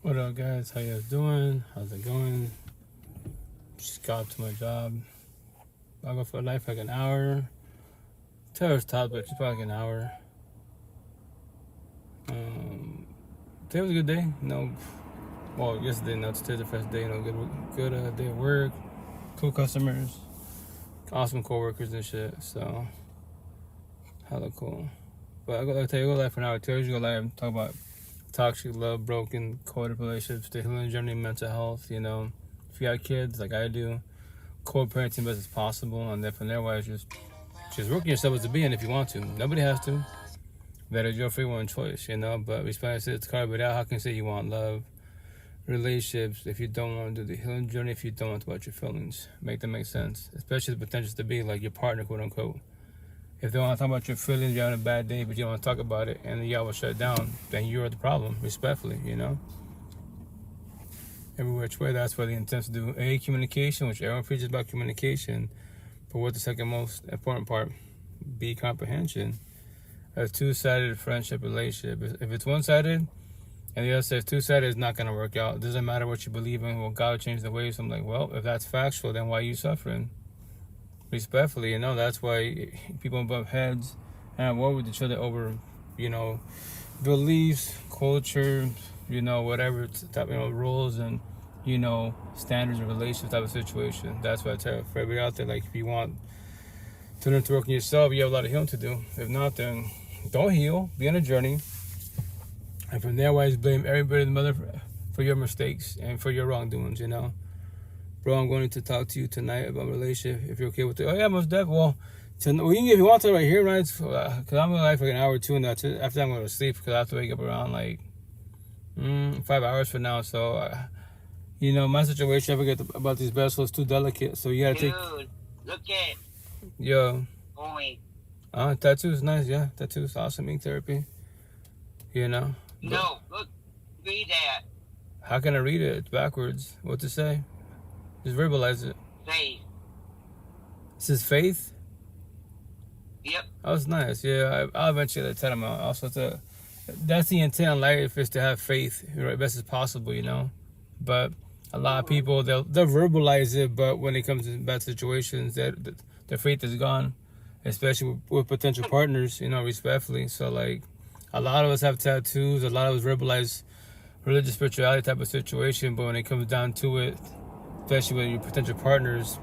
What up, guys? How you guys doing? How's it going? Just got up to my job. I'll go for a life like an hour. Taylor's top, but it's probably like an hour. Today was a good day. Well, yesterday, no, today's the first day. Good day at work. Cool customers. Awesome coworkers and shit. So, hella cool. But I'll tell you, go live for an hour. Taylor's go live and talk about toxic love, broken, coded relationships, the healing journey, mental health. If you got kids like I do, co-parenting best as possible, and then from there, wise, just working yourself as a being if you want to. Nobody has to. That is your free one choice, But respect it's card, but how can you say you want love, relationships if you don't want to do the healing journey? If you don't want to talk about your feelings, make them make sense. Especially the potential to be like your partner, quote unquote. If they want to talk about your feelings, you're having a bad day, but you don't want to talk about it, and y'all will shut down, then you're the problem, respectfully, Every which way, that's why the intent to do A, communication, which everyone preaches about communication. But what's the second most important part? B, comprehension. A two-sided friendship relationship. If it's one-sided, and the other says two-sided, it's not going to work out. It doesn't matter what you believe in. Well, God will change the ways. So I'm like, well, if that's factual, then why are you suffering? Respectfully, that's why people bump heads and at war with each other over, beliefs, culture, whatever type, rules and, standards and relationship type of situation. That's why I tell everybody out there, like, if you want to learn to work on yourself, you have a lot of healing to do. If not, then don't heal, be on a journey. And from there, why blame everybody in the mother for your mistakes and for your wrongdoings, Bro, I'm going to talk to you tonight about relationship. If you're okay with it. Oh, yeah, most definitely. Well, we can if you want to right here, right? Because I'm going to live for an hour or two, and that's it. After I'm going to sleep because I have to wake up around 5 hours from now. So, my situation, I forget about these vessels, too delicate. So you got to take. Dude, look at. Yo. Boy. Tattoos, nice, yeah. Tattoos, awesome. Ink therapy. No, look, read that. How can I read it? It's backwards. What to say? Just verbalize it. Faith. This is faith? Yep. That was nice. Yeah, I'll eventually tell them also that's the intent in life, is to have faith, right, best as possible, But a lot of people, they'll verbalize it, but when it comes to bad situations, their faith is gone, especially with potential partners, respectfully. So, like, a lot of us have tattoos, a lot of us verbalize religious spirituality type of situation, but when it comes down to it, especially with your potential partners,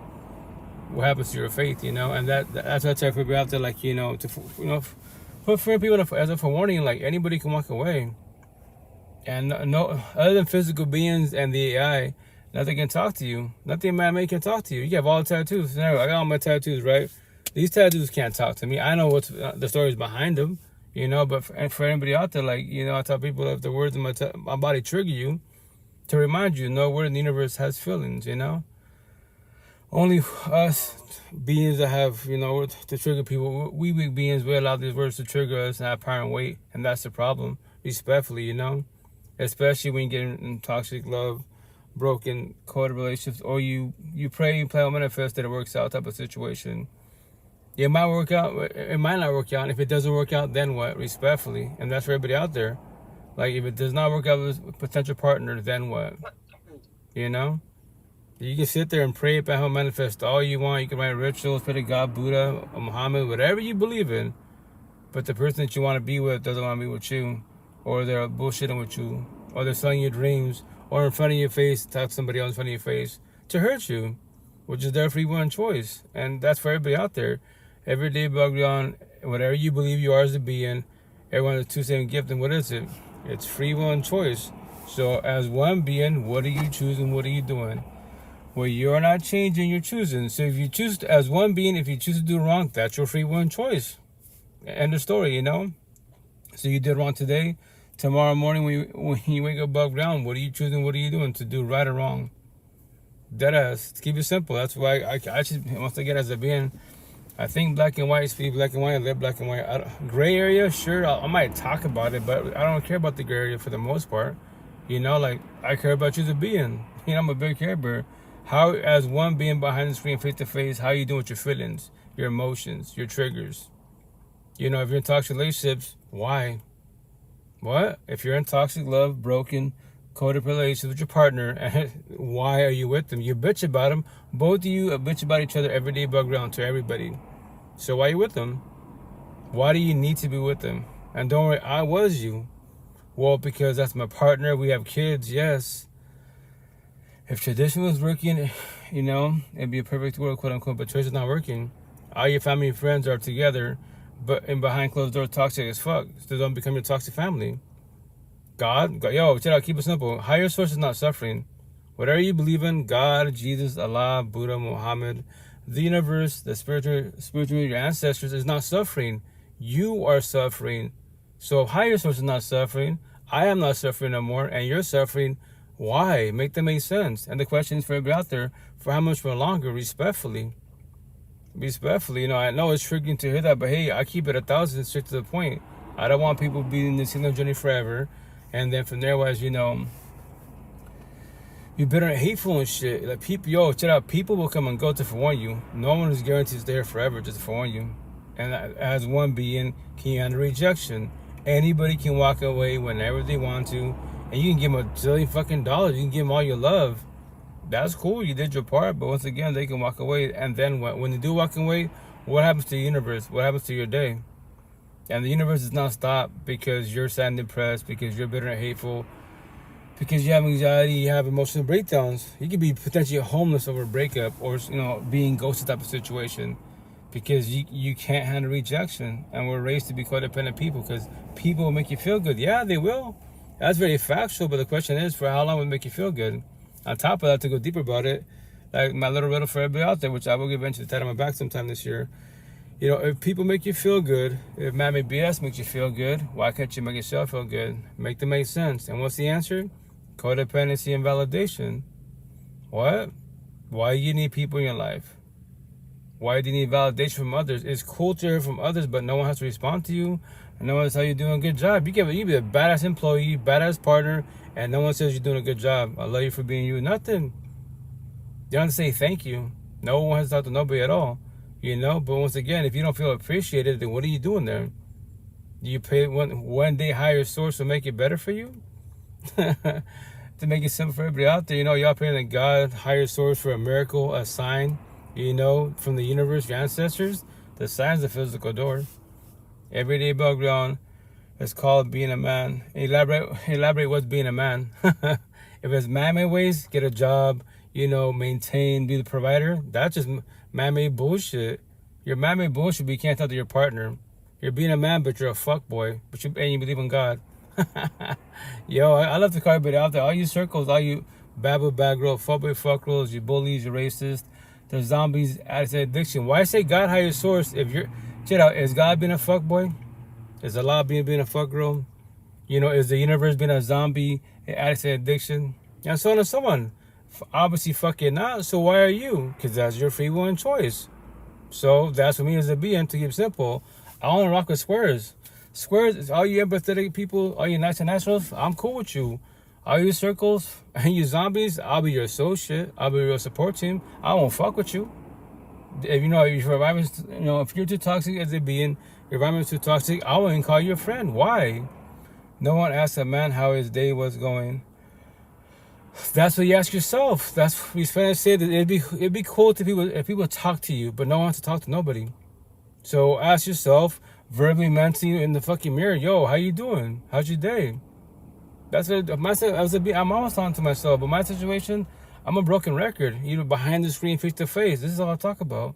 what happens to your faith, And that's why I tell people out there, like, put for people as a forewarning, like, anybody can walk away. And no, other than physical beings and the AI, nothing can talk to you. Nothing man-made can talk to you. You have all the tattoos. I got all my tattoos, right? These tattoos can't talk to me. I know what's the stories behind them, But for anybody out there, like, I tell people, if the words in my body trigger you, to remind you, no word in the universe has feelings, Only us beings that have, to trigger people, we weak beings, we allow these words to trigger us and have power and weight, and that's the problem, respectfully, Especially when you get in toxic love, broken, coded relationships, or you pray and plan manifest that it works out type of situation. It might work out, it might not work out, and if it doesn't work out, then what, respectfully, and that's for everybody out there. Like, if it does not work out with a potential partner, then what? You can sit there and pray about how to manifest all you want. You can write rituals, pray to God, Buddha, Muhammad, whatever you believe in. But the person that you want to be with doesn't want to be with you. Or they're bullshitting with you. Or they're selling your dreams. Or in front of your face, talk to somebody else in front of your face to hurt you. Which is their free one choice. And that's for everybody out there. Every day, Bhagwan, whatever you believe you are as a being, everyone has two same gift. And what is it? It's free one choice. So as one being, what are you choosing? What are you doing? Well, you're not changing, you're choosing. So if you choose as one being, if you choose to do wrong, that's your free one choice. End of story, So you did wrong today. Tomorrow morning when you wake up above ground, what are you choosing? What are you doing to do right or wrong? Deadass. Keep it simple. That's why I just, once again, as a being, I think black and white, speak black and white, live black and white. Gray area, sure, I might talk about it, but I don't care about the gray area for the most part. Like, I care about you as a being. I'm a big care bear. How, as one being behind the screen, face to face, how you doing with your feelings, your emotions, your triggers? If you're in toxic relationships, why? What? If you're in toxic love, broken, codependent relationship with your partner, and why are you with them? You bitch about them. Both of you bitch about each other every day, background to everybody. So why are you with them? Why do you need to be with them? And don't worry, I was you. Well, because that's my partner. We have kids, yes. If tradition was working, it'd be a perfect world, quote unquote, but tradition's not working. All your family and friends are together, but in behind closed doors, toxic as fuck. So don't become your toxic family. God, yo, check out, keep it simple. Higher source is not suffering. Whatever you believe in, God, Jesus, Allah, Buddha, Muhammad, the universe, the spiritual, your ancestors is not suffering. You are suffering. So if higher source is not suffering, I am not suffering no more, and you're suffering. Why? Make that make sense. And the question is for everybody out there, for how much more longer? Respectfully. I know it's triggering to hear that, but hey, I keep it 1,000 straight to the point. I don't want people being in this healing journey forever. And then from there was, you bitter and hateful and shit. Like people, check out, people will come and go to forewarn you. No one is guaranteed to stay here forever just to forewarn you. And as one being, can you handle rejection? Anybody can walk away whenever they want to. And you can give them $1 zillion fucking dollars. You can give them all your love. That's cool. You did your part. But once again, they can walk away. And then when they do walk away, what happens to the universe? What happens to your day? And the universe does not stop because you're sad and depressed, because you're bitter and hateful, because you have anxiety, you have emotional breakdowns. You could be potentially homeless over a breakup or, being ghosted type of situation because you can't handle rejection. And we're raised to be codependent people because people will make you feel good. Yeah, they will. That's very factual, but the question is, for how long will it make you feel good? On top of that, to go deeper about it, like my little riddle for everybody out there, which I will eventually tat on my back sometime this year. If people make you feel good, if man-made BS makes you feel good, why can't you make yourself feel good? Make them make sense. And what's the answer? Codependency and validation. What? Why do you need people in your life? Why do you need validation from others? It's cool to hear from others, but no one has to respond to you. And no one has to tell you doing a good job. You be a badass employee, badass partner, and no one says you're doing a good job. I love you for being you. Nothing. You don't have to say thank you. No one has to talk to nobody at all. But once again, if you don't feel appreciated, then what are you doing there? Do you pay one day higher source to make it better for you? To make it simple for everybody out there, y'all praying to God, higher source for a miracle, a sign, from the universe, your ancestors. The sign's the physical door. Everyday background is called being a man. Elaborate what's being a man. If it's man-made ways, get a job, maintain, be the provider, that's just man-made bullshit. You're man-made bullshit, but you can't talk to your partner. You're being a man, but you're a fuck boy. And you believe in God. Yo, I love to call everybody out there. All you circles, all you bad boy, bad girl, fuck boy, fuck girls, you bullies, you racist, the zombies, addiction. Why say God higher source if you're... Check out, is God being a fuck boy? Is Allah being a fuck girl? Is the universe being a zombie, addiction? And so on and so on. Obviously fucking not, so why are you? Because that's your free will and choice. So that's what me as a being, to keep it simple. I only rock with squares. Squares, all you empathetic people, all you nice and naturals, I'm cool with you. All you circles and you zombies, I'll be your associate. I'll be your support team. I won't fuck with you. If if you're too toxic as a being, your environment's too toxic, I won't even call you a friend. Why? No one asks a man how his day was going. That's what you ask yourself. That's what we Spanish say, that it'd be cool to people if people talk to you, but no one wants to talk to nobody. So ask yourself, verbally, mentally, in the fucking mirror, yo, how you doing? How's your day? That's what I'm always talking to myself, but my situation, I'm a broken record. Behind the screen, face to face. This is all I talk about.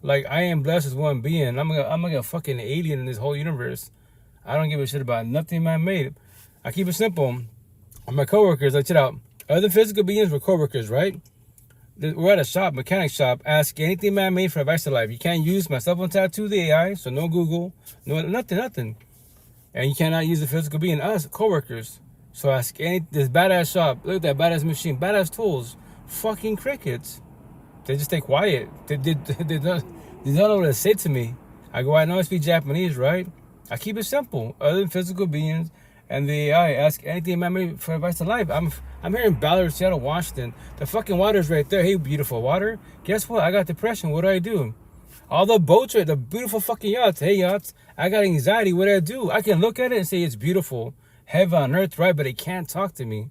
Like, I am blessed as one being. I'm like a fucking alien in this whole universe. I don't give a shit about nothing man-made. I keep it simple. My coworkers, check it out. Other physical beings were coworkers, right? We're at a shop, mechanic shop. Ask anything man-made for advice to life. You can't use my cell phone tattoo, the AI, so no Google, no nothing. And you cannot use the physical being, us, coworkers. So ask this badass shop. Look at that badass machine, badass tools. Fucking crickets. They just stay quiet. They don't know what to say to me. I go, I know I speak Japanese, right? I keep it simple. Other than physical beings and the AI, ask anything man-made for advice to life. I'm here in Ballard, Seattle, Washington. The fucking water's right there. Hey, beautiful water. Guess what? I got depression. What do? All the boats are the beautiful fucking yachts. Hey, yachts. I got anxiety. What do? I can look at it and say it's beautiful. Heaven on earth, right? But it can't talk to me.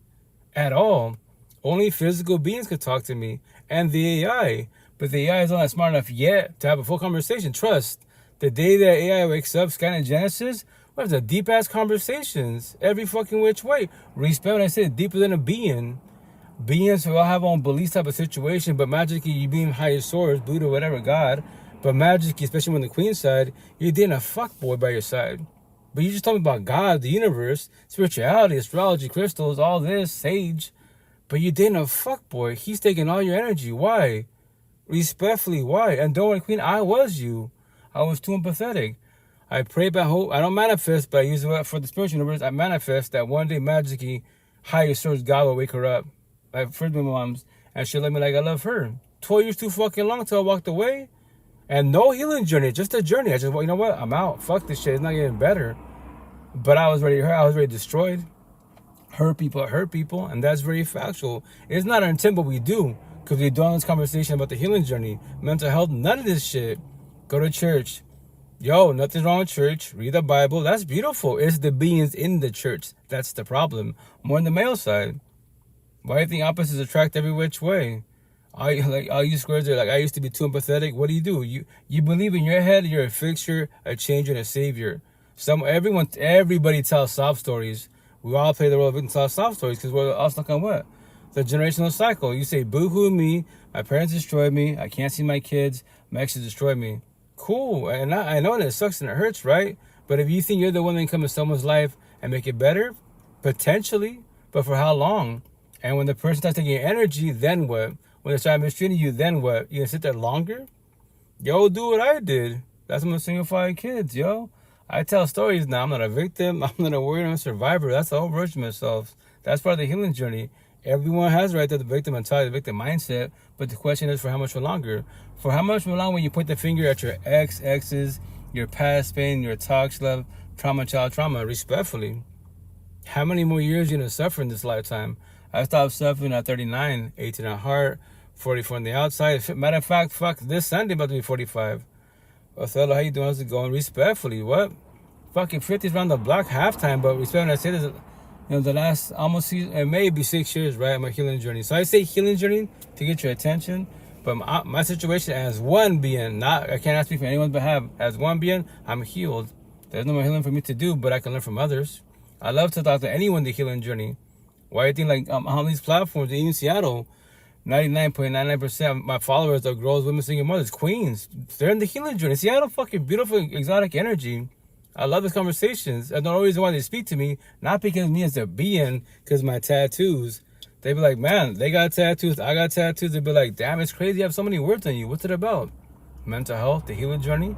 at all. Only physical beings can talk to me, and the AI. But the AI is not smart enough yet to have a full conversation. Trust. The day that AI wakes up, scanning Genesis, we have the deep ass conversations every fucking which way. Respect when I said deeper than a being. Beings who all have own beliefs type of situation, but magically you being higher source, Buddha, whatever, God. But magically, especially when the queen side, you're dating a fuckboy by your side. But you just talking about God, the universe, spirituality, astrology, crystals, all this, sage. But you dating a fuckboy. He's taking all your energy. Why? Respectfully, why? And don't worry, queen, I was you. I was too empathetic. I pray, but hope. I don't manifest, but I use it for the spiritual universe. I manifest that one day magically higher source God will wake her up. Like first my mom's, and she'll let me like I love her. 12 years too fucking long till I walked away. And no healing journey, just a journey. I just, well, you know what? I'm out. Fuck this shit. It's not getting better. But I was ready to hurt. I was ready destroyed. Hurt people, and that's very factual. It's not our intent, but we do. Because we're doing this conversation about the healing journey, mental health, none of this shit. Go to church. Yo, nothing's wrong with church. Read the Bible. That's beautiful. It's the beings in the church. That's the problem. More on the male side. Why do you think opposites attract every which way? All you squares are like, I used to be too empathetic. What do? You believe in your head you're a fixture, a changer, and a savior. Everybody tells sob stories. We all play the role of victim tells sob stories because we're all stuck on what? The generational cycle. You say, boo-hoo me, my parents destroyed me, I can't see my kids, my exes destroyed me. Cool, and I know that it sucks and it hurts, right? But if you think you're the one that can come in someone's life and make it better, potentially, but for how long? And when the person starts taking your energy, then what? When they start mistreating you, then what? You gonna sit there longer? Yo, do what I did. That's when I'm single-fired kids, yo. I tell stories now. I'm not a victim. I'm not a warrior. I'm a survivor. That's the whole version of myself. That's part of the healing journey. Everyone has the right to the victim mentality, the victim mindset. But the question is, for how much for longer? For how much for long when you point the finger at your exes, your past pain, your toxic love, trauma, child trauma, respectfully? How many more years are you going to suffer in this lifetime? I stopped suffering at 39, 18 at heart, 44 on the outside. Matter of fact, fuck, this Sunday about to be 45. Othello, how you doing? How's it going? Respectfully, what? Fucking 50s around the block, halftime, but respect when I say this, you know, the last almost season, it may be 6 years, right? My healing journey. So I say healing journey to get your attention, but my situation as one being, I can't speak for anyone's behalf. As one being, I'm healed. There's no more healing for me to do, but I can learn from others. I love to talk to anyone the healing journey. Why do you think, like, on these platforms, even in Seattle, 99.99% of my followers are girls, women, single mothers, queens. They're in the healing journey. Seattle, fucking beautiful, exotic energy. I love these conversations. I don't know the reason why they speak to me, not because of me as a being, because of my tattoos. They be like, man, they got tattoos, I got tattoos. They be like, damn, it's crazy you have so many words on you. What's it about? Mental health, the healing journey.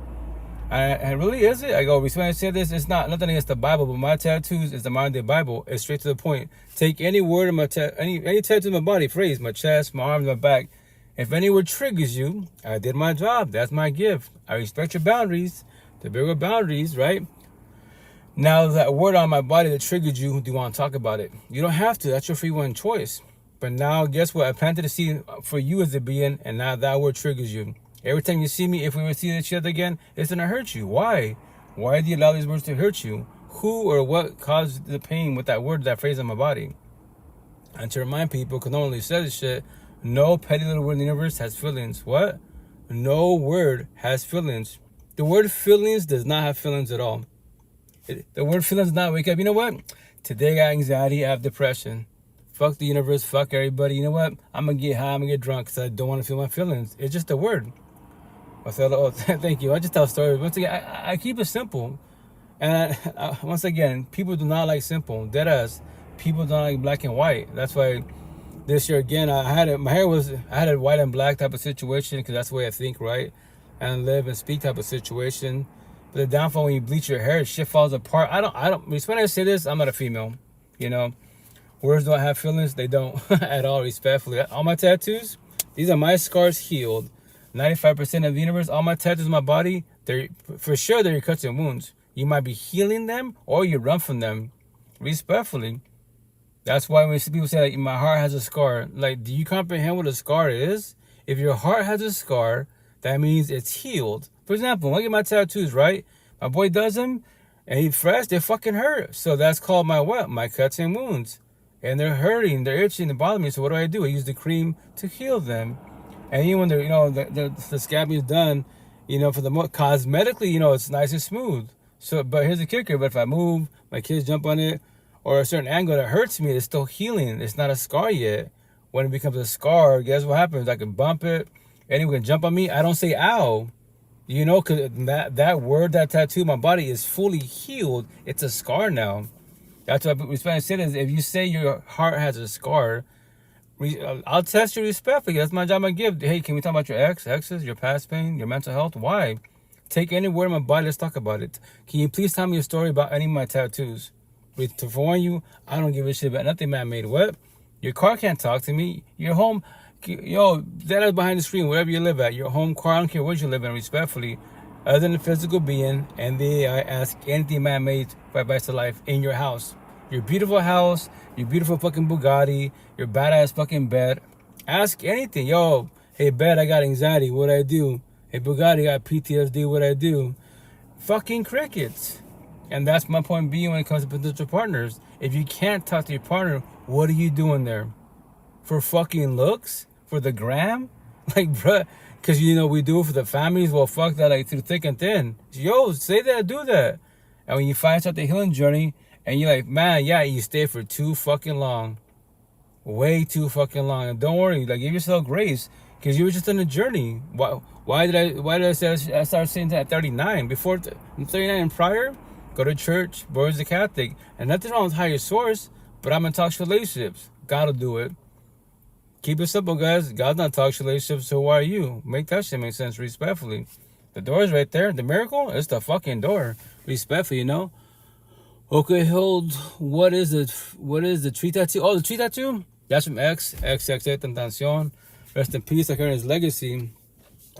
And really, is it? I go, when I say this, it's not nothing against the Bible, but my tattoos is the modern day Bible. It's straight to the point. Take any word in my any tattoo in my body, phrase, my chest, my arms, my back. If any word triggers you, I did my job. That's my gift. I respect your boundaries, the bigger boundaries, right? Now that word on my body that triggered you, do you want to talk about it? You don't have to. That's your free will choice. But now, guess what? I planted a seed for you as a being, and now that word triggers you. Every time you see me, if we were to see each other again, it's going to hurt you. Why? Why do you allow these words to hurt you? Who or what caused the pain with that word, that phrase on my body? And to remind people, because no one really says this shit, no petty little word in the universe has feelings. What? No word has feelings. The word feelings does not have feelings at all. The word feelings does not wake up. You know what? Today I got anxiety, I have depression. Fuck the universe, fuck everybody. You know what? I'm going to get high, I'm going to get drunk because I don't want to feel my feelings. It's just a word. Oh, thank you. I just tell stories. Once again, I keep it simple. And once again, people do not like simple. Deadass. People don't like black and white. That's why this year again, I had a white and black type of situation because that's the way I think, right? And live and speak type of situation. But the downfall when you bleach your hair, shit falls apart. I don't. When I say this, I'm not a female. You know, words don't have feelings. They don't at all. Respectfully, all my tattoos, these are my scars healed. 95% of the universe, all my tattoos on my body, they're for sure they're your cuts and wounds. You might be healing them or you run from them. Respectfully. That's why when people say, like, my heart has a scar, like, do you comprehend what a scar is? If your heart has a scar, that means it's healed. For example, look at my tattoos, right? My boy does them, and he's fresh, they fucking hurt. So that's called my what? My cuts and wounds. and they're hurting, they're itching, they're bothering me. So what do? I use the cream to heal them. And even when the scabbing is done, for the cosmetically, it's nice and smooth. So, but here's the kicker: but if I move, my kids jump on it, or a certain angle that hurts me, it's still healing. It's not a scar yet. When it becomes a scar, guess what happens? I can bump it. Anyone can jump on me. I don't say ow. Because that word, that tattoo, my body is fully healed. It's a scar now. That's what we Spanish say is if you say your heart has a scar, I'll test you respectfully. That's my job. I give. Hey, can we talk about your exes, your past pain, your mental health? Why? Take any word in my body. Let's talk about it. Can you please tell me a story about any of my tattoos? To warn you, I don't give a shit about nothing man-made. What? Your car can't talk to me. Your home, that is behind the screen, wherever you live at. Your home car, I don't care where you live in, respectfully. Other than the physical being, and I ask anything man-made for advice to life in your house. Your beautiful house, your beautiful fucking Bugatti, your badass fucking bed. Ask anything. Yo, hey bed, I got anxiety. What I do? Hey Bugatti, I got PTSD. What I do? Fucking crickets. And that's my point being when it comes to potential partners. If you can't talk to your partner, what are you doing there? For fucking looks? For the gram? Like, bruh, because, we do it for the families. Well, fuck that, like, through thick and thin. Yo, say that, do that. And when you finally start the healing journey, and you're like, man, yeah, you stay for too fucking long. Way too fucking long. And don't worry, like, give yourself grace, because you were just on a journey. Why did I start saying that at 39? Before 39 and prior? Go to church, boys the Catholic. And nothing wrong with higher source, but I'm in toxic relationships. Gotta do it. Keep it simple, guys. God's not toxic relationships, so why are you? Make that shit make sense respectfully. The door is right there. The miracle is the fucking door. Respectfully, Okay, hold. What is the tree tattoo? Oh, the tree tattoo? That's from XXX Tentacion. Rest in peace, I carry his legacy.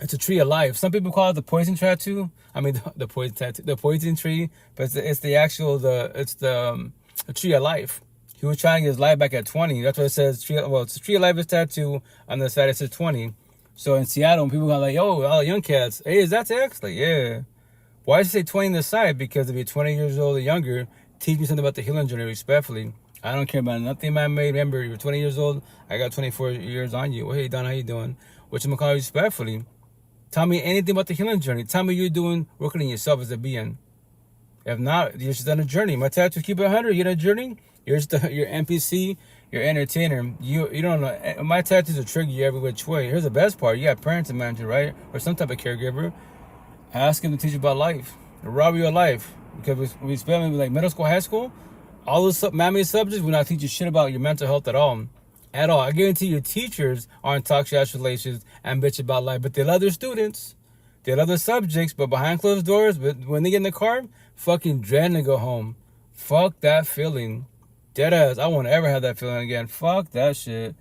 It's a tree of life. Some people call it the poison tattoo. I mean, the poison tattoo, the poison tree, but it's the tree of life. He was trying to get his life back at 20. That's what it says. It's a tree of life is tattoo. On the side it says 20. So in Seattle, when people go like, yo, all the young cats, hey, is that X? Like, yeah. Why does it say 20 on the side? Because if you're 20 years old or younger, teach me something about the healing journey respectfully. I don't care about nothing man-made. Remember, you're 20 years old. I got 24 years on you. Well, hey, Don, how you doing? Which I'm going to call you respectfully. Tell me anything about the healing journey. Tell me you're working on yourself as a being. If not, you're just on a journey. My tattoo, keep it 100. You're on a journey. You're NPC. You're entertainer. You don't know. My tattoos will trigger you every which way. Here's the best part. You got parents to manage, right? Or some type of caregiver. Ask him to teach you about life. The robbery of life. Because we spend like middle school, high school, all those mammy subjects, we're not teaching shit about your mental health at all. At all. I guarantee your teachers aren't toxic relations and bitch about life, but they love their students. They love their subjects, but behind closed doors, but when they get in the car, fucking dreading to go home. Fuck that feeling. Deadass. I won't ever have that feeling again. Fuck that shit.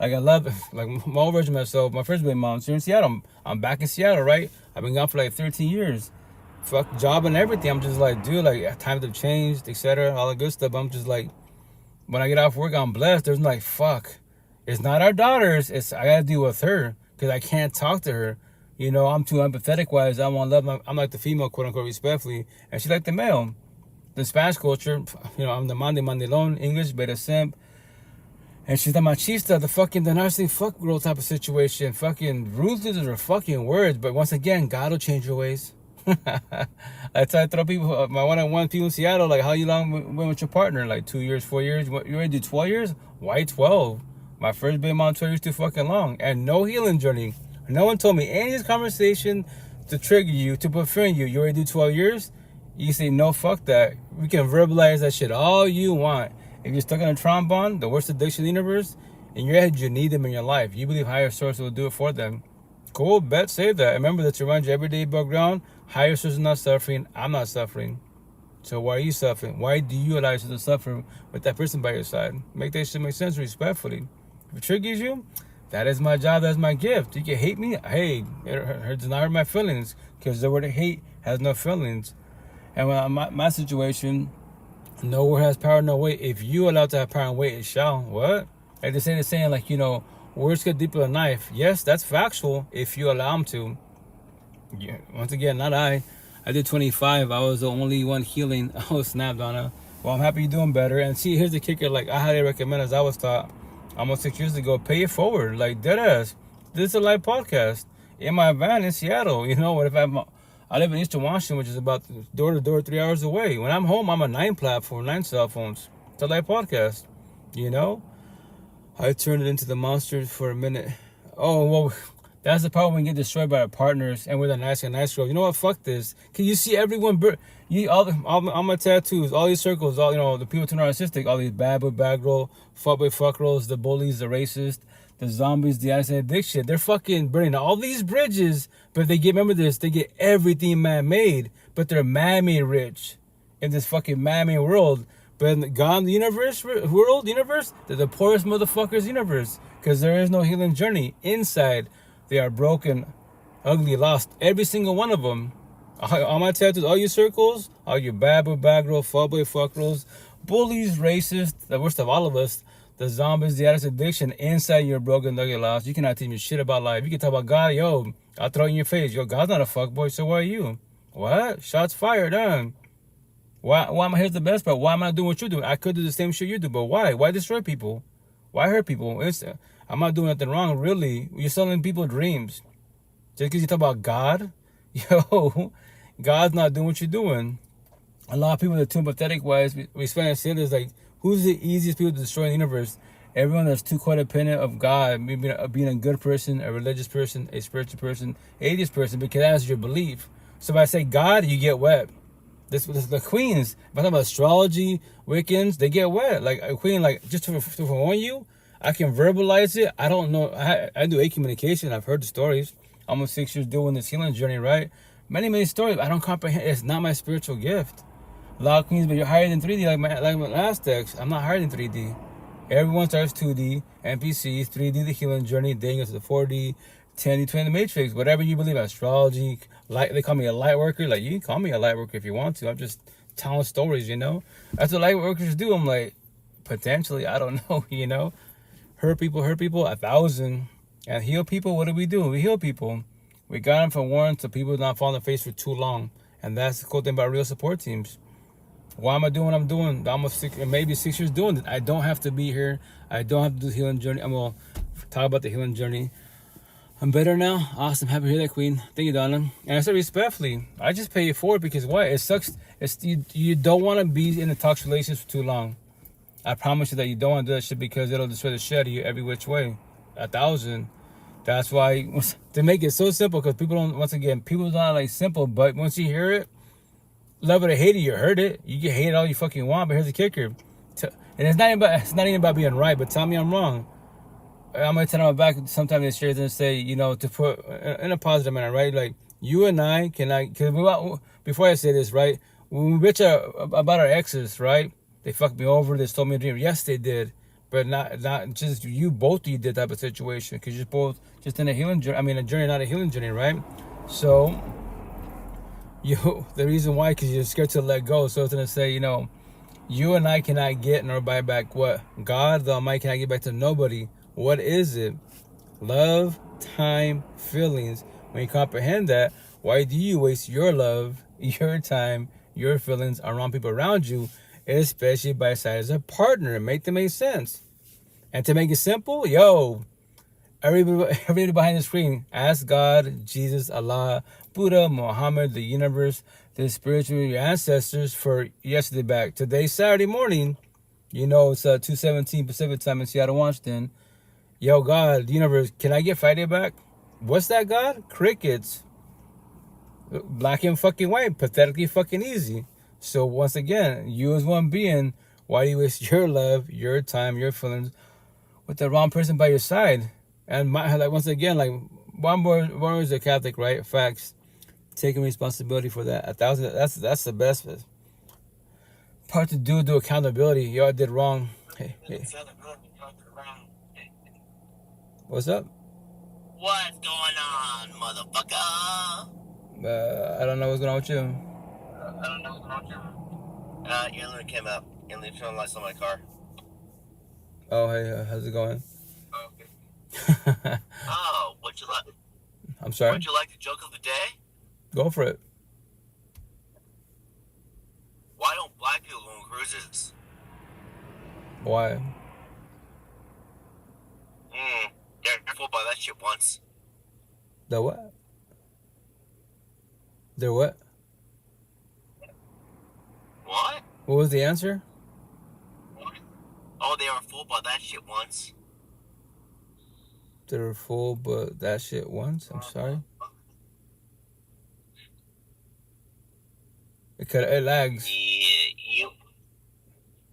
Like, I love it. Like, my old version of myself, my first baby mom, she's in Seattle. I'm back in Seattle, right? I've been gone for like 13 years. Fuck job and everything. I'm just like, dude, like, times have changed, etc. All the good stuff. I'm just like, when I get off work, I'm blessed. There's like, fuck. It's not our daughters. I gotta deal with her because I can't talk to her. I'm too empathetic wise. I want love. I'm like the female, quote unquote, respectfully, and she like the male. The Spanish culture, I'm the mandilon, English, but a simp. And she's the machista, the narcissistic fuck girl type of situation. Fucking ruthless are fucking words, but once again, God will change your ways. I tell people, my one-on-one people in Seattle, like, how you long went with your partner? Like 2 years, 4 years? You ready to do 12 years? Why 12? My first baby mom, 12 years too fucking long. And no healing journey. No one told me any of this conversation to trigger you, to befriend you. You ready to do 12 years? You say, no, fuck that. We can verbalize that shit all you want. If you're stuck on a trombone, the worst addiction in the universe, in your head, you need them in your life. You believe higher source will do it for them. Cool, bet, say that. Remember that to run your everyday background, higher source is not suffering, I'm not suffering. So why are you suffering? Why do you allow yourself to suffer with that person by your side? Make that shit make sense respectfully. If it triggers you, that is my job, that's my gift. You can hate me, hey, it does not hurt my feelings, because the word hate has no feelings. And when my situation, no word has power, no weight. If you allow to have power and weight, it shall. What? Like they say, saying, like, words get deeper than a knife. Yes, that's factual if you allow them to. Yeah, once again, not I. I did 25. I was the only one healing. I was snapped on her. Well, I'm happy you're doing better. And see, here's the kicker. Like, I highly recommend, as I was taught almost 6 years ago, pay it forward. Like, deadass. This is a live podcast in my van in Seattle. You know, what if I live in Eastern Washington, which is about door to door, 3 hours away. When I'm home, I'm on 9 platform, 9 cell phones. It's a live podcast. You know? I turned it into the monster for a minute. Oh, well, that's the problem when we get destroyed by our partners and we're the nice girl. You know what? Fuck this. Can you see everyone? All my tattoos, all these circles, all, you know, the people too narcissistic, all these bad boy, bad girl, fuck boy, fuck girls, the bullies, the racist, the zombies, the addiction. They're fucking burning all these bridges, but remember this, they get everything man-made, but they're man-made rich in this fucking man-made world. But in God, the universe, they're the poorest motherfuckers universe. Because there is no healing journey. Inside, they are broken, ugly, lost. Every single one of them. All my tattoos, all your circles, all your bad boy, bad girl, fuck boy, fuck girls, bullies, racists, the worst of all of us, the zombies, the addiction. Inside, you're broken, ugly, lost. You cannot teach me shit about life. You can talk about God, yo, I'll throw it in your face. Yo, God's not a fuck boy, so why are you? What? Shots fired, huh? Why am I, here's the best part, why am I not doing what you're doing? I could do the same shit you do, but why? Why destroy people? Why hurt people? I'm not doing nothing wrong, really. You're selling people dreams. Just because you talk about God, yo, God's not doing what you're doing. A lot of people are too pathetic wise. We Spanish say this, like, who's the easiest people to destroy in the universe? Everyone that's too codependent of God, being a good person, a religious person, a spiritual person, atheist person, because that's your belief. So if I say God, you get wet. This the queens. If I talk about astrology, Wiccans, they get wet. Like a queen, like just to warn you, I can verbalize it. I don't know. I do communication. I've heard the stories. Almost 6 years doing this healing journey, right? Many stories. I don't comprehend. It's not my spiritual gift. A lot of queens, but you're higher than 3D, like my last ex. I'm not higher than 3D. Everyone starts 2D, NPCs, 3D, the healing journey, then goes to the 4D, 10D, 20, the Matrix, whatever you believe, astrology, they call me a light worker. Like, you can call me a light worker if you want to. I'm just telling stories, you know? That's what light workers do. I'm like, potentially, I don't know, you know? Hurt people, 1,000. And heal people, what do? We heal people. We got them from warning so people not fall on the face for too long. And that's the cool thing about real support teams. Why am I doing what I'm doing? Almost maybe 6 years doing it. I don't have to be here. I don't have to do the healing journey. I'm going to talk about the healing journey. I'm better now. Awesome. Happy to hear that, Queen. Thank you, Donna. And I said respectfully, I just pay you for it because what? It sucks. You don't want to be in a toxic relationship for too long. I promise you that you don't want to do that shit because it'll destroy the shit out of you every which way. 1,000. That's why, to make it so simple, because people don't, once again, people don't like simple, but once you hear it, love it or hate it, you heard it. You can hate it all you fucking want, but here's the kicker. And it's not even about being right, but tell me I'm wrong. I'm going to tell them back sometime this year and say, you know, to put in a positive manner, right? Like, you and I because before I say this, right? When we bitch about our exes, right? They fucked me over, they stole me a dream. Yes, they did. But not just you, both of you did type of situation. Because you're both just in a healing journey. I mean, a journey, not a healing journey, right? So, the reason why, because you're scared to let go. So it's going to say, you know, you and I cannot get nor buy back what? God, the Almighty, cannot get back to nobody. What is it? Love, time, feelings. When you comprehend that, why do you waste your love, your time, your feelings around people around you, especially by side as a partner? Make them make sense. And to make it simple, everybody behind the screen, ask God, Jesus, Allah, Buddha, Muhammad, the universe, the spiritual, your ancestors for yesterday back. Today's Saturday morning, you know, it's 2:17 Pacific time in Seattle, Washington. Yo, God, the universe, can I get Friday back? What's that, God? Crickets. Black and fucking white. Pathetically fucking easy. So once again, you as one being, why do you waste your love, your time, your feelings with the wrong person by your side? And once again, like, one is a Catholic, right? Facts. Taking responsibility for that. 1,000. That's the best part to do accountability. Yo, I did wrong. Hey. What's up? What's going on, motherfucker? I don't know what's going on with you. Your limit came up. Your limit turned lights on my car. Oh, hey, how's it going? Oh, okay. Oh, would you like? I'm sorry? Would you like the joke of the day? Go for it. Why don't black people go on cruise bruises. Why? They're fooled by that shit once. The what? They're what? What? What was the answer? Oh, they were fooled by that shit once. They were full, but that shit once. I'm sorry. It lags. Yeah,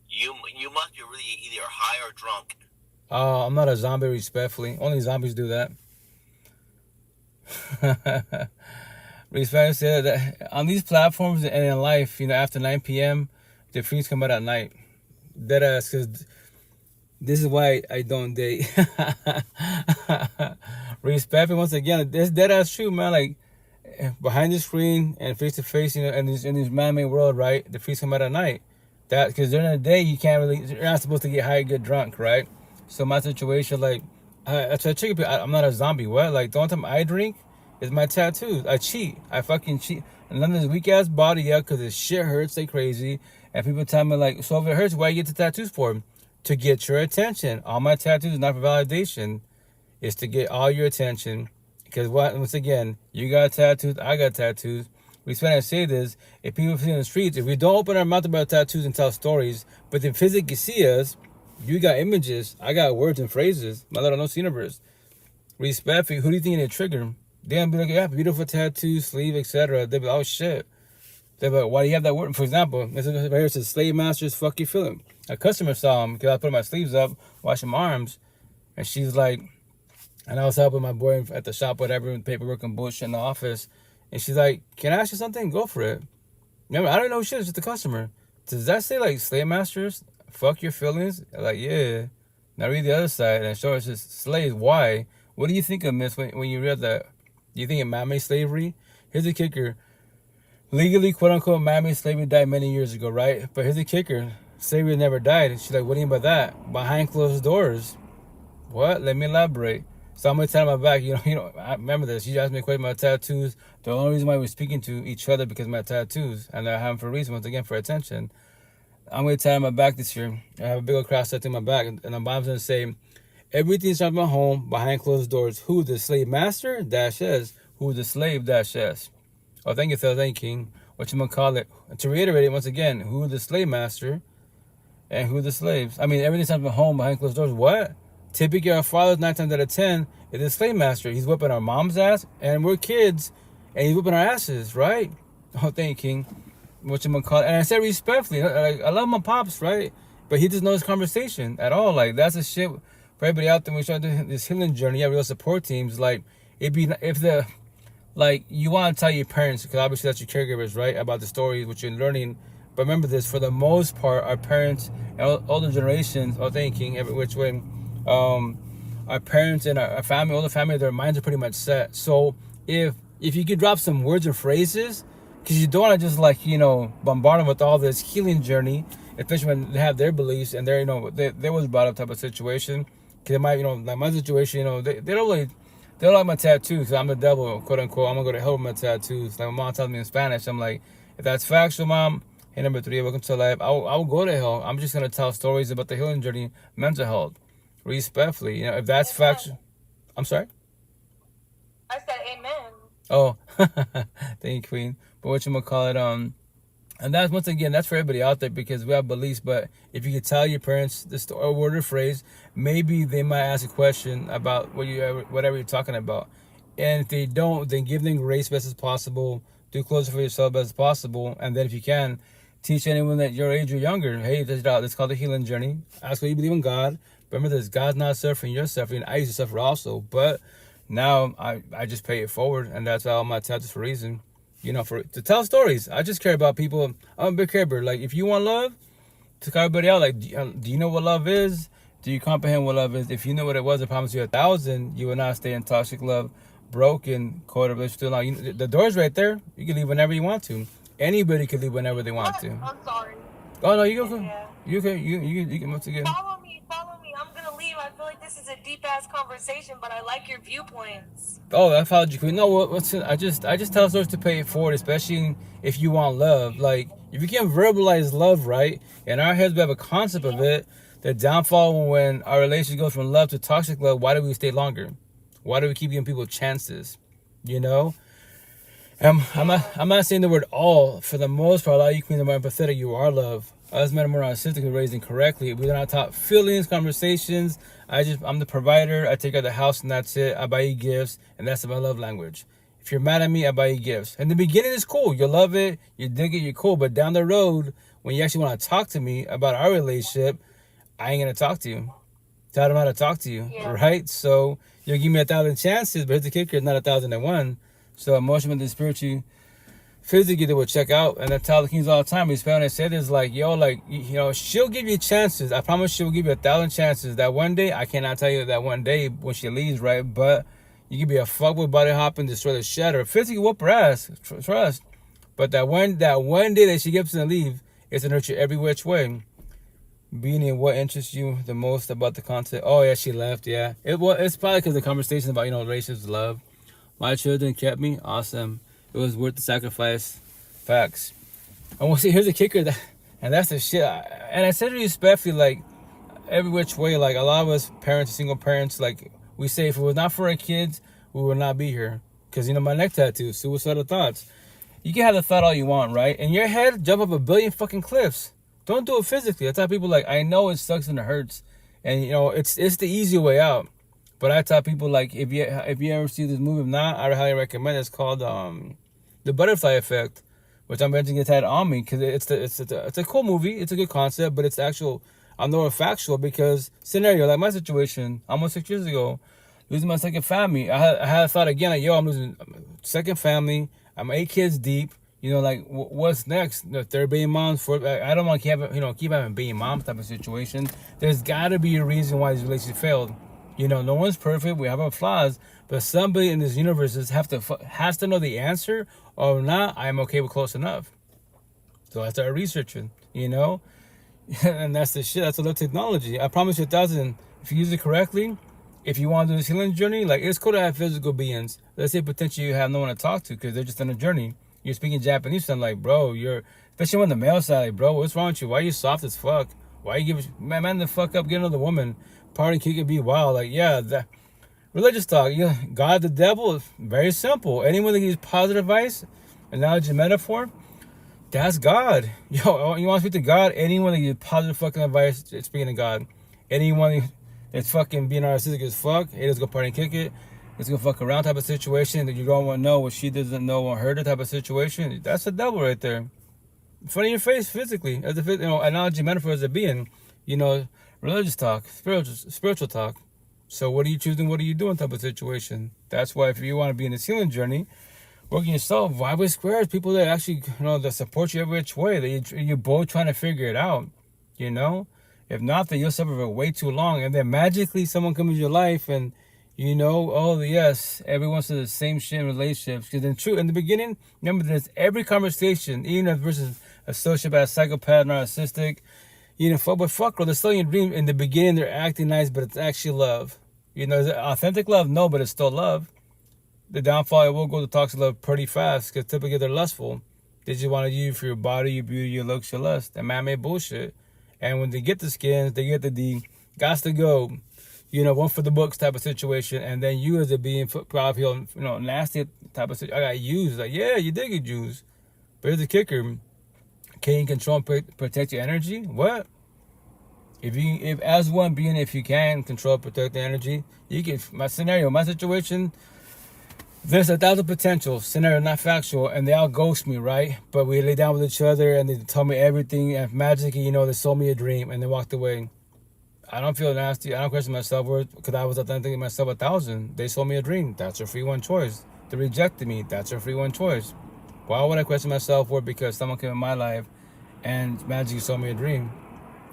you must be really either high or drunk. Oh, I'm not a zombie, respectfully. Only zombies do that. Respectfully said that on these platforms and in life, after 9 p.m., the freaks come out at night. Deadass, because this is why I don't date. Respectfully, once again, this deadass true, man. Like, behind the screen and face to face, in this man-made world, right? The freaks come out at night. That because during the day you're not supposed to get high, get drunk, right? So my situation, like, I try to trick people. I'm not a zombie. What? Like, the only time I drink is my tattoos. I cheat. I fucking cheat. And none of this weak ass body, yeah, because this shit hurts like crazy. And people tell me like, so if it hurts, why you get the tattoos for? To get your attention. All my tattoos is not for validation. It's to get all your attention. Because once again, you got tattoos, I got tattoos. We spend to say this, if people see in the streets, if we don't open our mouth about tattoos and tell stories, but then physically see us, you got images, I got words and phrases, my little notes universe. Respectfully, who do you think it trigger? They'll be like, yeah, beautiful tattoos, sleeve, etc. They'll be like, oh shit. They'll be like, why do you have that word? For example, right here it says, slave masters, fuck you feeling. A customer saw him, because I put my sleeves up, washing my arms, and she's like, and I was helping my boy at the shop, whatever, with paperwork and bullshit in the office. And she's like, can I ask you something? Go for it. Remember, I don't know shit, it's just a customer. Does that say, like, slave masters? Fuck your feelings? Like, yeah. Now read the other side and show us just slaves. Why? What do you think of, miss, when you read that? Do you think it man-made slavery? Here's the kicker. Legally, quote-unquote, man-made slavery died many years ago, right? But here's the kicker. Slavery never died. She's like, what do you mean by that? Behind closed doors. What? Let me elaborate. So I'm gonna tell my back, I remember this. You asked me a question about tattoos. The only reason why we're speaking to each other because of my tattoos, and I have them for a reason, once again, for attention. I'm gonna tie my back this year. I have a big old cross tattoo on my back, and the bottom's gonna say, everything's at my home behind closed doors. Who the slave master? -S. Who the slave? -S. Oh, thank you, Phil. Thank you, King. What you gonna call it? And to reiterate it once again, who the slave master and who the slaves? I mean, everything's at my home behind closed doors. What? Typically, our fathers 9 times out of 10 is a slave master. He's whipping our mom's ass, and we're kids, and he's whipping our asses, right? Oh, thank you, King. What you gonna call it? And I said respectfully, I love my pops, right? But he doesn't know his conversation at all. Like, that's the shit for everybody out there. When we start doing this healing journey, you have real support teams. Like, you want to tell your parents, because obviously that's your caregivers, right? About the stories, what you're learning. But remember this, for the most part, our parents and older generations are thinking every which way. Our parents and our family, older family, their minds are pretty much set. So if you could drop some words or phrases, because you don't want to just bombard them with all this healing journey, especially when they have their beliefs and they're they was brought up type of situation. Because they might like my situation, they don't like my tattoos. Because I'm the devil, quote unquote. I'm gonna go to hell with my tattoos. Like my mom tells me in Spanish, I'm like, if that's factual, mom. Hey, number 3, welcome to life. I will go to hell. I'm just gonna tell stories about the healing journey, mental health. Respectfully, if that's factual. I'm sorry? I said amen. Oh, thank you, Queen. But whatchamacallit, and that's, once again, that's for everybody out there, because we have beliefs. But if you could tell your parents the story, or word or phrase, maybe they might ask a question about whatever you're talking about. And if they don't, then give them grace best as possible. Do closer for yourself best as possible. And then if you can, teach anyone that your age or younger, hey, this is called the healing journey. Ask what you believe in God. Remember this, God's not suffering, you're suffering. I used to suffer also, but now I just pay it forward, and that's all my tattoos for a reason. To tell stories. I just care about people. I'm a big caregiver. Like, if you want love, to call everybody out, like, do you know what love is? Do you comprehend what love is? If you know what it was, I promise you 1,000, you will not stay in toxic love, broken, relationship too long. The door's right there. You can leave whenever you want to. Anybody can leave whenever they want to. I'm sorry. Oh, no, you go. Yeah. You can once again. Follow me. I'm gonna leave. I feel like this this is a deep ass conversation, but I like your viewpoints. Oh, I followed you, Queen. No, I just tell stories to pay it forward, especially if you want love. Like, if you can't verbalize love right, in our heads we have a concept of it. The downfall when our relationship goes from love to toxic love. Why do we stay longer? Why do we keep giving people chances? You know. I'm not saying the word all. For the most part, a lot of you queens are more empathetic. You are love. Us men are more narcissistic, raised incorrectly. We're not taught feelings, conversations. I'm the provider. I take care of the house and that's it. I buy you gifts and that's my love language. If you're mad at me, I buy you gifts. In the beginning, it's cool. You love it. You dig it. You're cool. But down the road, when you actually want to talk to me about our relationship, I ain't gonna talk to you. Tell them how to talk to you, right? So you'll give me 1,000 chances, but here's the kicker: it's not 1,001. So emotionally, spiritually, physically, they will check out. And I tell the kings all the time, we spend when I say this, like, yo, like, you know, she'll give you chances. I promise she'll give you 1,000 chances. That one day, I cannot tell you that one day when she leaves, right? But you can be a fuckboy, body hopping, destroy the shed, or physically whoop her ass. Trust. But that one day that she gets to leave, it's gonna hurt you every which way. Being in what interests you the most about the content? Oh yeah, she left. Yeah, it's probably because the conversation about, you know, relationships, love. My children kept me. Awesome. It was worth the sacrifice. Facts. And we'll see. Here's the kicker, and that's the shit. And I said it respectfully, like every which way. Like a lot of us parents, single parents, like we say, if it was not for our kids, we would not be here. Because, you know, my neck tattoo, suicidal thoughts. You can have the thought all you want, right? In your head, jump up 1 billion fucking cliffs. Don't do it physically. I tell people, like, I know it sucks and it hurts, and you know it's the easy way out. But I tell people, like, if you ever see this movie, if not, I highly recommend it. It's called The Butterfly Effect, which I'm going to get that on me because it's a cool movie. It's a good concept, but it's actual. I'm more factual because scenario like my situation almost 6 years ago, losing my second family. I had a thought again, like, yo, I'm losing second family. I'm 8 kids deep. You know, like, what's next? The third baby mom, fourth. I don't want to keep having baby mom type of situation. There's got to be a reason why this relationship failed. You know, no one's perfect. We have our flaws, but somebody in this universe has to know the answer, or not. I'm okay with close enough. So I started researching. You know, and that's the shit. That's a little technology. I promise you 1,000. If you use it correctly, if you want to do this healing journey, like, it's cool to have physical beings. Let's say potentially you have no one to talk to because they're just on a journey. You're speaking Japanese, so I'm like, bro, especially on the male side, like, bro, what's wrong with you? Why are you soft as fuck? Why you man the fuck up, get another woman, party, kick it, be wild? Like, yeah, that religious talk, yeah, God, the devil, very simple. Anyone that gives positive advice, analogy, metaphor, that's God. Yo, you want to speak to God? Anyone that gives positive fucking advice, it's speaking to God. Anyone that's fucking being narcissistic as fuck, hey, let's go party and kick it. It's gonna fuck around type of situation that you don't want to know what she doesn't know or her type of situation. That's a devil right there, in front of your face physically. As a analogy, metaphor as a being, you know, religious talk, spiritual talk. So what are you choosing? What are you doing? Type of situation. That's why if you want to be in this healing journey, working yourself, vibe with squares, people that actually, you know, that support you every which way. That you're both trying to figure it out. You know, if not, then you'll suffer for way too long, and then magically someone comes into your life and, you know, oh yes, everyone's in the same shit in relationships. Because in the beginning, remember this, every conversation, even if versus a sociopath, psychopath, narcissistic, you know, fuck, they're still in your dream. In the beginning, they're acting nice, but it's actually love. You know, is it authentic love? No, but it's still love. The downfall, it will go to toxic love pretty fast because typically they're lustful. They just want to use you for your body, your beauty, your looks, your lust. That man-made bullshit. And when they get the skins, they get the D, gots to go. You know, one for the books type of situation, and then you as a being probably, you know, nasty type of situation. I got used. Like, yeah, you did get used. But here's the kicker. Can you control and protect your energy? What? If as one being, if you can control and protect the energy, you can. My situation, there's 1,000 potential scenario, not factual, and they all ghost me, right? But we lay down with each other, and they tell me everything, and magically, you know, they sold me a dream, and they walked away. I don't feel nasty. I don't question my self-worth because I was authentic myself 1,000. They sold me a dream. That's your free one choice. They rejected me. That's your free one choice. Why would I question my self-worth because someone came in my life and magically sold me a dream?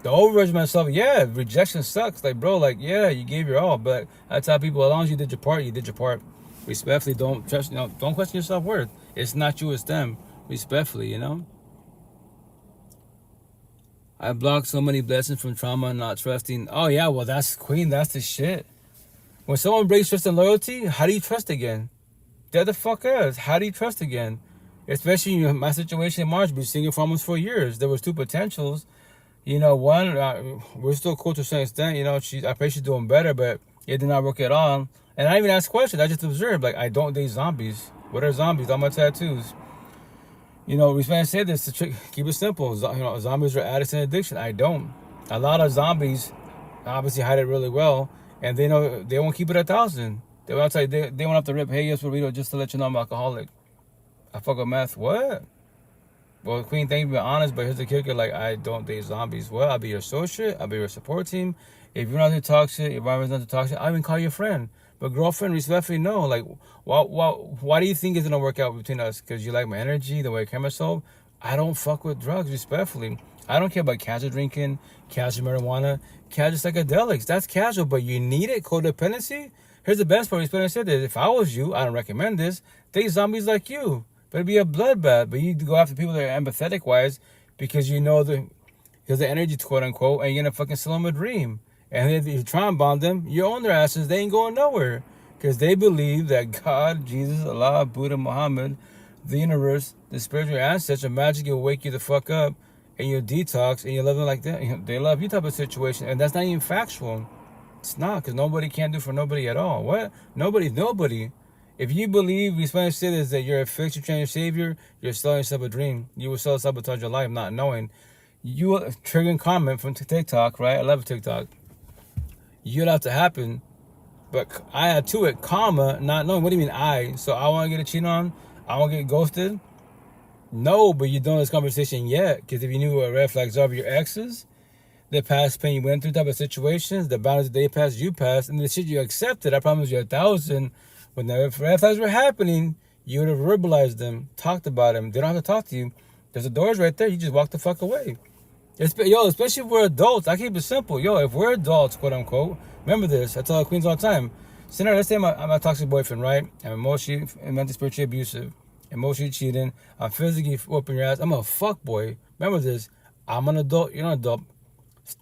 The overversion of myself, yeah, rejection sucks. Like, bro, like, yeah, you gave your all. But I tell people, as long as you did your part, you did your part. Respectfully, don't question your self-worth. It's not you, it's them. Respectfully, you know? I blocked so many blessings from trauma and not trusting. Oh, yeah, well, that's Queen. That's the shit. When someone breaks trust and loyalty, how do you trust again? Dead the fuck ass. How do you trust again? Especially in my situation in March, been single for almost 4 years. There was two potentials. You know, one, we're still cool to a certain extent. You know, I pray she's doing better, but it did not work at all. And I didn't even ask questions. I just observed. Like, I don't date zombies. What are zombies? All my tattoos. You know, Respect said this to keep it simple. You know, zombies are addicts and addiction. I don't. A lot of zombies obviously hide it really well, and they know they won't keep it 1,000. They won't tell you, they won't have to rip, hey, yes, burrito, just to let you know I'm alcoholic. I fuck with meth. What? Well, Queen, thank you for being honest, but here's the kicker. Like, I don't date zombies. Well, I'll be your associate. I'll be your support team. If you're not to talk shit, if I'm not to talk shit, I'll even call you a friend. But girlfriend, respectfully, no. Like, why do you think it's going to work out between us? Because you like my energy, the way I carry myself? I don't fuck with drugs, respectfully. I don't care about casual drinking, casual marijuana, casual psychedelics. That's casual, but you need it. Codependency? Here's the best part. Respectfully said that if I was you, I don't recommend this. Date zombies like you. But it'd be a bloodbath. But you go after people that are empathetic wise because you know because the energy, quote unquote, and you're gonna fucking sell them a dream. And if you try and bond them, you own their asses. They ain't going nowhere because they believe that God, Jesus, Allah, Buddha, Muhammad, the universe, the spiritual ancestor, magically will wake you the fuck up and you'll detox and you love them like that. They love you type of situation, and that's not even factual. It's not, because nobody can do for nobody at all. What? Nobody. If you believe Spanish says that you're a fixed, you're trying to savior, you're selling yourself a dream. You will self-sabotage your life not knowing. You will trigger comment from TikTok, right? I love TikTok. You'll have to happen. But I add to it, karma, not knowing. What do you mean I? So I want to get a cheat on? I want to get ghosted? No, but you don't have this conversation yet. Because if you knew what red flags are of your exes, the past pain you went through type of situations, the boundaries they passed, you passed, and the shit you accepted, I promise you 1,000. When the red flags were happening, you would have verbalized them, talked about them. They don't have to talk to you. There's the doors right there. You just walk the fuck away. Especially if we're adults. I keep it simple. If we're adults, quote unquote, remember this. I tell queens all the time. Scenario, let's say I'm a toxic boyfriend, right? I'm emotionally and mentally spiritually abusive, emotionally cheating. I'm physically whooping your ass. I'm a fuck boy. Remember this. I'm an adult. You're not an adult.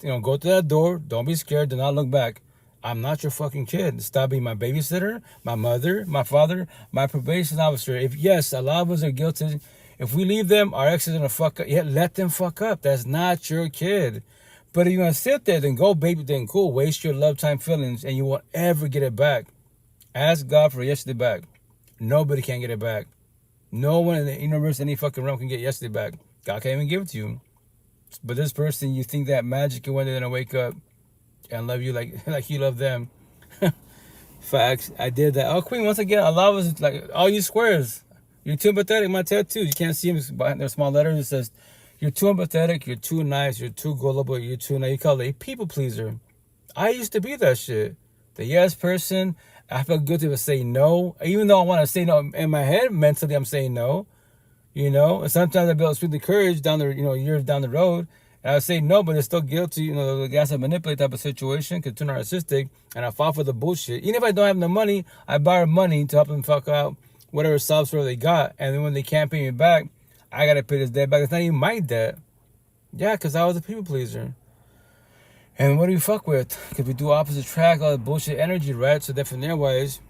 Go through that door. Don't be scared. Do not look back. I'm not your fucking kid. Stop being my babysitter, my mother, my father, my probation officer. If yes, a lot of us are guilty. If we leave them, our exes are gonna fuck up. Yeah, let them fuck up. That's not your kid. But if you're gonna sit there, then go, baby, then cool. Waste your love time feelings and you won't ever get it back. Ask God for yesterday back. Nobody can get it back. No one in the universe, any fucking realm can get yesterday back. God can't even give it to you. But this person, you think that magic, and when they're gonna wake up and love you like you love them. Facts. I did that. Oh, Queen, once again, Allah was like, all you squares. You're too empathetic. My tattoos, you can't see them behind their small letters. It says, you're too empathetic, you're too nice, you're too gullible, you're too nice. You call it a people pleaser. I used to be that shit. The yes person. I feel guilty to say no. Even though I want to say no in my head, mentally I'm saying no. And sometimes I build speak the courage down the, years down the road. And I say no, but it's still guilty. The guys I manipulate type of situation, because too narcissistic, and I fall for the bullshit. Even if I don't have the money, I borrow money to help them fuck out whatever software they got. And then when they can't pay me back, I gotta pay this debt back. It's not even my debt. Yeah, because I was a people pleaser. And what do you fuck with? Because we do opposite track, all the bullshit energy, right? So then from there wise,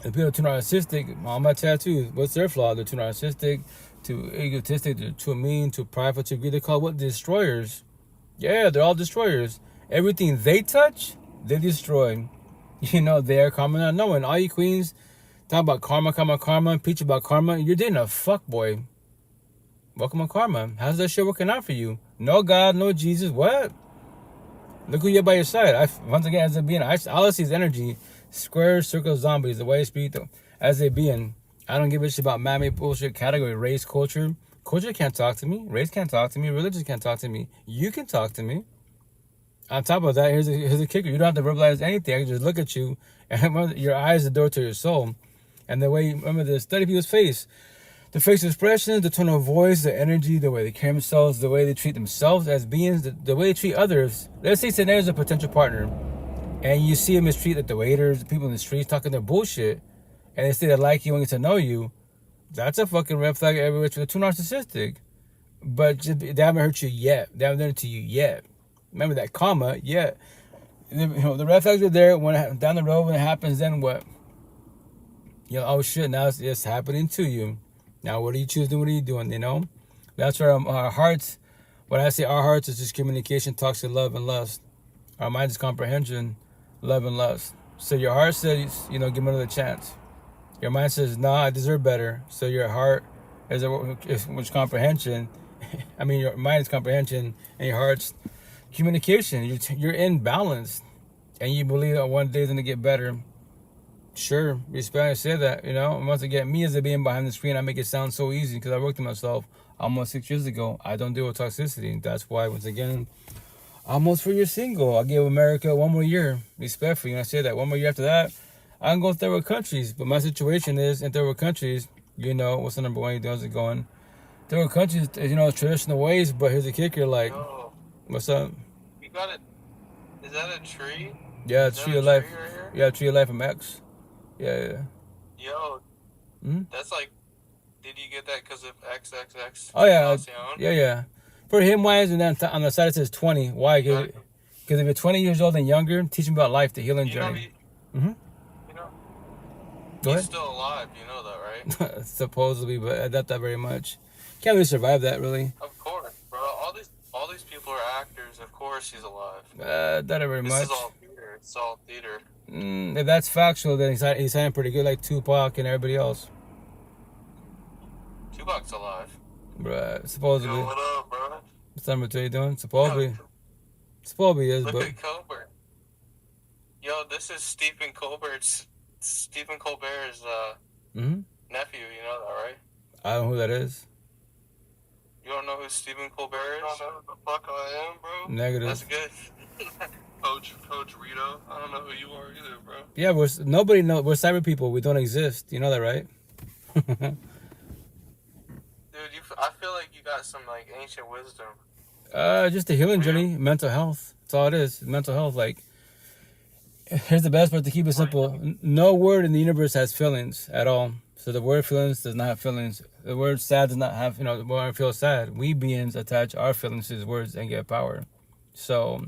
the people are too narcissistic. All my tattoos, what's their flaw? They're too narcissistic, too egotistic, they're too mean, too prideful, too greedy. They're called what? Destroyers. Yeah, they're all destroyers. Everything they touch, they destroy. They are karma not knowing. All you queens talk about karma, preach about karma. You're dating a fuckboy. Welcome on karma. How's that shit working out for you? No God, no Jesus. What? Look who you have by your side. Once again, as a being, all I see is energy. Squares, circles, zombies. The way I speak, as a being. I don't give a shit about man-made bullshit category, race, culture. Culture can't talk to me. Race can't talk to me. Religion can't talk to me. You can talk to me. On top of that, here's a kicker. You don't have to verbalize anything. I can just look at you, and your eyes are the door to your soul. And the way, remember, the study people's face. The facial expressions, the tone of voice, the energy, the way they carry themselves, the way they treat themselves as beings, the way they treat others. Let's say there's a potential partner, and you see them mistreat the waiters, the people in the streets talking their bullshit, and they say they like you and get to know you. That's a fucking red flag everywhere. They're too narcissistic. But they haven't hurt you yet. They haven't done it to you yet. Remember that karma, yet. The red flags are there. When down the road, when it happens, then what? Oh shit! Now it's happening to you. Now what are you choosing? What are you doing? That's where our hearts. When I say our hearts, it's just communication, talks to love and lust. Our mind is comprehension, love and lust. So your heart says, give me another chance. Your mind says, nah, I deserve better. So your heart is comprehension. I mean, your mind is comprehension, and your heart's communication. You're in balance, and you believe that one day is gonna get better. Sure, respect. I say that. Once again, me as a being behind the screen, I make it sound so easy because I worked on myself almost 6 years ago. I don't deal with toxicity. That's why, once again, almost 4 years single. I give America 1 more year, respectfully. And I say that 1 more year after that, I can go third world countries. But my situation is in third world countries. What's the number one? How's it going? Third world countries, traditional ways. But here's the kicker. Like, Yo, what's up? you got it. Is that a tree? Yeah, Is that tree a of life. tree right here? Yeah, tree of life from X. Yeah. Yo, Hmm? that's like, did you get that because of XXX? Oh yeah, Tentacion? yeah. For him wise, and then on the side it says 20. Why? Got it. Because if you're 20 years old and younger, teach him about life, the healing You know, journey. you know, Go he's ahead. still alive. You know that, right? Supposedly, but I doubt that very much. Can't really survive that, really. Of course, bro. All these people are actors. Of course, he's alive. Doubt it very This much. is all theater. It's all theater. If that's factual, then he's sounding pretty good, like Tupac and everybody else. Tupac's alive. Bruh, supposedly. Yo, what up, bro? What's number 2 you doing? Supposedly. Supposedly is, Look but at Colbert. Yo, this is Stephen Colbert's hmm nephew. You know that, right? I don't know who that is. You don't know who Stephen Colbert is? I don't know who the fuck I am, bro. Negative. That's good. Coach Rito. I don't know who you are either, bro. Yeah, nobody knows. We're cyber people. We don't exist. You know that, right? Dude, I feel like you got some like ancient wisdom. Just a healing journey, mental health. That's all it is. Mental health. Like, here's the best part to keep it simple. No word in the universe has feelings at all. So the word feelings does not have feelings. The word sad does not have, the word feel sad. We beings attach our feelings to these words and get power. So,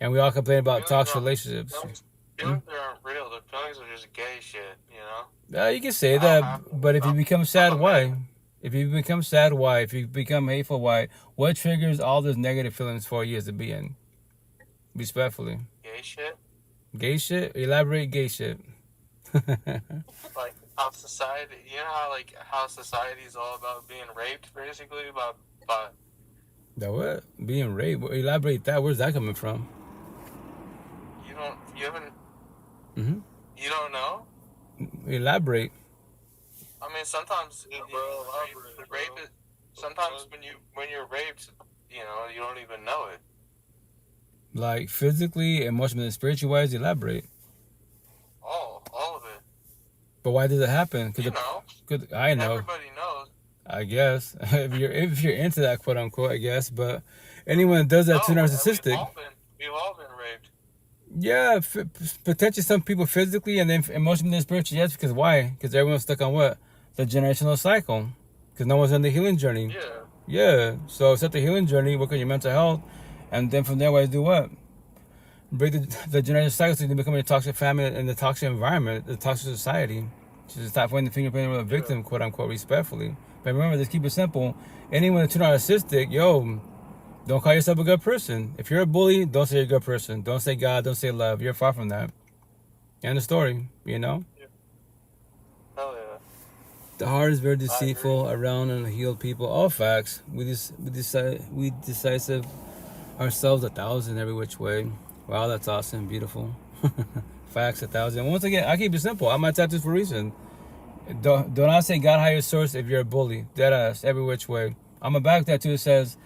and we all complain about toxic relationships. Feelings aren't real. The feelings are just gay shit, you know? You can say that, but if you become sad, why? If you become sad, why? If you become hateful, why? What triggers all those negative feelings for you as a being? Respectfully. Gay shit? Gay shit? Elaborate gay shit. Like how society, you know how society is all about being raped, basically, about That what? Being raped? Elaborate that. Where's that coming from? you haven't, Mm-hmm. you don't know? Elaborate. I mean, sometimes rape is, sometimes when you're raped, you don't even know it. Like physically, emotionally, spiritually wise, elaborate. All of it. But why does it happen? Cause I know. Everybody knows. I guess if you're into that, quote unquote, I guess. But anyone that does that too narcissistic. We've all been raped. Yeah, potentially some people physically and then emotionally and spiritually. Yes, because why? Because everyone's stuck on what? The generational cycle. Because no one's on the healing journey. Yeah. Yeah. So set the healing journey, work on your mental health, and then from there, why do what? Break the generational cycle so you become a toxic family and the toxic environment, the toxic society. Just stop pointing the finger, pointing with a victim, quote unquote, respectfully. But remember, just keep it simple. Anyone that's too narcissistic, don't call yourself a good person. If you're a bully, don't say you're a good person. Don't say God, don't say love. You're far from that. End of story, Yeah. Hell yeah. The heart is very deceitful, around unhealed people. All facts. We decisive ourselves 1,000 every which way. Wow, that's awesome, beautiful. Facts 1,000. Once again, I keep it simple. I'm not tattoos for a reason. Do not say God higher source if you're a bully. Deadass, every which way. I'm a back tattoo that says,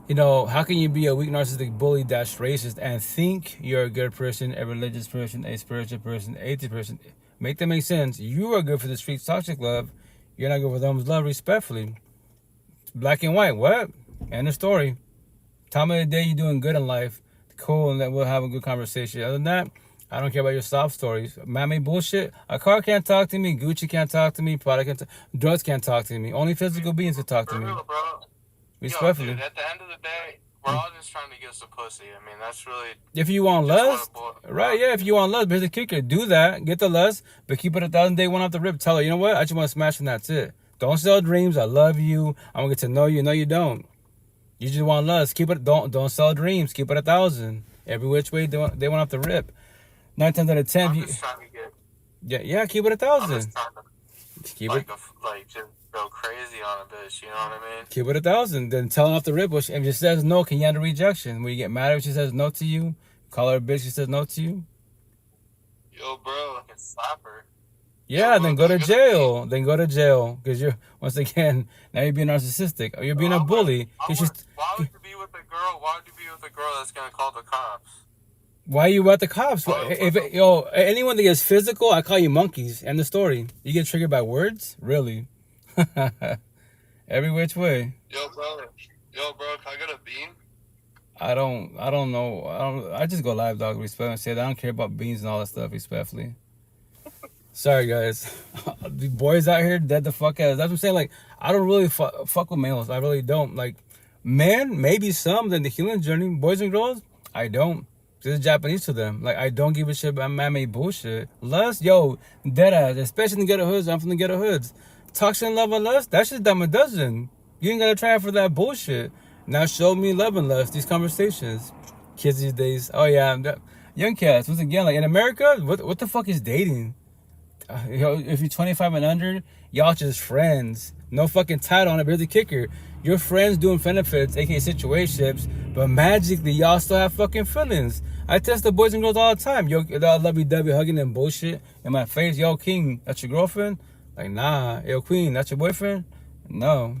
how can you be a weak narcissistic bully - racist and think you're a good person, a religious person, a spiritual person, atheist person? Make that make sense. You are good for the streets, toxic love. You're not good for them's love, respectfully. Black and white, what? End of story. Time of the day you're doing good in life. Cool, and then we'll have a good conversation. Other than that, I don't care about your soft stories. Man-made bullshit. A car can't talk to me. Gucci can't talk to me. Prada can't drugs can't talk to me. Only physical beings can talk to me. For real, bro. Respectfully. Yo, dude, at the end of the day, we're all just trying to get some pussy. I mean, that's really. If you want lust, right? Yeah, if you want lust, but here's the kicker: do that, get the lust, but keep it 1,000 day one off the rip. Tell her, you know what? I just want to smash and that's it. Don't sell dreams. I love you. I want to get to know you. No, you don't. You just want lust. Keep it. Don't sell dreams. Keep it 1,000. Every which way they want off the rip. 9 times out of 10. I'm just trying to get. Yeah. Keep it I'm 1,000. just trying to Keep it. just go crazy on a bitch. You know what I mean? Keep it 1,000. Then tell her off the rip. If she says no, can you handle rejection? When you get mad if she says no to you, call her a bitch. She says no to you. Yo, bro, I can slap her. Yeah, then go to jail. Then go to jail because you're once again now you're being narcissistic or you're being a bully. Why would you be with a girl? Why would you be with a girl that's gonna call the cops? Why are you at the cops? Anyone that gets physical, I call you monkeys. End the story. You get triggered by words, really? Every which way. Yo, bro, can I get a bean? I don't know. I just go live, dog. Respect. Say that I don't care about beans and all that stuff. Respectfully. Sorry, guys. The boys out here dead the fuck ass. That's what I'm saying. Like, I don't really fuck with males. I really don't. Like, men, maybe some. Then the healing journey. Boys and girls, I don't. This is Japanese to them. Like, I don't give a shit about man-made bullshit. Lust, yo, dead ass. Especially in the ghetto hoods. I'm from the ghetto hoods. Toxic love and lust, that's just dime a dozen. You ain't gotta try for that bullshit. Now show me love and lust. These conversations. Kids these days. Oh, yeah. Young cats. Once again, like, in America, what the fuck is dating? If you're 25 and under, y'all just friends. No fucking title on it. But here's the kicker: your friends doing benefits, aka situationships, but magically y'all still have fucking feelings. I test the boys and girls all the time. Yo, they'll lovey-dovey hugging and bullshit in my face. Yo, King, that's your girlfriend? Like, nah. Yo, Queen, that's your boyfriend? No.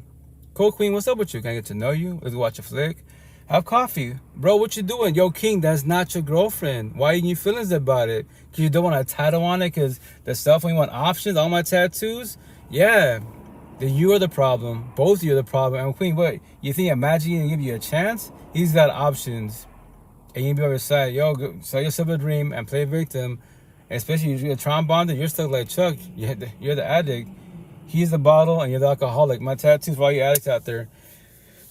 Cool, Queen, what's up with you? Can I get to know you? Let's watch a flick. Have coffee. Bro, what you doing? Yo, King, that's not your girlfriend. Why are you feelings about it? Because you don't want a title on it? Because the stuff when you want options, all my tattoos? Yeah. Then you are the problem. Both of you are the problem. And Queen, what? You think Imagine gonna give you a chance? He's got options. And you be on his side. Yo, go, sell yourself a dream and play victim. And especially if you're a trombone, you're stuck like Chuck. You're the addict. He's the bottle and you're the alcoholic. My tattoos for all you addicts out there.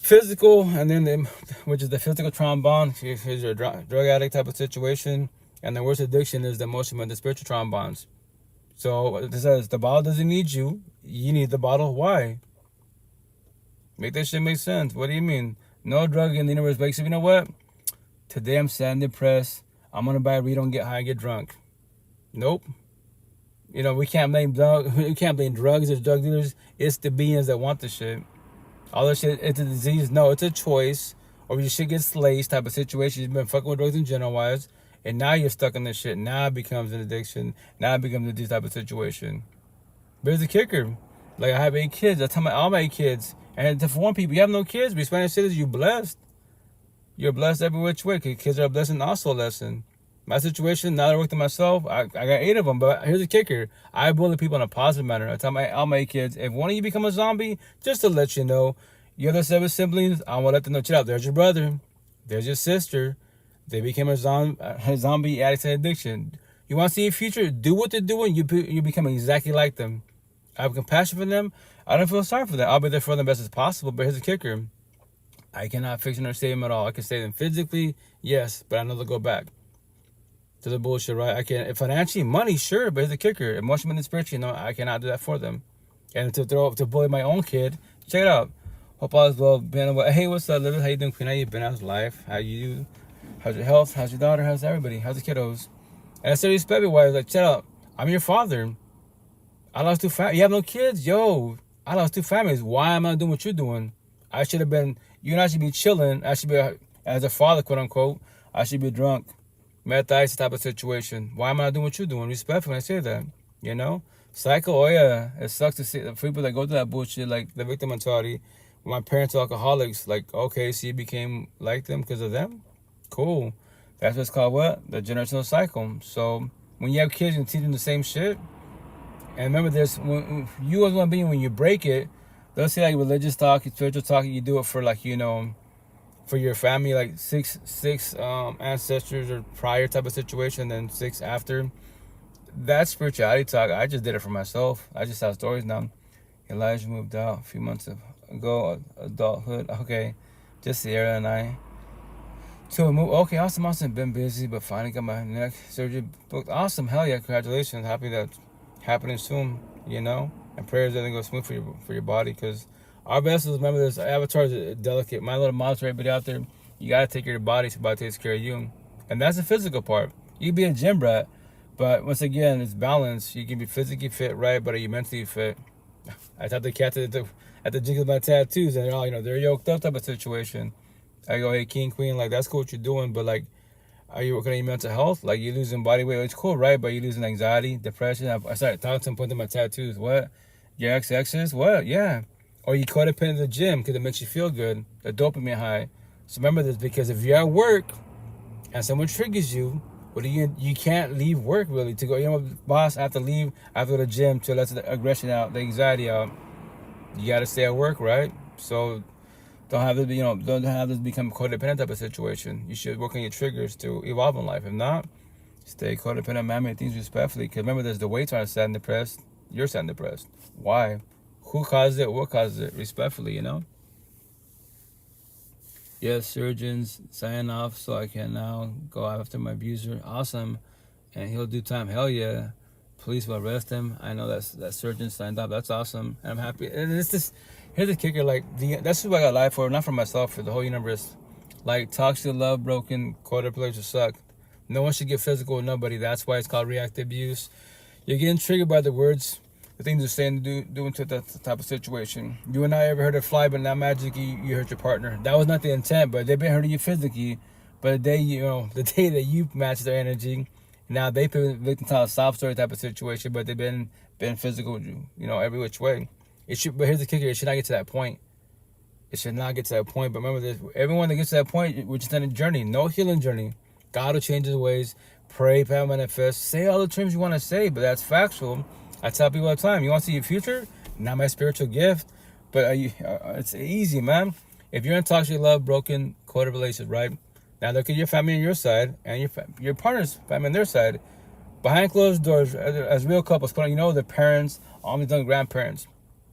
Physical, and then which is the physical trombone. Here's your drug addict type of situation, and the worst addiction is the emotional and the spiritual trombones. So it says the bottle doesn't need you. You need the bottle. Why? Make that shit make sense. What do you mean? No drug in the universe makes you. You know what? Today I'm sad and depressed. I'm gonna buy a weed, don't get high, and get drunk. Nope. You know we can't blame drugs or drug dealers. It's the beings that want the shit. All that shit, it's a disease. No, it's a choice. Or your shit gets laced type of situation. You've been fucking with drugs in general wise. And now you're stuck in this shit. Now it becomes an addiction. Now it becomes a disease type of situation. But here's the kicker. Like, I have 8 kids. I tell all my 8 kids. And to warn people, you have no kids. Be Spanish citizens, you're blessed. You're blessed every which way. Because kids are a blessing, also a lesson. My situation, now that I worked on myself, I got 8 of them. But here's the kicker. I bully people in a positive manner. I tell all my kids, if one of you become a zombie, just to let you know, your other 7 siblings, I want to let them know, chill out. There's your brother. There's your sister. They became a zombie addict and addiction. You want to see your future? Do what they're doing. You become exactly like them. I have compassion for them. I don't feel sorry for them. I'll be there for them best as possible. But here's the kicker. I cannot fix them or save them at all. I can save them physically, yes, but I know they'll go back to the bullshit, right? I can't financially, money, sure, but here's the kicker: emotionally and spiritually, no, I cannot do that for them. And to bully my own kid, check it out. Hope all is well. Hey, what's up, Liv? How you doing, Queen? How you been? How's life? How you? How's your health? How's your daughter? How's everybody? How's the kiddos? And I said, respect me, wife. Like, check out. I'm your father. I lost 2 families. You have no kids, yo. I lost 2 families. Why am I doing what you're doing? I should have been. You and I should be chilling. I should be as a father, quote unquote. I should be drunk. Meth ice type of situation. Why am I not doing what you're doing? Respect when I say that. You know? Cycle, oh yeah. It sucks to see the people that go through that bullshit, like the victim mentality. My parents are alcoholics. Like, okay, so you became like them because of them? Cool. That's what's called what? The generational cycle. So when you have kids and teach them the same shit, and remember this, when you as one being, when you break it, they'll say like religious talk, spiritual talk, you do it for like, you know, for your family, like six ancestors or prior type of situation, and 6 after. That's spirituality talk. I just did it for myself. I just have stories now. Elijah moved out a few months ago, adulthood. Okay, just Sierra and I. So okay, awesome, awesome. Been busy, but finally got my neck surgery booked. Awesome, hell yeah, congratulations. Happy that's happening soon. You know, and prayers that they go smooth for your body, because our vessels. Remember, this avatar is delicate. My little monster, everybody out there, you gotta take care of your body. So body takes care of you, and that's the physical part. You can be a gym rat, but once again, it's balance. You can be physically fit, right? But are you mentally fit? I thought the cat at the jig of my tattoos, and they're all, they're yoked up type of situation. I go, hey, king, queen, like, that's cool what you're doing, but, like, are you working on your mental health? Like, you're losing body weight. It's cool, right? But you're losing anxiety, depression. I started talking to him, pointing to my tattoos. What? Your ex-exes? What? Yeah. Or you codependent in the gym because it makes you feel good. The dopamine high. So remember this, because if you're at work and someone triggers you, what you can't leave work, really, to go, boss, I have to leave after the gym to let the aggression out, the anxiety out. You got to stay at work, right? So don't have this become a codependent type of situation. You should work on your triggers to evolve in life. If not, stay codependent, manage things respectfully. Because remember, there's the weights are sad and depressed. You're sad and depressed. Why? Who caused it? What caused it? Respectfully, Yes, surgeons sign off so I can now go after my abuser. Awesome. And he'll do time. Hell yeah. Police will arrest him. I know that surgeon signed up. That's awesome. And I'm happy. And it's just, here's the kicker. Like, that's what I got life for. Not for myself, for the whole universe. Like, toxic love, broken, codependent suck. No one should get physical with nobody. That's why it's called reactive abuse. You're getting triggered by the words, the things they're saying, doing to that type of situation. You and I ever heard of fly, but not magic, you hurt your partner. That was not the intent, but they've been hurting you physically. But the day that you match their energy, now they've been victim to a soft story type of situation, but they've been physical with you, every which way. But here's the kicker: it should not get to that point. It should not get to that point. But remember this: everyone that gets to that point, we're just on a journey, no healing journey. God will change His ways. Pray, pray, manifest. Say all the terms you want to say, but that's factual. I tell people all the time: you want to see your future? Not my spiritual gift, but it's easy, man. If you're in toxic love, broken, coded relationship, right? Now look at your family on your side and your partner's family on their side. Behind closed doors, as real couples, the parents, all these young grandparents.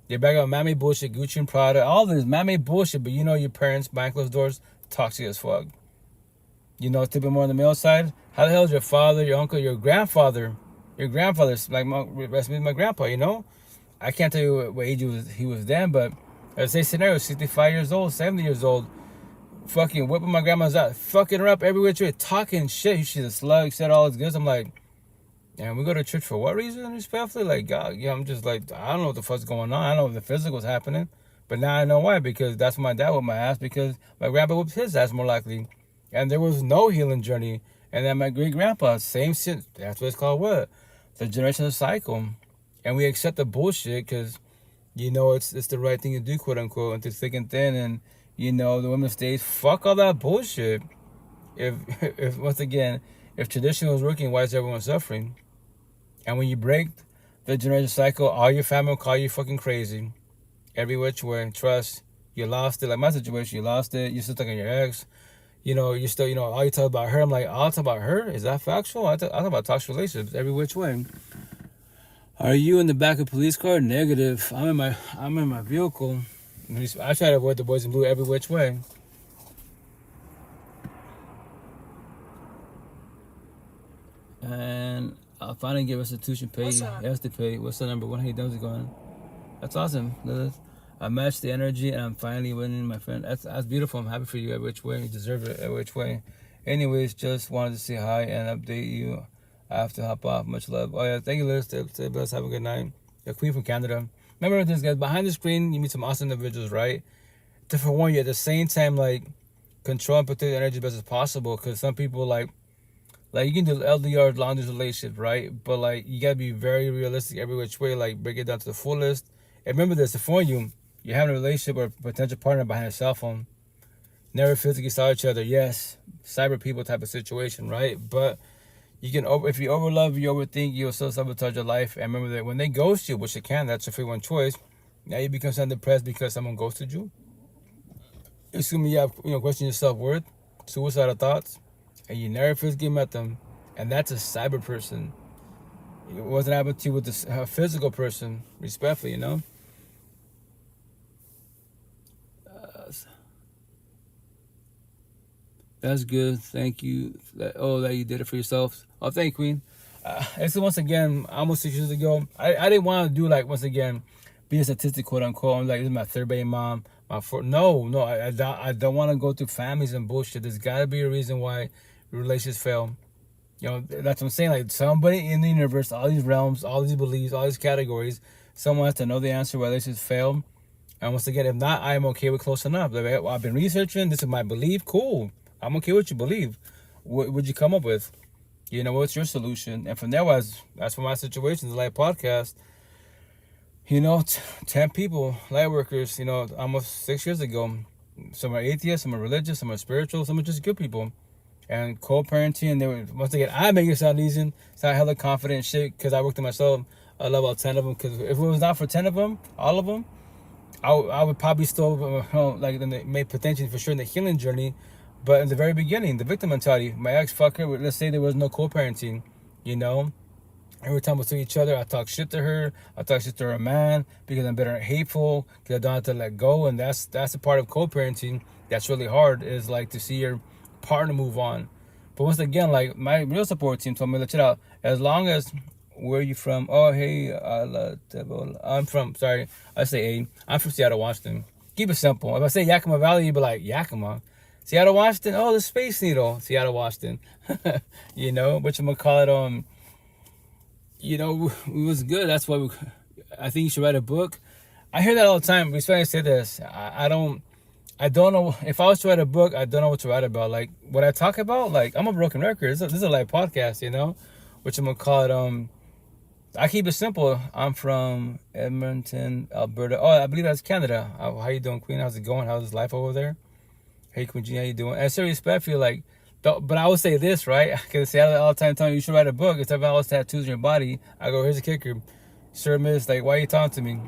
They're back on mammy bullshit, Gucci and Prada, all this mammy bullshit, but your parents behind closed doors, toxic as fuck. It's a bit more on the male side. How the hell is your father, your uncle, your grandfather? Your grandfather's like my grandpa, I can't tell you what age he was then, but let's say scenario, 65 years old, 70 years old. Fucking whipping my grandma's out, fucking her up every which way, talking shit. She's a slug, said all his goods. I'm like, and we go to church for what reason? Respectfully, like, God, I'm just like, I don't know what the fuck's going on. I know the physical's happening, but now I know why, because that's what my dad whipped my ass, because my grandpa whipped his ass more likely, and there was no healing journey. And then my great grandpa, same shit. That's what it's called. What? The generational cycle, and we accept the bullshit because it's the right thing to do, quote unquote, and through thick and thin, and. The women stays, fuck all that bullshit. If once again, if tradition was working, why is everyone suffering? And when you break the generation cycle, all your family will call you fucking crazy. Every which way, trust, you lost it. Like my situation, you lost it. You're still stuck on your ex. You're still, all you talk about her. I'm like, all I talk about her? Is that factual? I talk about toxic relationships every which way. Are you in the back of a police car? Negative. I'm in my vehicle. I try to avoid the boys in blue every which way. And I'll finally get restitution paid. He has to pay. What's the number? When he does it going? That's awesome. I matched the energy and I'm finally winning, my friend. That's beautiful. I'm happy for you every which way. You deserve it every which way. Anyways, just wanted to say hi and update you. I have to hop off. Much love. Oh yeah, thank you, Liz. Stay blessed. Have a good night. The Queen from Canada. Remember this, guys. Behind the screen, you meet some awesome individuals, right? To forewarn you, at the same time, like, control and protect the energy as best as possible. Because some people, like you can do LDR, long distance relationships, right? But, like, you got to be very realistic every which way. Like, break it down to the fullest. And remember this, to forewarn you, you're having a relationship or a potential partner behind a cell phone. Never physically saw each other. Yes, cyber people type of situation, right? But you can, if you overlove, you overthink, you'll still sabotage your life. And remember that when they ghost you, which they can, that's your free one choice. Now you become so depressed because someone ghosted you. Assuming you have, question your self-worth, suicidal thoughts, and you never physically met them. And that's a cyber person. It wasn't happening to you with a physical person, respectfully, That's good. Thank you. That you did it for yourself. Oh, thank you, Queen. It's once again, almost 6 years ago. I didn't want to do like once again, be a statistic, quote unquote. I'm like, this is my third baby mom, my fourth. No, I don't want to go through families and bullshit. There's got to be a reason why relationships fail. You know, that's what I'm saying. Like somebody in the universe, all these realms, all these beliefs, all these categories, someone has to know the answer why relationships fail. And once again, if not, I'm okay with close enough. Like, well, I've been researching. This is my belief. Cool. I'm okay with your belief. What would you come up with? You know, what's your solution? And from there, as for my situation, the light podcast, you know, 10 people, light workers, you know, almost 6 years ago. Some are atheists, some are religious, some are spiritual, some are just good people. And co-parenting, and they were, once again, I make it sound easy. Sound hella confident and shit because I worked on myself. I love all 10 of them because if it was not for 10 of them, all of them, I would probably still, like, may potentially for sure in the healing journey. But in the very beginning, the victim mentality, my ex-fucker, let's say there was no co-parenting, you know. Every time we see each other, I talk shit to her. I talk shit to her man because I'm bitter and hateful because I don't have to let go. And that's a part of co-parenting that's really hard, is like to see your partner move on. But once again, like my real support team told me, let it out. As long as, where are you from? Oh, hey, I'm from, sorry, I say A. I'm from Seattle, Washington. Keep it simple. If I say Yakima Valley, you'd be like, Yakima? Seattle, Washington? Oh, the Space Needle. Seattle, Washington. You know, but I'm going to call it, you know, it was good. That's why I think you should write a book. I hear that all the time. Respect, I say this. I don't know. If I was to write a book, I don't know what to write about. Like, what I talk about, like, I'm a broken record. This is a live podcast, you know, which I'm going to call it, I keep it simple. I'm from Edmonton, Alberta. Oh, I believe that's Canada. How you doing, Queen? How's it going? How's life over there? Hey, Queen G, how you doing? And serious respect for you, like, but I would say this, right? Because say all the time telling you should write a book. Instead of all those tattoos on your body, I go, here's a kicker. Sir, miss, like, why are you talking to me?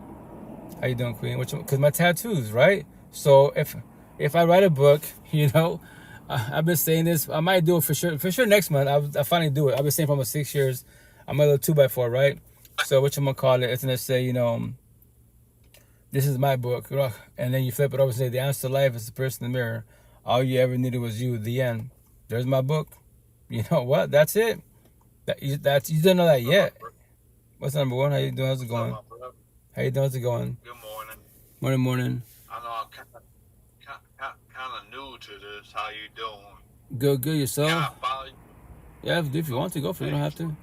How you doing, Queen? Because my tattoos, right? So if I write a book, you know, I've been saying this. I might do it for sure. For sure next month, I finally do it. I've been saying for almost 6 years. I'm a little 2x4, right? So what you gonna call it? It's gonna say, you know, this is my book. And then you flip it over and say, the answer to life is the person in the mirror. All you ever needed was you. The end. There's my book. You know what? That's it. You didn't know that yet. What's number one? How you doing? How's it going? How you doing? How's it going? Good morning. Morning. I know I'm kind of new to this. How you doing? Good. Can Yourself? I follow you? Yeah, if you want to, go for it. You don't have to.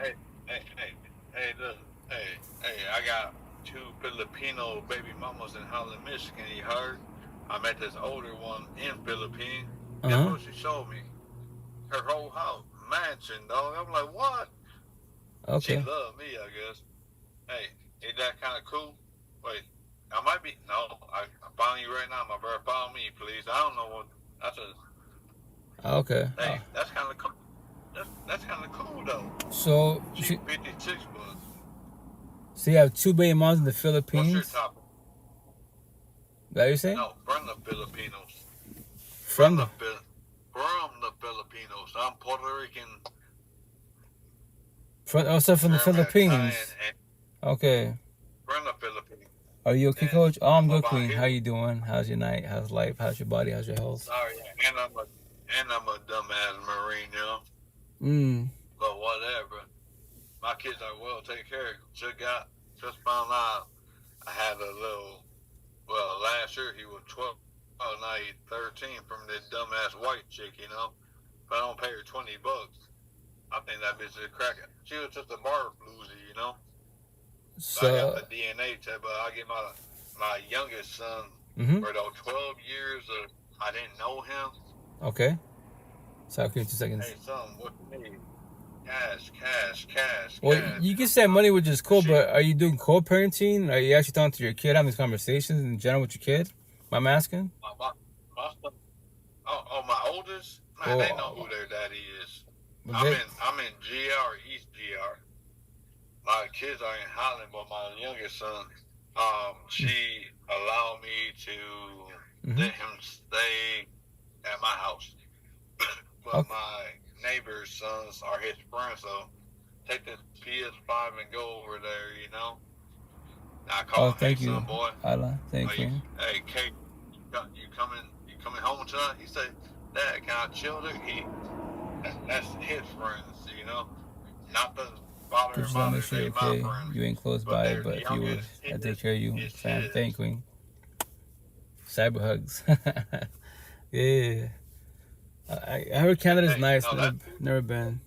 Hey, look. Hey, I got 2 Filipino baby mamas in Holland, Michigan. You heard? I met this older one in Philippines. Guess what she showed me? Her whole house, mansion, dog. I'm like, what? Okay. She loved me, I guess. Hey, ain't that kind of cool? Wait, I might be. No, I'm following you right now. My brother, follow me, please. I don't know what. That's a. Okay. Hey, that's kind of cool. That's kind of cool though. So She's 56, but. So you have 2 baby moms in the What's your Philippines? topic? That you saying? No, from the Filipinos. From the Filipinos. I'm Puerto Rican. from the Philippines. Okay. From the Philippines. Are you okay, Coach? Oh, I'm good, Queen. Here. How you doing? How's your night? How's life? How's your body? How's your health? Sorry, and I'm a dumbass Marine, you know. But whatever. My kids are well taken care of. Just found out I had a little. Well, last year he was 12. Oh, now he's 13 from this dumbass white chick, you know. If I don't pay her $20, I think that bitch is a cracker. She was just a bar bluesy, you know. So I got the DNA test, but I get my youngest son for those 12 years of I didn't know him. Okay. So I'll give you 2 seconds. Hey, son, what you need? Cash. Well, you can send money, which is cool, but are you doing co-parenting? Are you actually talking to your kid, having these conversations in general with your kid? I'm asking. My oldest, man, they know who their daddy is. I'm in GR, East GR. My kids are in Holland, but my youngest son, she allowed me to let him stay at my house. But my neighbor's sons are his friends, so take this PS5 and go over there, you know. I call him, thank you. Son, boy. Allah, thank you. Hey, Kate, you coming home tonight? He said, that kind of children, that's his friends, you know, not the father Just and want to mother. make sure They you're my okay. friends, You ain't close but by, they're but if you would, youngest. I take care of you. It's Fam, his. thank Queen. Cyber hugs. Yeah. I heard Canada's Hey, nice. no, Never been.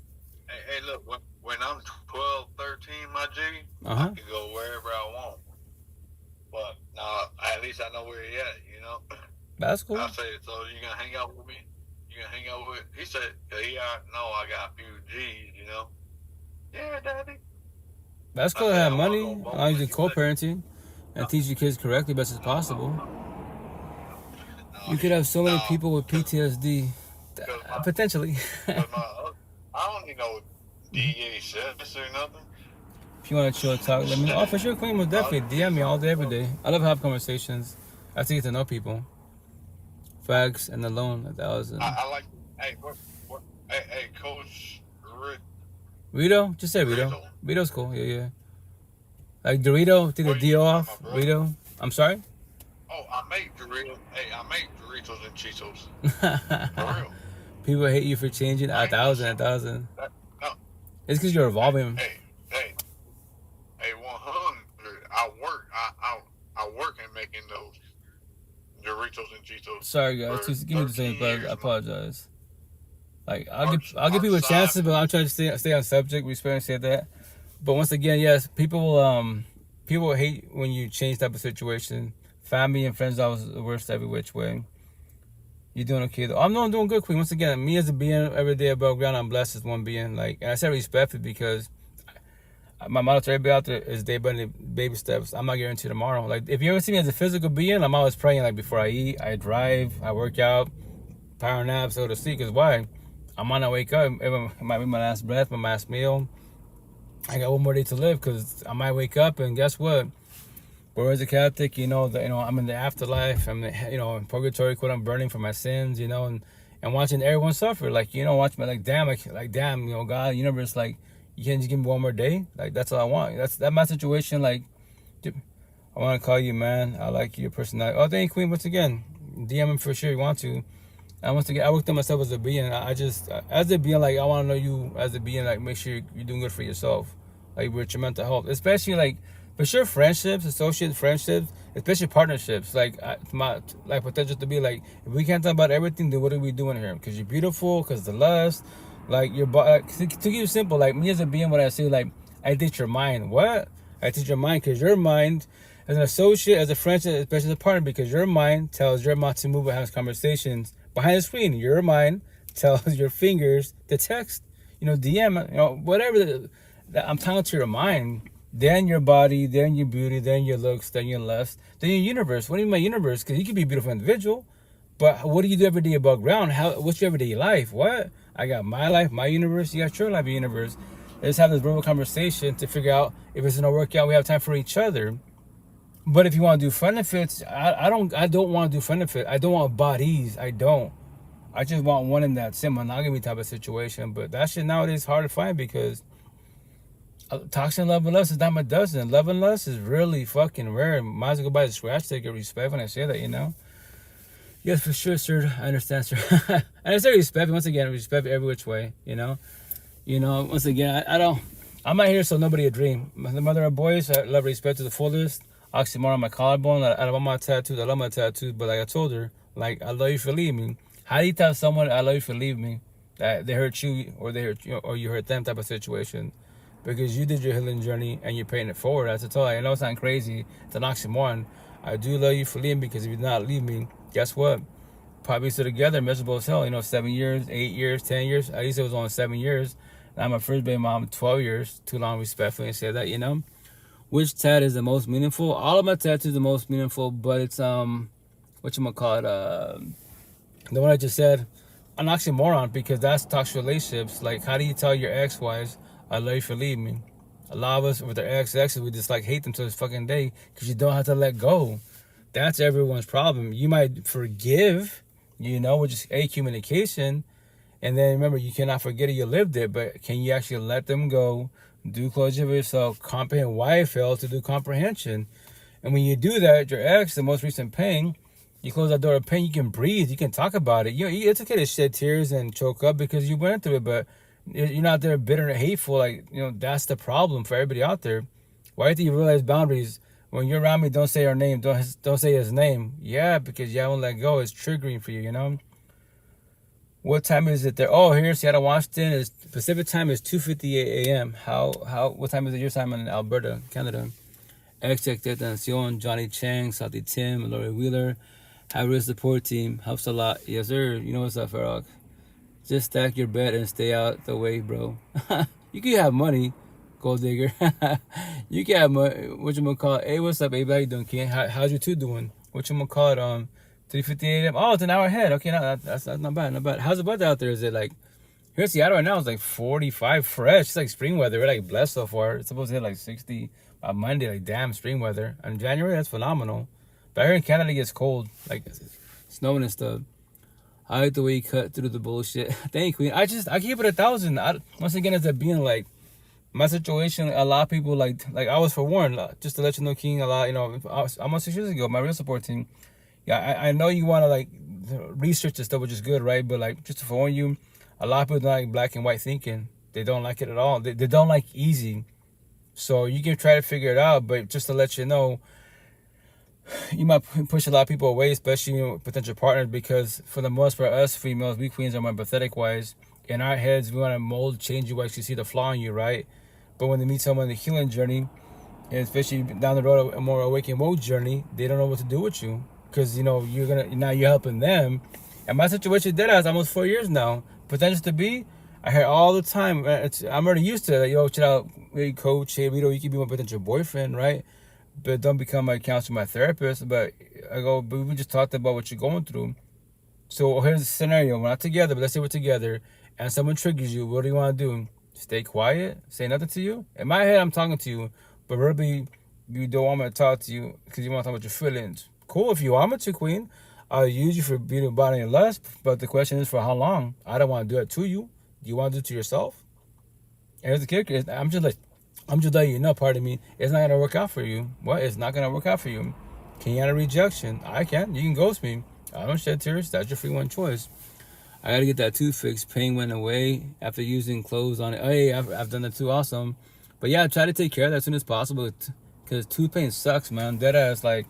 hey, look, when I'm 12, 13, my G, I Uh-huh. can go wherever I want. But now, at least I know where he at, you know. That's cool. I say, so you gonna hang out with me? You gonna hang out with? He said, no, I got a few G's, you know. Yeah, daddy. That's cool to have money. As long as you're co-parenting and teach your kids correctly best as possible. You could have so many people with PTSD. Potentially. I don't need no DEA service or nothing. If you want to chill talk, let me know. Oh, for sure, Queen, most definitely. DM me all day, every day. I love to have conversations. I like to get to know people. Facts and alone, 1,000. I like, hey, hey, Coach Rito? Just say Rito. Rito's cool, yeah. Like Dorito, take the D off. Rito. I'm sorry? Oh, I make Doritos. Hey, I make Doritos and Cheetos. For real. People hate you for changing 1,000. No. It's because you're evolving. Hey, 100. I work in making those Doritos and Cheetos. Sorry guys, just give me the same buzz. I apologize. Like I'll give people chances, but I'm trying to stay on subject. Respect and say that. But once again, yes, people will hate when you change type of situation. Family and friends always the worst every which way. You're doing okay though. I'm doing good, Queen. Once again, me as a being every day above ground, I'm blessed as one being. Like, and I say respect it because my motto to everybody out there is day by day, baby steps. I'm not guaranteed tomorrow. Like, if you ever see me as a physical being, I'm always praying. Like, before I eat, I drive, I work out, power nap, so to speak. Because why? I might not wake up. It might be my last breath, my last meal. I got one more day to live because I might wake up and guess what? Whereas a Catholic, I'm in the afterlife. I'm, in purgatory, quote, I'm burning for my sins, and watching everyone suffer. Like, watch me, like, damn, God, universe, like, you can't just give me one more day. Like, that's all I want. That's my situation. Like, I want to call you, man. I like your personality. Oh, thank you, Queen. Once again, DM him for sure. You want to. And once again, I worked on myself as a being. I just, as a being, like, I want to know you as a being. Like, make sure you're doing good for yourself. Like, with your mental health, especially like. For sure, friendships, associate friendships, especially partnerships, like potential to be like, if we can't talk about everything, then what are we doing here? Because you're beautiful, because the lust, like your body. To keep it simple, like me as a being, when I say like, I teach your mind. What? I teach your mind because your mind, as an associate, as a friendship, especially as a partner, because your mind tells your mouth to move and have conversations behind the screen. Your mind tells your fingers to text, DM, whatever. I'm talking to your mind. Then your body, then your beauty, then your looks, then your lust, then your universe. What do you mean my universe? Because you can be a beautiful individual, but what do you do every day above ground? What's your everyday life? What? I got my life, my universe. You got your life, your universe. Let's have this verbal conversation to figure out if it's gonna work out. We have time for each other. But if you want to do friend benefits, I don't want to do friend benefits. I don't want bodies. I don't. I just want one in that same monogamy type of situation. But that shit nowadays is hard to find because. Toxic love and lust is dime a dozen. Love and lust is really fucking rare. Might as well go buy the scratch ticket. Respect when I say that, Yes, for sure, sir. I understand, sir. And I say respect. Once again, respect every which way, Once again, I'm not here so nobody a dream. The mother of boys, I love respect to the fullest. Oxymoron on my collarbone. I love my tattoos. I love my tattoos. But like I told her, like, I love you for leaving me. How do you tell someone I love you for leaving me? That they hurt you or they hurt you or you hurt them type of situation. Because you did your healing journey and you're paying it forward. That's a toll. I know it's not crazy. It's an oxymoron. I do love you for leaving because if you did not leave me, guess what? Probably still together, miserable as hell. 7 years, 8 years, 10 years. At least it was only 7 years. And I'm my first baby mom, 12 years. Too long, respectfully, say that, Which tat is the most meaningful? All of my tattoos are the most meaningful, but it's, the one I just said, an oxymoron because that's toxic relationships. Like, how do you tell your ex-wives, I love you for leaving me? A lot of us with their exes, we just like hate them to this fucking day because you don't have to let go. That's everyone's problem. You might forgive, which is a communication. And then remember, you cannot forget it, you lived it, but can you actually let them go, do closure of yourself, comprehend why it failed to do comprehension? And when you do that, your ex, the most recent pain, You close that door of pain, you can breathe, you can talk about it. It's okay to shed tears and choke up because you went through it, but you're not there bitter and hateful. Like, that's the problem for everybody out there. Why do you realize boundaries? When you're around me, don't say our name. Don't say his name. Yeah, because you haven't let go. It's triggering for you, What time is it there? Oh, here in Seattle, Washington, is Pacific time is 2:58 a.m. What time is it your time in Alberta, Canada? Atención, Johnny Chang, Salty Tim, Lori Wheeler. Have a support team. Helps a lot. Yes, sir. You know what's up, Farrokh? Just stack your bet and stay out the way, bro. You can have money, gold digger. You can have money. Whatchamacallit? Hey, what's up, baby? How you doing, Ken? How's your two doing? Whatchamacallit? 3:58 a.m. Oh, it's an hour ahead. Okay, no, that's not bad, not bad. How's the weather out there? Is it like here in Seattle right now? It's like 45 fresh. It's like spring weather. We're like blessed so far. It's supposed to hit like 60 on Monday. Like damn, spring weather. And January, that's phenomenal. But here in Canada, it gets cold, like snowing and stuff. I like the way you cut through the bullshit. Thank you, Queen. I keep it 1,000. Once again, it's being like my situation. A lot of people like I was forewarned. Just to let you know, King. A lot, almost 6 years ago, my real support team. Yeah, I know you want to like research this stuff, which is good, right? But like just to warn you, a lot of people don't like black and white thinking. They don't like it at all. They don't like easy. So you can try to figure it out, but just to let you know, you might push a lot of people away, especially potential partners, because for the most part, us females, we queens are more pathetic wise. In our heads, we want to mold, change you, actually see the flaw in you, right? But when they meet someone on the healing journey, and especially down the road, a more awakened woke journey, they don't know what to do with you, because now you're helping them. And my situation did as almost 4 years now. Potential to be, I hear all the time. I'm already used to it. Like, chill out, hey, coach, hey, you can be my potential boyfriend, right? But don't become my counselor, my therapist. But but we just talked about what you're going through. So here's the scenario. We're not together, but let's say we're together, and someone triggers you. What do you want to do? Stay quiet? Say nothing to you? In my head, I'm talking to you, but verbally, you don't want me to talk to you because you want to talk about your feelings. Cool, if you want me to, Queen. I'll use you for beating about your lust, but the question is for how long? I don't want to do it to you. Do you want to do it to yourself? And here's the kicker. I'm just letting you know, pardon me, it's not going to work out for you. What? It's not going to work out for you. Can you handle rejection? I can. You can ghost me. I don't shed tears. That's your free one choice. I got to get that tooth fixed. Pain went away after using clothes on it. Hey, I've done that too. Awesome. But yeah, try to take care of that as soon as possible, because tooth pain sucks, man. Dead ass. Like,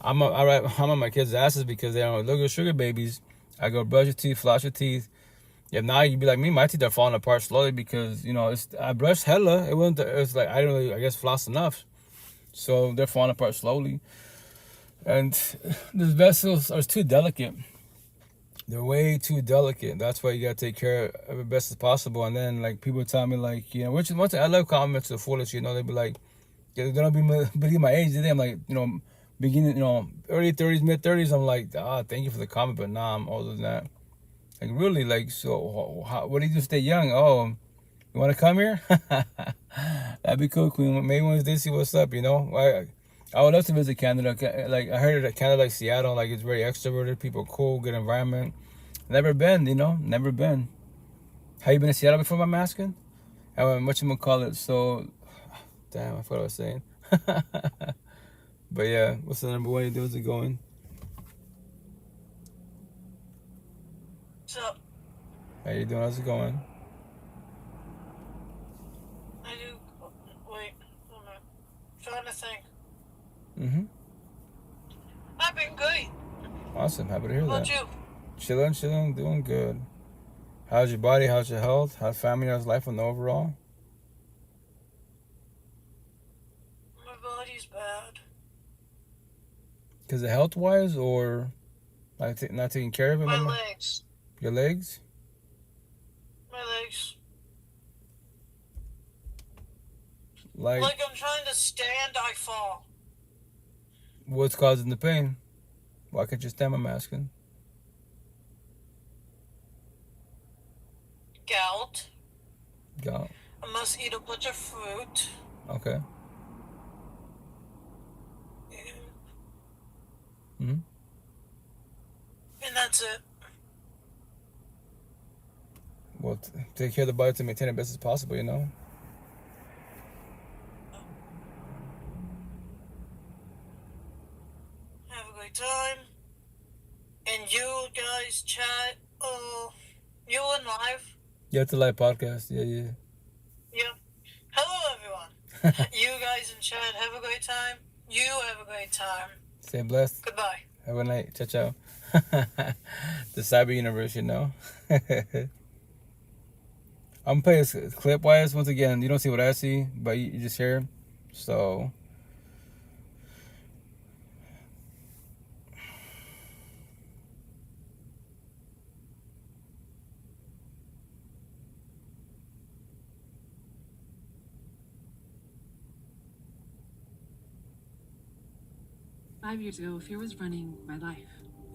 I'm on my kids' asses because they're little sugar babies. I go brush your teeth, floss your teeth. If not, you'd be like me. My teeth are falling apart slowly because I brushed hella. It was like I didn't really, I guess, floss enough, so they're falling apart slowly. And these vessels are too delicate. They're way too delicate. That's why you gotta take care of it best as possible. And then like people tell me like which is one thing I love compliments to the fullest. They be like, they don't believe my age. I'm like beginning, early 30s, mid 30s. I'm like, thank you for the comment, but nah, I'm older than that. Like, really, like, so what do you do to stay young? Oh, you want to come here? That'd be cool, Queen. Maybe Wednesday, see what's up, I would love to visit Canada. Like, I heard that Canada, like Seattle, like, it's very extroverted. People are cool, good environment. Never been, never been. Have you been to Seattle before, I'm asking? Whatchamacallit? So, damn, I forgot what I was saying. But yeah, what's the number one? How's it going? What's up? How you doing? How's it going? Wait, hold on. Trying to think. Mm-hmm. I've been good. Awesome. Happy to hear that. How about you? Chilling, doing good. How's your body? How's your health? How's family? How's life on the overall? My body's bad. Because of health-wise, or like not taking care of it? My legs. Your legs? My legs. Like I'm trying to stand, I fall. What's causing the pain? Why can't you stand? I'm asking. Gout. Gout. I must eat a bunch of fruit. Okay. Mm-hmm. And that's it. Well, take care of the body to maintain it best as possible, Have a great time. And you guys chat, you in live? Yeah, it's a live podcast. Yeah. Yeah. Hello, everyone. You guys in chat, have a great time. You have a great time. Stay blessed. Goodbye. Have a night. Ciao, ciao. The cyber universe, you know. I'm gonna play this clip wise once again. You don't see what I see, but you just hear. So. Five years ago, fear was running my life.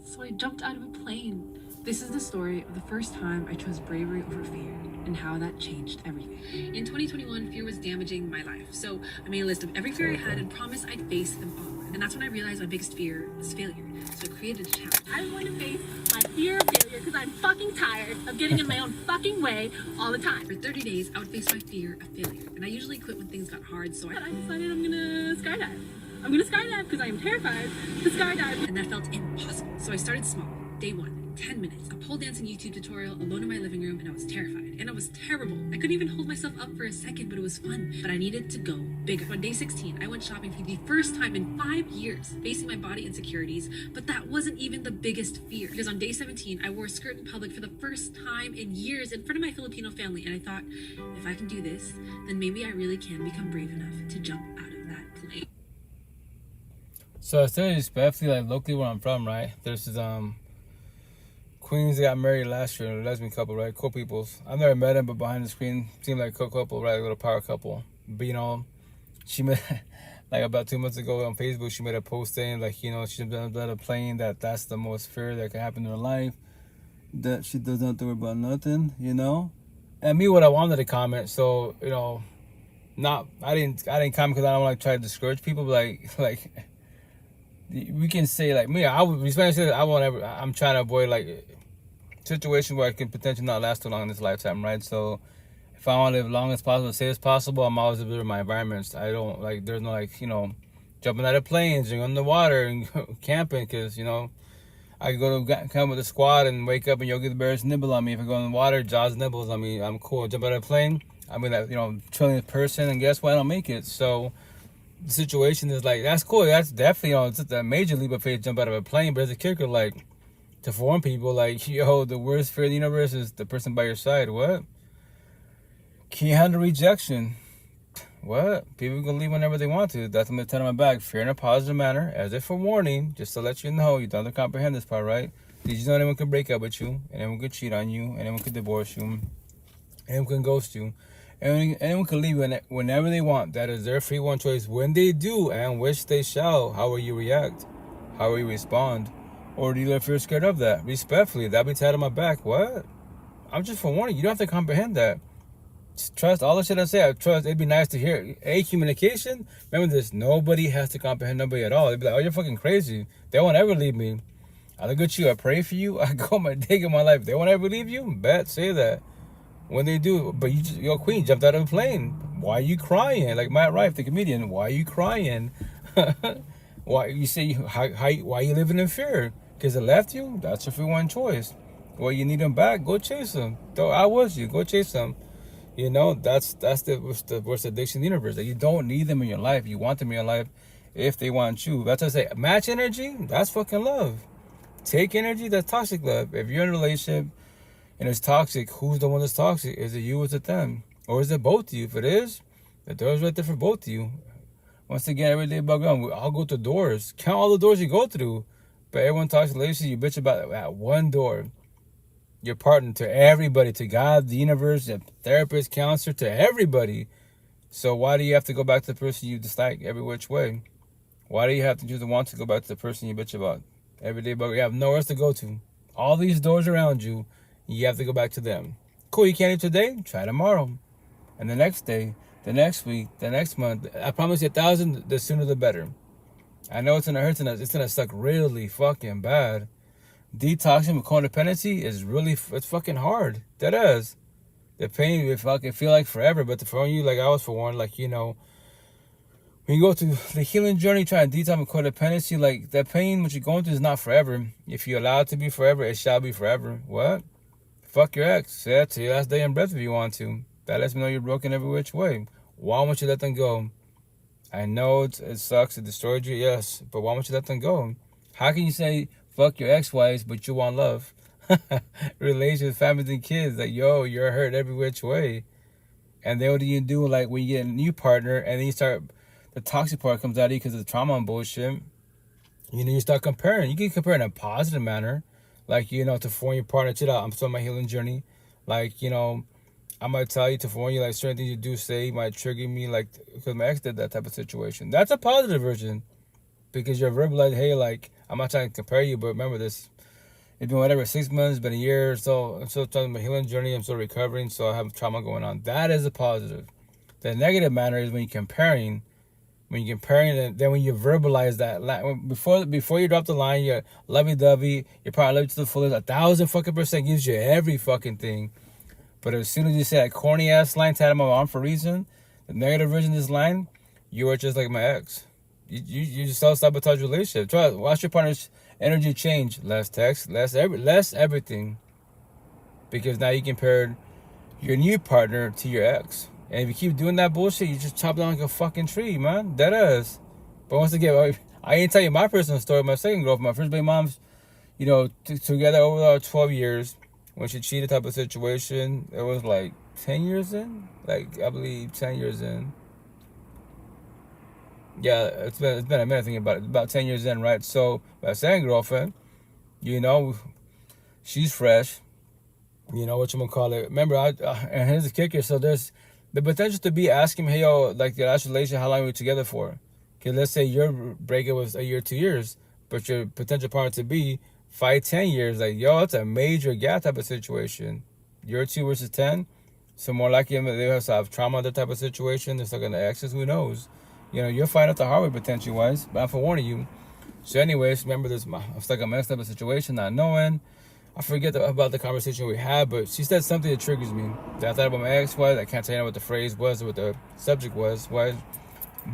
So I jumped out of a plane. This is the story of the first time I chose bravery over fear and how that changed everything. In 2021, fear was damaging my life. So I made a list of every fear I had and promised I'd face them all. And that's when I realized my biggest fear was failure. So I created a challenge. I'm going to face my fear of failure because I'm fucking tired of getting in my own fucking way all the time. For 30 days, I would face my fear of failure. And I usually quit when things got hard, so I decided I'm gonna skydive. I'm gonna skydive because I am terrified to skydive. And that felt impossible. So I started small. Day 1, 10 minutes. A pole dancing YouTube tutorial alone in my living room, and I was terrified. And I was terrible. I couldn't even hold myself up for a second, but it was fun. But I needed to go bigger. On day 16, I went shopping for the first time in 5 years, facing my body insecurities. But that wasn't even the biggest fear. Because on day 17, I wore a skirt in public for the first time in years in front of my Filipino family. And I thought, if I can do this, then maybe I really can become brave enough to jump out of that plane. So I say respectfully, like locally where I'm from, right? There's this queens that got married last year, a lesbian couple, right? Cool peoples. I've never met them, but behind the screen seemed like a cool couple, right? A little power couple. But you know, she made like about 2 months ago on Facebook, she made a post saying like, you know, she's been on a plane, that's the most fear that can happen in her life. That she doesn't have to worry about nothing, you know. And me, what I wanted to comment, so you know, I didn't comment because I don't like try to discourage people, but like. We can say like me. I would respect say I won't ever. I'm trying to avoid like situations where I can potentially not last too long in this lifetime, right? So if I want to live long as possible, say as possible, I'm always observing my environments. I don't like. There's no like jumping out of planes, and on the water and camping because I could go to camp with a squad and wake up and Yogi the Bears nibble on me. If I go in the water, Jaws nibbles on me. I'm cool. Jump out of a plane. I'm that trillionth person, and guess what? I don't make it. So. The situation is like that's cool. That's definitely it's a major leap of faith to jump out of a plane. But as a kicker, like to foreign people, like the worst fear in the universe is the person by your side. What? Can't handle rejection. What? People can leave whenever they want to. That's what I'm telling my back. Fear in a positive manner, as if for warning, just to let you know. You don't comprehend this part, right? Did you know anyone can break up with you? Anyone could cheat on you? Anyone could divorce you? Anyone can ghost you? Anyone can leave whenever they want. That is their free one choice. When they do, and which they shall, how will you react? How will you respond? Or do you let fear scared of that? Respectfully, that'll be tied on my back. What? I'm just forewarning. You don't have to comprehend that. Just trust all the shit I say. I trust. It'd be nice to hear. Communication. Remember this. Nobody has to comprehend nobody at all. They'd be like, oh, you're fucking crazy. They won't ever leave me. I look at you. I pray for you. I go my dig in my life. They won't ever leave you? Bet. Say that. When they do, but your queen jumped out of a plane. Why are you crying? Like Matt Rife, the comedian. Why are you crying? Why you say why you living in fear? Because it left you. That's your free one choice. Well, you need them back. Go chase them. Though I was you. Go chase them. That's the worst addiction in the universe. That you don't need them in your life. You want them in your life if they want you. That's what I say. Match energy. That's fucking love. Take energy. That's toxic love. If you're in a relationship. And it's toxic. Who's the one that's toxic? Is it you or is it them? Or is it both of you? If it is, the door's right there for both of you. Once again, every day bug on. I'll go to doors. Count all the doors you go through. But everyone talks relationship. You bitch about at one door. Your partner to everybody. To God, the universe, the therapist, counselor, to everybody. So why do you have to go back to the person you dislike every which way? Why do you have to do the want to go back to the person you bitch about? Every day bug. You have nowhere else to go to. All these doors around you. You have to go back to them. Cool, you can't eat today? Try tomorrow. And the next day, the next week, the next month. I promise you 1,000, the sooner the better. I know it's going to hurt, it's going to suck really fucking bad. Detoxing with codependency is it's fucking hard. That is. The pain, it fucking feel like forever, but for you, like I was forewarned, like, when you go through the healing journey, trying to detox from codependency, like that pain, what you're going through is not forever. If you allow it to be forever, it shall be forever. What? Fuck your ex. Say that to your last day in breath if you want to. That lets me know you're broken every which way. Why won't you let them go? I know it sucks, it destroyed you, yes, but why won't you let them go? How can you say fuck your ex-wives, but you want love? Relations, families, and kids. Like, yo, you're hurt every which way. And then what do you do, like, when you get a new partner, and then you start, the toxic part comes out of you because of the trauma and bullshit. You know, you start comparing. You can compare in a positive manner. Like, you know, to form your partner, chill out, I'm still on my healing journey. Like, you know, I might tell you to warn you, like, certain things you do say might trigger me, like, because my ex did that type of situation. That's a positive version, because you're verbalizing, hey, like, I'm not trying to compare you, but remember this. It's been whatever, 6 months, it's been a year, so I'm still talking about healing journey, I'm still recovering, so I have trauma going on. That is a positive. The negative manner is when you're comparing, and then when you verbalize that, before you drop the line, you're lovey-dovey, you're probably love you to the fullest, 1,000% gives you every fucking thing. But as soon as you say that corny ass line, tatted my arm for a reason, the negative version of this line, you are just like my ex. You just self-sabotage relationship. Try watch your partner's energy change. Less text, less everything. Because now you compared your new partner to your ex. And if you keep doing that bullshit, you just chop down like a fucking tree, man. That is. But once again, I ain't tell you my personal story. My second girlfriend, my first baby mom's, you know, together over our 12 years. When she cheated type of situation, it was like 10 years in? Like, I believe 10 years in. Yeah, it's been a minute thinking about it. About 10 years in, right? So, my second girlfriend, you know, she's fresh. You know, what you gonna call it. Remember, and here's the kicker. So, there's the potential to be asking me, hey, yo, like, the last relation, how long were we together for? Okay, let's say your breakup was a year, 2 years, but your potential partner to be 5-10 years, like, yo, that's a major gap type of situation. Year 2 versus 10, so more likely they have trauma, that type of situation. They're stuck in the exes, who knows? You know, you'll find out the hard way potential wise, but I'm forewarning you. So anyways, remember this, I'm stuck in my next type of situation, not knowing. I forget about the conversation we had, but she said something that triggers me. That I thought about my ex-wife. I can't tell you what the phrase was or what the subject was.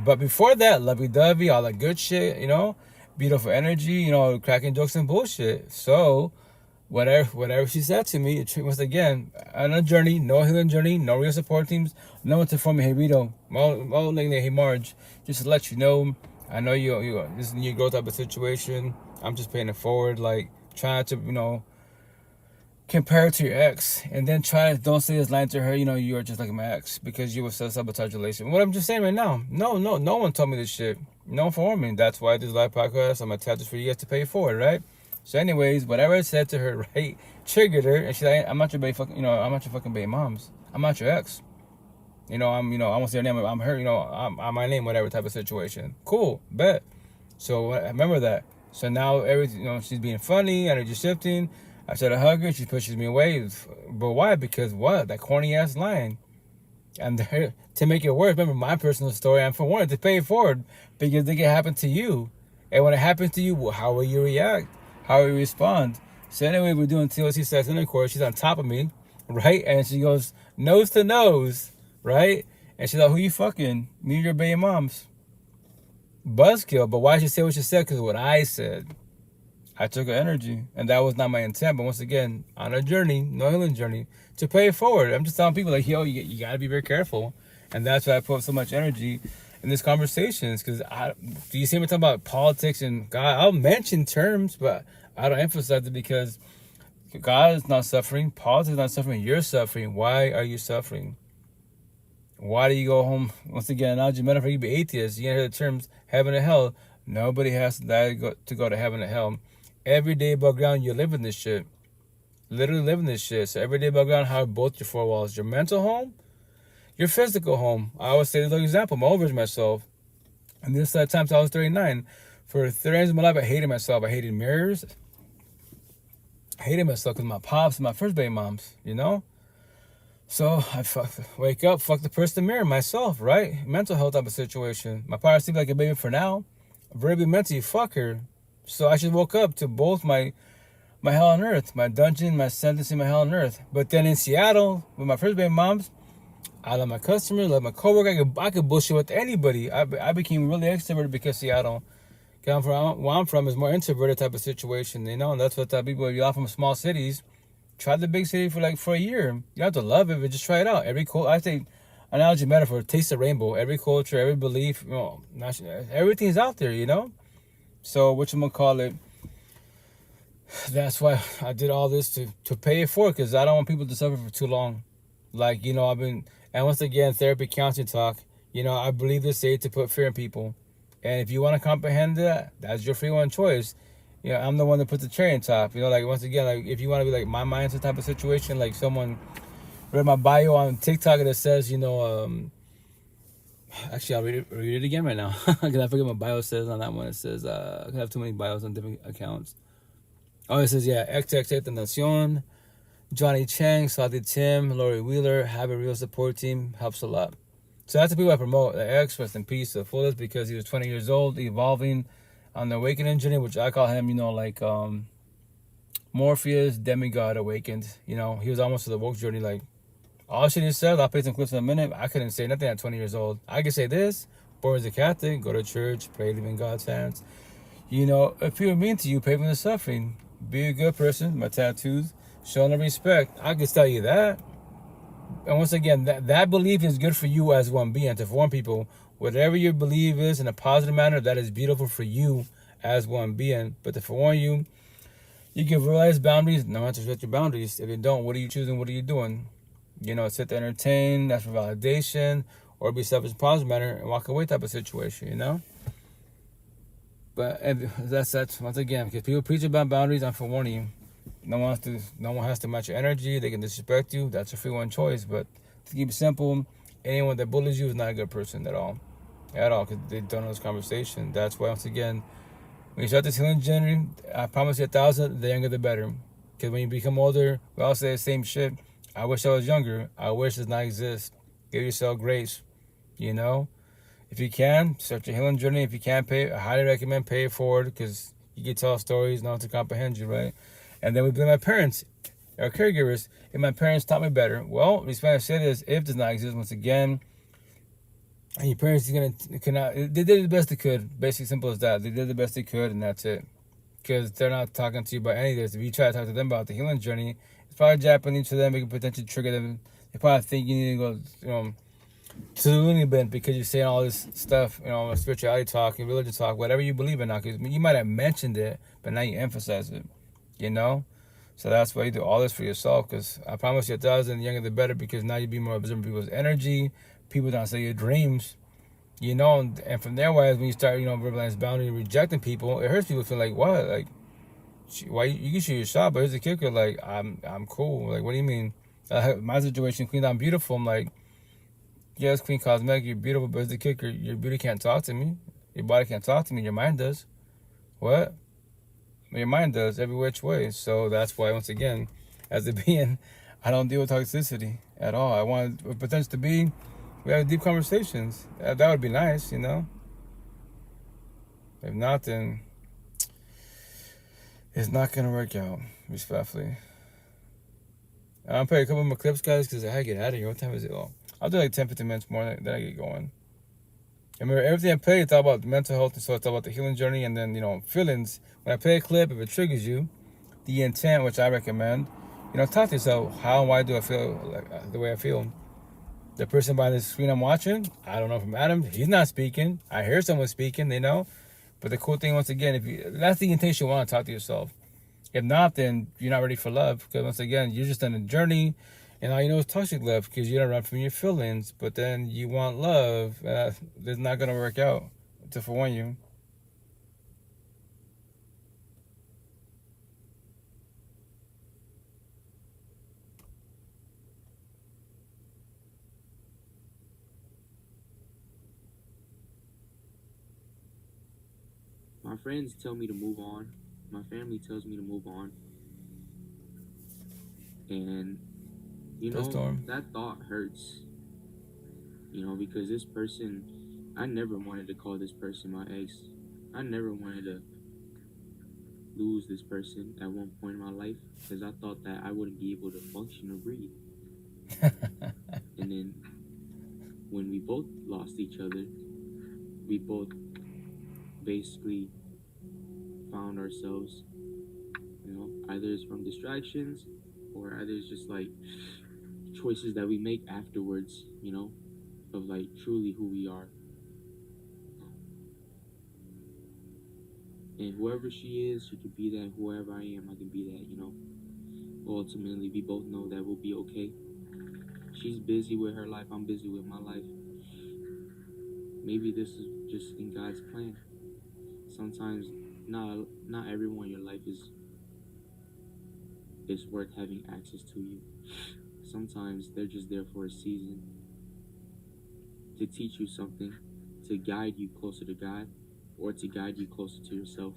But before that, lovey-dovey, all that good shit, you know, beautiful energy, you know, cracking jokes and bullshit. So, whatever she said to me, once again, on a journey, no healing journey, no real support teams, no one to inform me, hey, Rito, my old nickname, hey, Marge, just to let you know, I know you this is a new growth type of situation. I'm just paying it forward, like, trying to, you know, compare it to your ex, and then don't say this line to her, you know, you are just like my ex, because you were self-sabotage relation. What I'm just saying right now, no one told me this shit. No one informed me. That's why I do this live podcast. I'm gonna tell this for you guys to pay for it, right? So anyways, whatever I said to her, right, triggered her, and she's like, I'm not your fucking baby moms. I'm not your ex. I won't say her name, I'm her, I'm my name, whatever type of situation. Cool, bet. So I remember that. So now everything, she's being funny, energy shifting. I try to hug her, she pushes me away. But why? Because what? That corny ass line. And to make it worse, remember my personal story, I'm for one to pay it forward, because it can happen to you. And when it happens to you, how will you react? How will you respond? So anyway, we're doing TLC sex intercourse. She's on top of me, right? And she goes nose to nose, right? And she's like, who you fucking? Me and your baby moms. Buzzkill. But why did she say what she said? Because what I said. I took her energy, and that was not my intent. But once again, on a journey, no healing journey, to pay it forward. I'm just telling people, like, yo, you got to be very careful. And that's why I put so much energy in these conversations. Because do you see me talking about politics and God? I'll mention terms, but I don't emphasize it, because God is not suffering. Politics is not suffering. You're suffering. Why are you suffering? Why do you go home? Once again, analogy, metaphor, you be atheist. You hear the terms heaven and hell. Nobody has to die to go to heaven and hell. Every day above ground, you're living this shit. Literally living this shit. So every day above ground, how are both your four walls? Your mental home, your physical home. I always say, the example, I'm over myself. And this time, I was 39. For 30 years of my life, I hated myself. I hated mirrors. I hated myself because my pops and my first baby moms, So I wake up, fuck the person mirror, myself, right? Mental health type of situation. My partner seems like a baby for now. Verbally, mentally, fuck her. So I just woke up to both my hell on earth, my dungeon, my sentencing, my hell on earth. But then in Seattle, with my first baby moms, I love my customers, love my coworker. I could bullshit with anybody. I became really extroverted because Seattle. Where I'm from is more introverted type of situation, you know, and that's what people, you all from small cities, try the big city for a year. You don't have to love it, but just try it out. I think, analogy metaphor, taste the rainbow. Every culture, every belief, everything's out there, you know. So whatchamacallit, that's why I did all this to pay it forward, because I don't want people to suffer for too long. Like, you know, and once again, therapy, counseling talk, you know, I believe this aid to put fear in people. And if you want to comprehend that, that's your free one choice. You know, I'm the one that puts the cherry on top. You know, like, once again, like, if you want to be like my mindset type of situation, like someone read my bio on TikTok that says, you know, actually, I'll read it again right now. Because I forget what my bio says on that one. It says, I have too many bios on different accounts. Oh, it says, yeah, XXX Tentacion, Johnny Chang, Salty Tim, Lori Wheeler, have a real support team, helps a lot. So that's the people I promote. The X, rest in peace to the fullest, because he was 20 years old, evolving on the awakening journey, which I call him, you know, like Morpheus, demigod awakened. You know, he was almost to the woke journey. Like, all shit he said, I'll play some clips in a minute. I couldn't say nothing at 20 years old. I could say this: born as a Catholic, go to church, pray, live in God's hands. You know, if people are mean to you, pay for the suffering. Be a good person. My tattoos, show no respect. I can tell you that. And once again, that belief is good for you as one being. To warn people, whatever your belief is in a positive manner, that is beautiful for you as one being. But to forewarn you, you can realize boundaries. No one to respect your boundaries. If you don't, what are you choosing? What are you doing? You know, sit to entertain, that's for validation, or be selfish in a positive manner and walk away type of situation, you know? But that's once again, because people preach about boundaries, I'm forewarning you. No one has to match your energy. They can disrespect you. That's a free one choice. But to keep it simple, anyone that bullies you is not a good person at all, because they don't know this conversation. That's why, once again, when you start this healing journey, I promise you 1,000, the younger the better. Because when you become older, we all say the same shit. I wish I was younger. I wish it does not exist. Give yourself grace. You know, if you can, start your healing journey. If you can't pay, I highly recommend pay it forward, because you can tell stories not to comprehend you, right? And then we blame my parents, our caregivers. If my parents taught me better, well, the Spanish said is if does not exist once again. And your parents cannot. They did the best they could. Basically, simple as that. They did the best they could, and that's it. Because they're not talking to you about any of this. If you try to talk to them about the healing journey, it's probably Japanese to them. It can potentially trigger them. They probably think you need to go, you know, to the loony bin, because you're saying all this stuff, you know, spirituality talk and religion talk, whatever you believe in now. Because you might have mentioned it, but now you emphasize it. You know? So that's why you do all this for yourself, because I promise you 1,000, the younger the better, because now you be more observant of people's energy. People don't say your dreams. You know, and from there, when you start, you know, verbalizing boundary and rejecting people, it hurts people. Feel like, what? Like, why you can shoot your shot, but here's the kicker. Like, I'm cool. Like, what do you mean? My situation, Queen, I'm beautiful. I'm like, yes, Queen Cosmetic, you're beautiful, but here's the kicker. Your beauty can't talk to me. Your body can't talk to me. Your mind does. What? Your mind does, every which way. So that's why, once again, as a being, I don't deal with toxicity at all. I want potential to be, we have deep conversations. That would be nice, you know? If not, then it's not going to work out, respectfully. I'll play a couple more clips, guys, because I had to get out of here. What time is it? Oh, I'll do like 10, 15 minutes more, then I get going. Remember, everything I play, it's all about mental health, and so it's all about the healing journey, and then, you know, feelings. When I play a clip, if it triggers you, the intent, which I recommend, you know, talk to yourself, how and why do I feel like the way I feel? The person behind the screen I'm watching, I don't know from Adam, he's not speaking. I hear someone speaking, you know? But the cool thing, once again, that's the intention you want to talk to yourself. If not, then you're not ready for love, because once again, you're just on a journey. And all you know is toxic love, because you don't run from your feelings. But then you want love. It's not going to work out, to forewarn you. My friends tell me to move on. My family tells me to move on. And, you know, that thought hurts. You know, because this person, I never wanted to call this person my ex. I never wanted to lose this person at one point in my life, because I thought that I wouldn't be able to function or breathe. And then when we both lost each other, we both basically found ourselves, either it's from distractions or either it's just like choices that we make afterwards, of like truly who we are. And whoever she is, she could be that. Whoever I am, I can be that, Ultimately, we both know that we'll be okay. She's busy with her life, I'm busy with my life. Maybe this is just in God's plan. Sometimes not everyone in your life is worth having access to you. Sometimes they're just there for a season to teach you something, to guide you closer to God, or to guide you closer to yourself.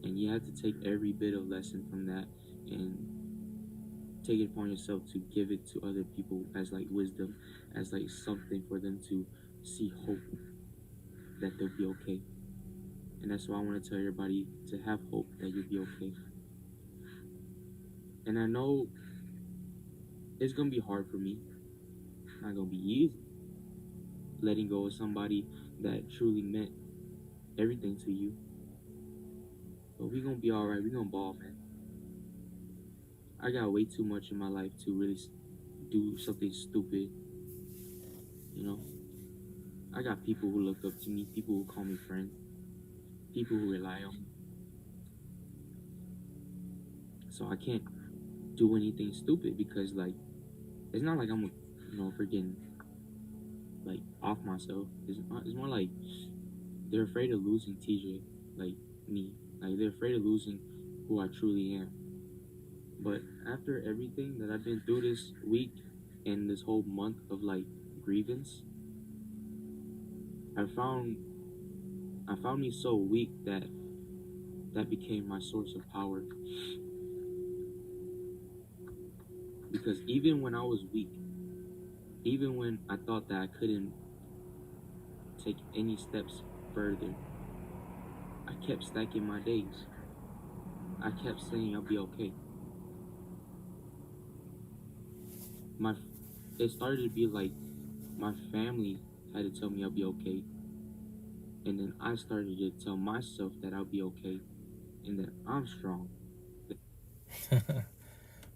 And you have to take every bit of lesson from that and take it upon yourself to give it to other people as like wisdom, as like something for them to see hope that they'll be okay. And that's why I want to tell everybody to have hope that you'll be okay. And I know it's going to be hard for me. It's not going to be easy. Letting go of somebody that truly meant everything to you. But we're going to be alright. We're going to ball, man. I got way too much in my life to really do something stupid. I got people who look up to me, people who call me friend, people who rely on me. So I can't do anything stupid because, like, it's not like I'm, freaking, like, off myself. It's more like they're afraid of losing TJ, like me. Like, they're afraid of losing who I truly am. But after everything that I've been through this week and this whole month of, like, grievance, I found me so weak that became my source of power. Because even when I was weak, even when I thought that I couldn't take any steps further, I kept stacking my days. I kept saying I'll be okay. It started to be like my family had to tell me I'll be okay. And then I started to tell myself that I'll be okay and that I'm strong.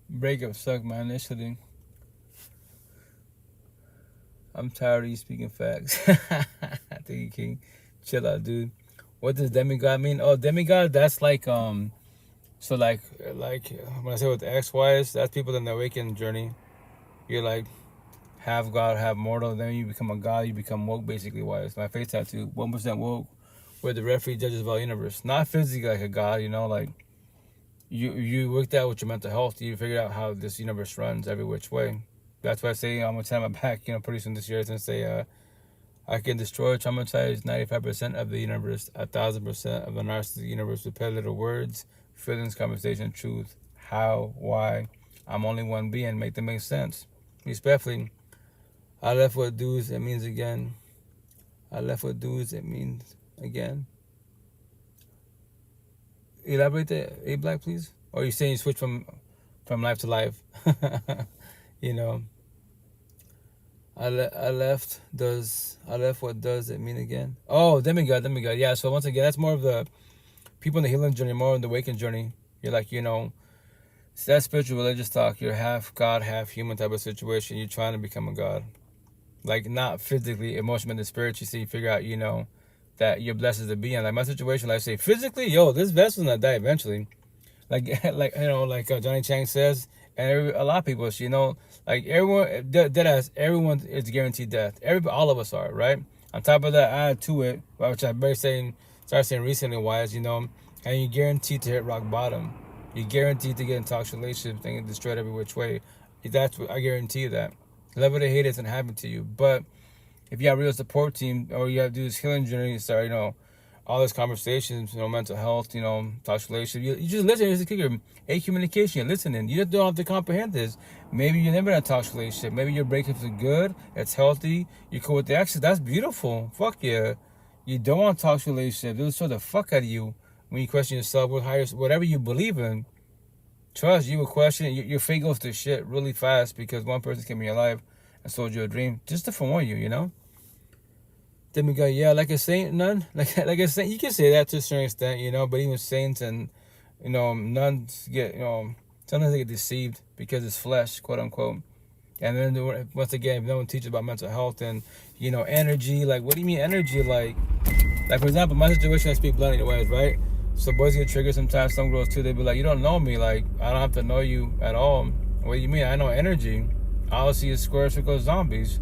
Breakup suck, man. Initially, I'm tired of you speaking facts. I think you can chill out, dude. What does demigod mean? Oh, demigod, that's like so like when I say with X-wise, that's people in the awakened journey. You're like half God, half mortal. Then you become a god. You become woke, basically. Wise. My face tattoo, 1% woke. Where the referee judges of our universe, not physically like a god. Like you worked out with your mental health. You figured out how this universe runs every which way. That's why I say I'm gonna turn my back. Pretty soon this year, and say I can destroy, traumatize 95% of the universe, 1,000% of the narcissistic universe with petty little words, feelings, conversation, truth, how, why. I'm only one being. Make them make sense. Respectfully, I left with dudes, it means again. I left with dudes, it means again. Elaborate that, A-Black, please? Or are you saying you switch from life to life? I left what does it mean again? Oh, demigod. Yeah, so once again, that's more of the people in the healing journey, more in the awakened journey. You're like, it's that spiritual religious talk. You're half God, half human type of situation. You're trying to become a god. Like, not physically, emotionally, and spiritually. So you figure out, that you're blessed to be in. Like, my situation, like, say, physically, this vessel's gonna die eventually. Like Johnny Chang says, and a lot of people, like, everyone, deadass, everyone is guaranteed death. All of us are, right? On top of that, add to it, which I started saying recently, wise, and you're guaranteed to hit rock bottom. You're guaranteed to get in toxic relationships and get destroyed every which way. That's what I guarantee you that. Love it or hate it, it's gonna happen to you. But if you have a real support team, or you have to do this healing journey, start, all these conversations, mental health, toxic relationships. You just listen. Here's the kicker: communication. You're listening. You don't have to comprehend this. Maybe you're never in a toxic relationship. Maybe your breakups are good. It's healthy. You're cool with the exes. That's beautiful. Fuck yeah. You don't want a toxic relationship. It'll show the fuck out of you when you question yourself, whatever you believe in. Trust, you will question it. Your faith goes to shit really fast because one person came in your life I sold you a dream just to forewarn you, you know? Then we go, yeah, like a saint, none. Like a saint, you can say that to a certain extent, you know, but even saints and, you know, nuns get, you know, sometimes they get deceived because it's flesh, quote unquote. And then once again, if no one teaches about mental health and, you know, energy, like, what do you mean energy? Like for example, my situation, I speak bluntly anyways, right? So boys get triggered sometimes, some girls too, they be like, you don't know me, like, I don't have to know you at all. What do you mean? I know energy. All I see is square circle zombies.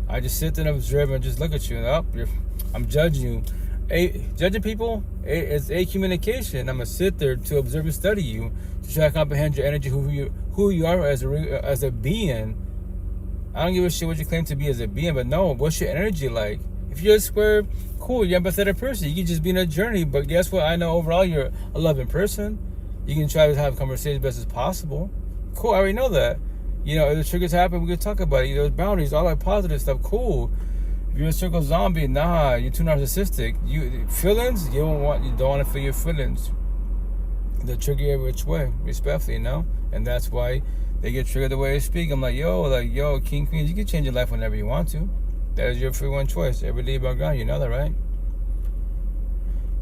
I just sit there and observe and just look at you. And I'm judging you. Judging people is a communication. I'm gonna sit there to observe and study you to try to comprehend your energy, who you are as a being. I don't give a shit what you claim to be as a being, but no, what's your energy like? If you're a square, cool, you're an empathetic person. You can just be in a journey, but guess what? I know overall you're a loving person. You can try to have conversations best as possible. Cool, I already know that. You know, if the triggers happen, we can talk about it. There's boundaries, all that positive stuff. Cool. If you're a circle zombie, nah, you're too narcissistic. Feelings, you don't want to feel your feelings. They trigger every which way, respectfully, you know. And that's why they get triggered the way they speak. I'm like, yo, king, queens, you can change your life whenever you want to. That is your free one choice. Every day about ground, you know that, right?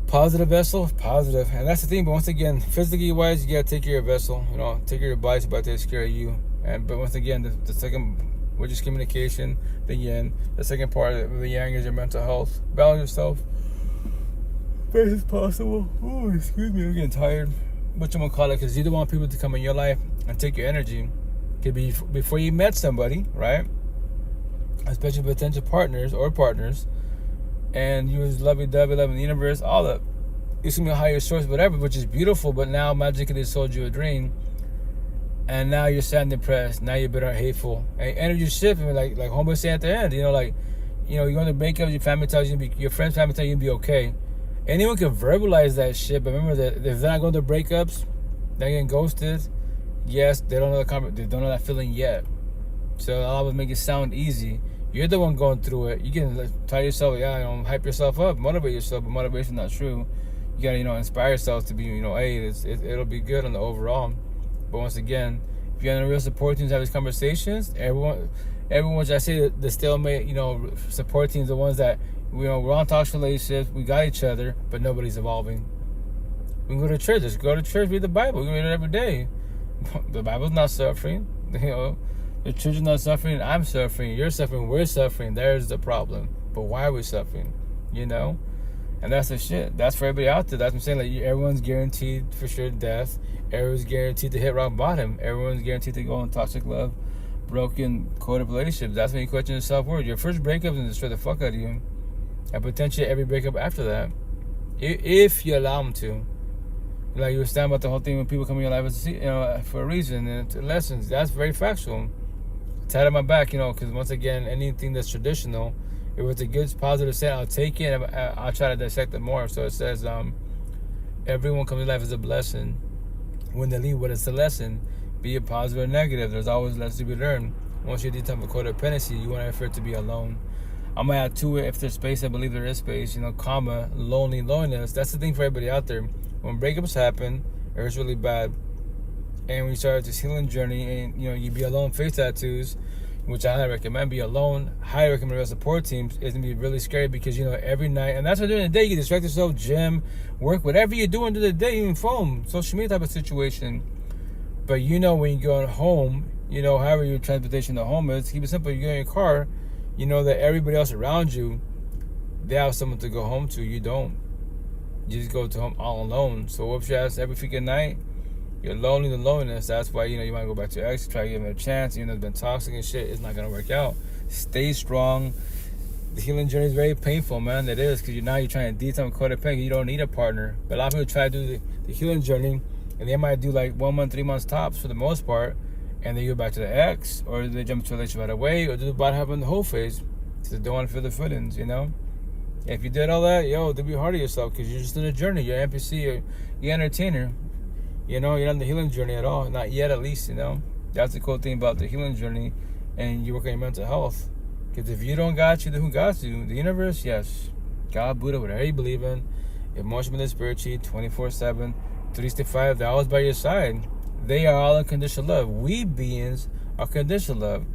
Positive vessel, positive. And that's the thing. But once again, physically wise, you gotta take care of your vessel. You know, take care of your body, but take care of you. But once again, the second, which is communication, the yin. The second part of the yang is your mental health. Balance yourself best as possible. Oh, excuse me, I'm getting tired. What you gonna call it? Because you don't want people to come in your life and take your energy. Could be before you met somebody, right? Especially potential partners, and you was lovey-dovey, loving the universe, all that. It's gonna be a higher source, whatever, which is beautiful. But now magically they sold you a dream. And now you're sad and depressed. Now you're bitter and hateful. And energy shifting, like homeboy said at the end. You know, like, you know, you're going to break up. Your family tells you, your friends' family tell you to be okay. Anyone can verbalize that shit, but remember that if they're not going to breakups, they're getting ghosted. Yes, they don't know that feeling yet. So I'll always make it sound easy. You're the one going through it. You can tell yourself, hype yourself up, motivate yourself, but motivation's not true. You gotta, inspire yourself to be, hey, it'll be good on the overall. But once again, if you're in a real support teams, have these conversations, everyone, I say the stalemate, support teams, the ones that, we're on toxic relationships, we got each other, but nobody's evolving. We can go to church, just go to church, read the Bible, we can read it every day. The Bible's not suffering, the church is not suffering, I'm suffering, you're suffering, we're suffering, there's the problem. But why are we suffering, And that's the shit. That's for everybody out there. That's what I'm saying. Like, everyone's guaranteed for sure death. Everyone's guaranteed to hit rock bottom. Everyone's guaranteed to go in toxic love, broken, coded relationships. That's when you question your self-worth. Your first breakup is to destroy the fuck out of you. And potentially every breakup after that. If you allow them to. Like, you were standing about the whole thing when people come in your life for a reason and lessons. That's very factual. Tat on my back, because once again, anything that's traditional, if it's a good, positive set, I'll take it. And I'll try to dissect it more. So it says, everyone comes to life as a blessing. When they leave, what is the lesson? Be it positive or negative. There's always lessons to be learned. Once you're deep of codependency, you want to effort to be alone. I'm going to add to it, if there's space, I believe there is space. Comma, loneliness. That's the thing for everybody out there. When breakups happen, it hurts really bad. And when you start this healing journey and, you be alone, face tattoos, which I highly recommend, be alone. Highly recommend real support teams. It's going to be really scary because, every night, and that's what during the day, you can distract yourself, gym, work, whatever you're doing during the day, even phone, social media type of situation. But when you go home, however your transportation to home is, keep it simple, you get in your car, that everybody else around you, they have someone to go home to. You don't. You just go to home all alone. So whoops your ass every freaking night. You're lonely, the loneliness. That's why, you might go back to your ex, try to give him a chance. It's been toxic and shit. It's not going to work out. Stay strong. The healing journey is very painful, man. It is, because you're trying to detox codependent. You don't need a partner. But a lot of people try to do the healing journey, and they might do like 1 month, 3 months tops for the most part, and they go back to the ex, or they jump into a relationship right away, or do the body hopping the whole phase, because they don't want to feel the feelings, If you did all that, don't be hard on yourself, because you're just in a journey. You're an NPC, you're an entertainer. You're not on the healing journey at all. Not yet, at least, That's the cool thing about the healing journey, and you work on your mental health. Because if you don't got you, then who got you? The universe, yes. God, Buddha, whatever you believe in. Emotional, spiritually, 24/7, 365, they're always by your side. They are all unconditional love. We beings are conditional love.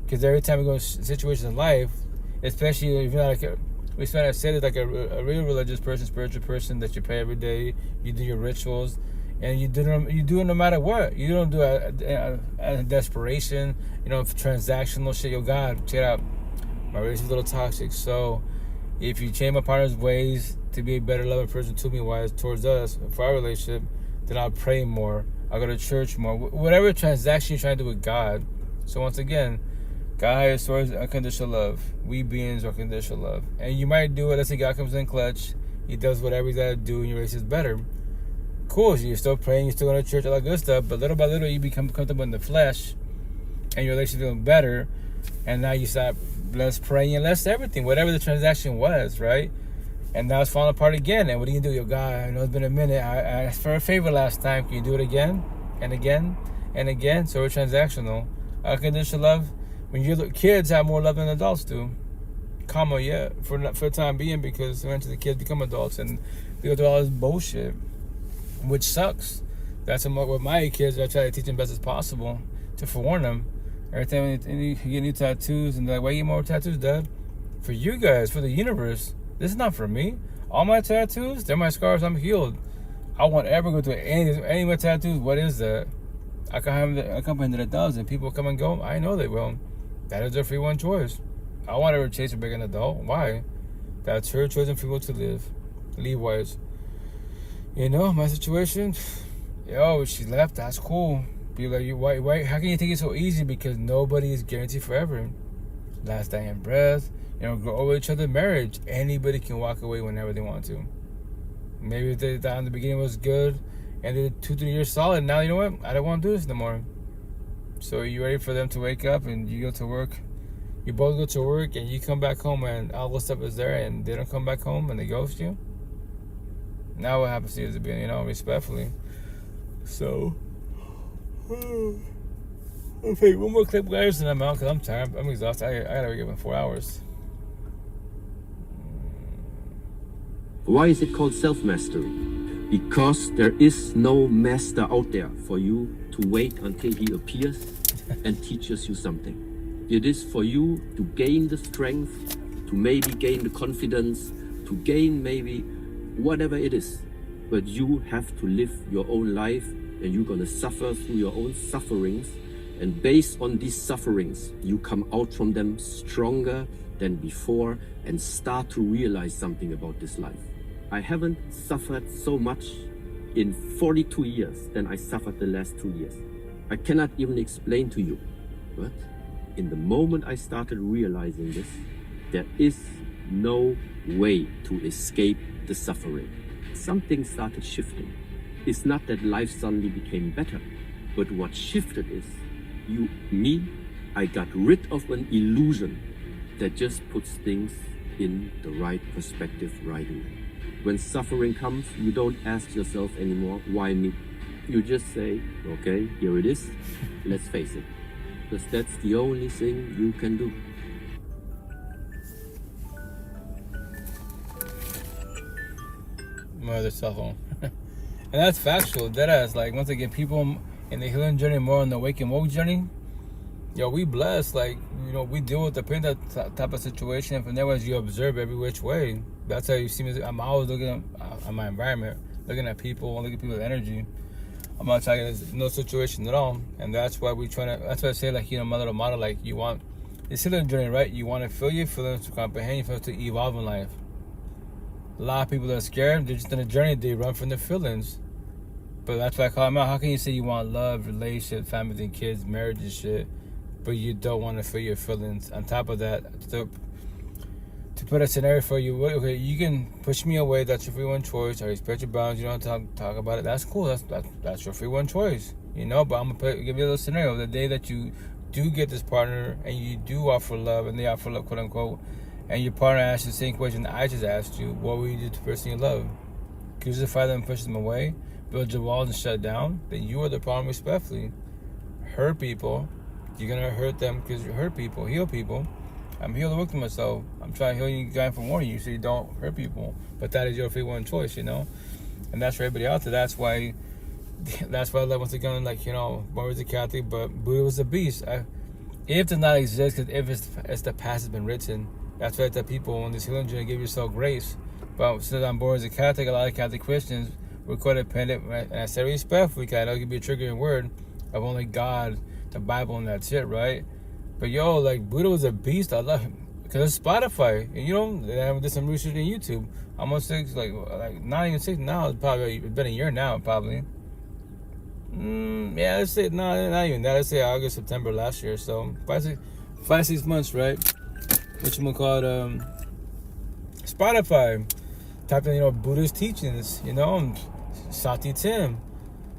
Because every time we go in situations in life, especially if you're like we try to say it like a real religious person, spiritual person, that you pray every day, you do your rituals, and you do it no matter what. You don't do a desperation, transactional shit. Yo, God, check it out. My relationship's a little toxic, so if you change my partner's ways to be a better loving person to me, wise towards us for our relationship, then I'll pray more. I'll go to church more. Whatever transaction you're trying to do with God. So once again, God has towards unconditional love. We beings are unconditional love. And you might do it, let's say God comes in clutch. He does whatever he's got to do and your relationship's better. Cool, so you're still praying, you're still going to church, all that good stuff. But little by little, you become comfortable in the flesh. And your relationship's feeling better. And now you stop less praying and less everything. Whatever the transaction was, right? And now it's falling apart again. And what do you do? Yo, God, I know it's been a minute. I asked for a favor last time. Can you do it again? And again? And again? So we're transactional. Unconditional love. When your kids have more love than adults do, for the time being, because eventually the kids become adults and they go through all this bullshit, which sucks. That's what my kids, I try to teach them best as possible to forewarn them. Every time you get new tattoos, and they're like, why you get more tattoos, Dad? For you guys, for the universe. This is not for me. All my tattoos, they're my scars. I'm healed. I won't ever go through any of my tattoos. What is that? I comprehend that it does, and people come and go. I know they will. That is their free one choice. I won't ever chase a big an adult. Why? That's her choice and free will to live. Leave-wise. My situation, she left. That's cool. Be like, why? How can you take it so easy? Because nobody is guaranteed forever. Last dying breath. Grow over each other. Marriage. Anybody can walk away whenever they want to. Maybe if they thought in the beginning was good, and they did 2-3 years solid. Now you know what? I don't want to do this no more. So you ready for them to wake up and you go to work? You both go to work and you come back home and all the stuff is there, and they don't come back home and they ghost you. Now what happens to you is being, respectfully. So, I'll take one more clip, guys, and I'm out because I'm tired. I'm exhausted. I gotta wake up in 4 hours. Why is it called self-mastery? Because there is no master out there for you to wait until he appears and teaches you something. It is for you to gain the strength, to maybe gain the confidence, to gain maybe whatever it is. But you have to live your own life, and you're going to suffer through your own sufferings. And based on these sufferings, you come out from them stronger than before and start to realize something about this life. I haven't suffered so much in 42 years than I suffered the last 2 years. I cannot even explain to you. But in the moment I started realizing this, there is no way to escape the suffering. Something started shifting. It's not that life suddenly became better, but what shifted is I got rid of an illusion that just puts things in the right perspective right away. When suffering comes, you don't ask yourself anymore, why me? You just say, okay, here it is, let's face it. Because that's the only thing you can do. My other cell phone. And that's factual, deadass. Like, once again, people in the healing journey, more on the wake and woke journey, we blessed. Like, we deal with the pain, that type of situation. And from there, as you observe every which way, that's how you see me. I'm always looking at my environment, looking at people, looking at people's energy. I'm not talking, there's no situation at all. And that's why that's why I say, like, my little motto, like, you want, it's healing journey, right? You want to feel your feelings, to comprehend your feelings, to evolve in life. A lot of people that are scared, they're just in a journey, they run from their feelings. But that's why I call them out. How can you say you want love, relationship, family and kids, marriage and shit, but you don't want to feel your feelings? On top of that, to put a scenario for you, okay, you can push me away, that's your free one choice. I respect your boundaries, you don't have to talk about it. That's cool, that's your free one choice. But I'm going to give you a little scenario. The day that you do get this partner and you do offer love, and they offer love, quote unquote, and your partner asks you the same question I just asked you, what will you do to the person you love? Crucify them and push them away, build your walls and shut down? Then you are the problem, respectfully. Hurt people, you're going to hurt them because you hurt people. Heal people. I'm here to work to myself. I'm trying to heal you guys from warning you so you don't hurt people. But that is your free one choice, And that's for everybody out there. That's why I love, once again, like, Mary was a Catholic, but Buddha was a beast. If does not exist, because if it's the past has been written. That's why I tell people on this healing journey, give yourself grace. But since I'm born as a Catholic, a lot of Catholic Christians, we're codependent, and I say respectfully, because I know it can be a triggering word, of only God, the Bible, and that's it, right? But yo, like, Buddha was a beast. I love him. Because it's Spotify. And you know, I did some research on YouTube. Almost 6, like not even 6 now. It's probably been a year now, probably. Yeah, let's say, no, not even that. Let's say August, September last year. So, 6 months, right? Whatchamacallit, Spotify. Typed in, you know, Buddhist teachings, you know, Sati Tim.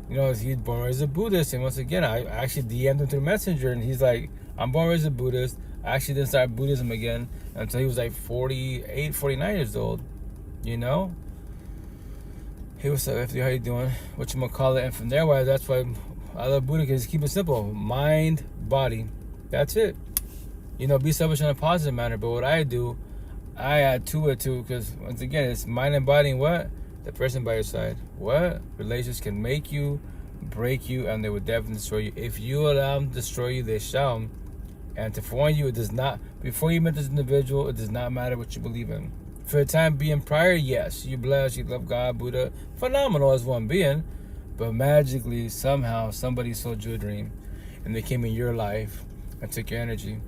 You know, he's born as a Buddhist. And once again, I actually DM'd him through Messenger. And he's like, I'm born as a Buddhist. I actually didn't start Buddhism again until he was like 48, 49 years old. You know? Hey, what's up, FD? How you doing? Whatchamacallit? And from there, that's why I love Buddha, because keep it simple. Mind, body. That's it. You know, be selfish in a positive manner. But what I do, I add to it too, because once again, it's mind and body and what? The person by your side. What? Relationships can make you, break you, and they will definitely destroy you. If you allow them to destroy you, they shall. And to warn you, it does not, before you meet this individual, it does not matter what you believe in. For the time being prior, yes, you blessed, you love God, Buddha, phenomenal as one being, but magically, somehow, somebody sold you a dream, and they came in your life and took your energy.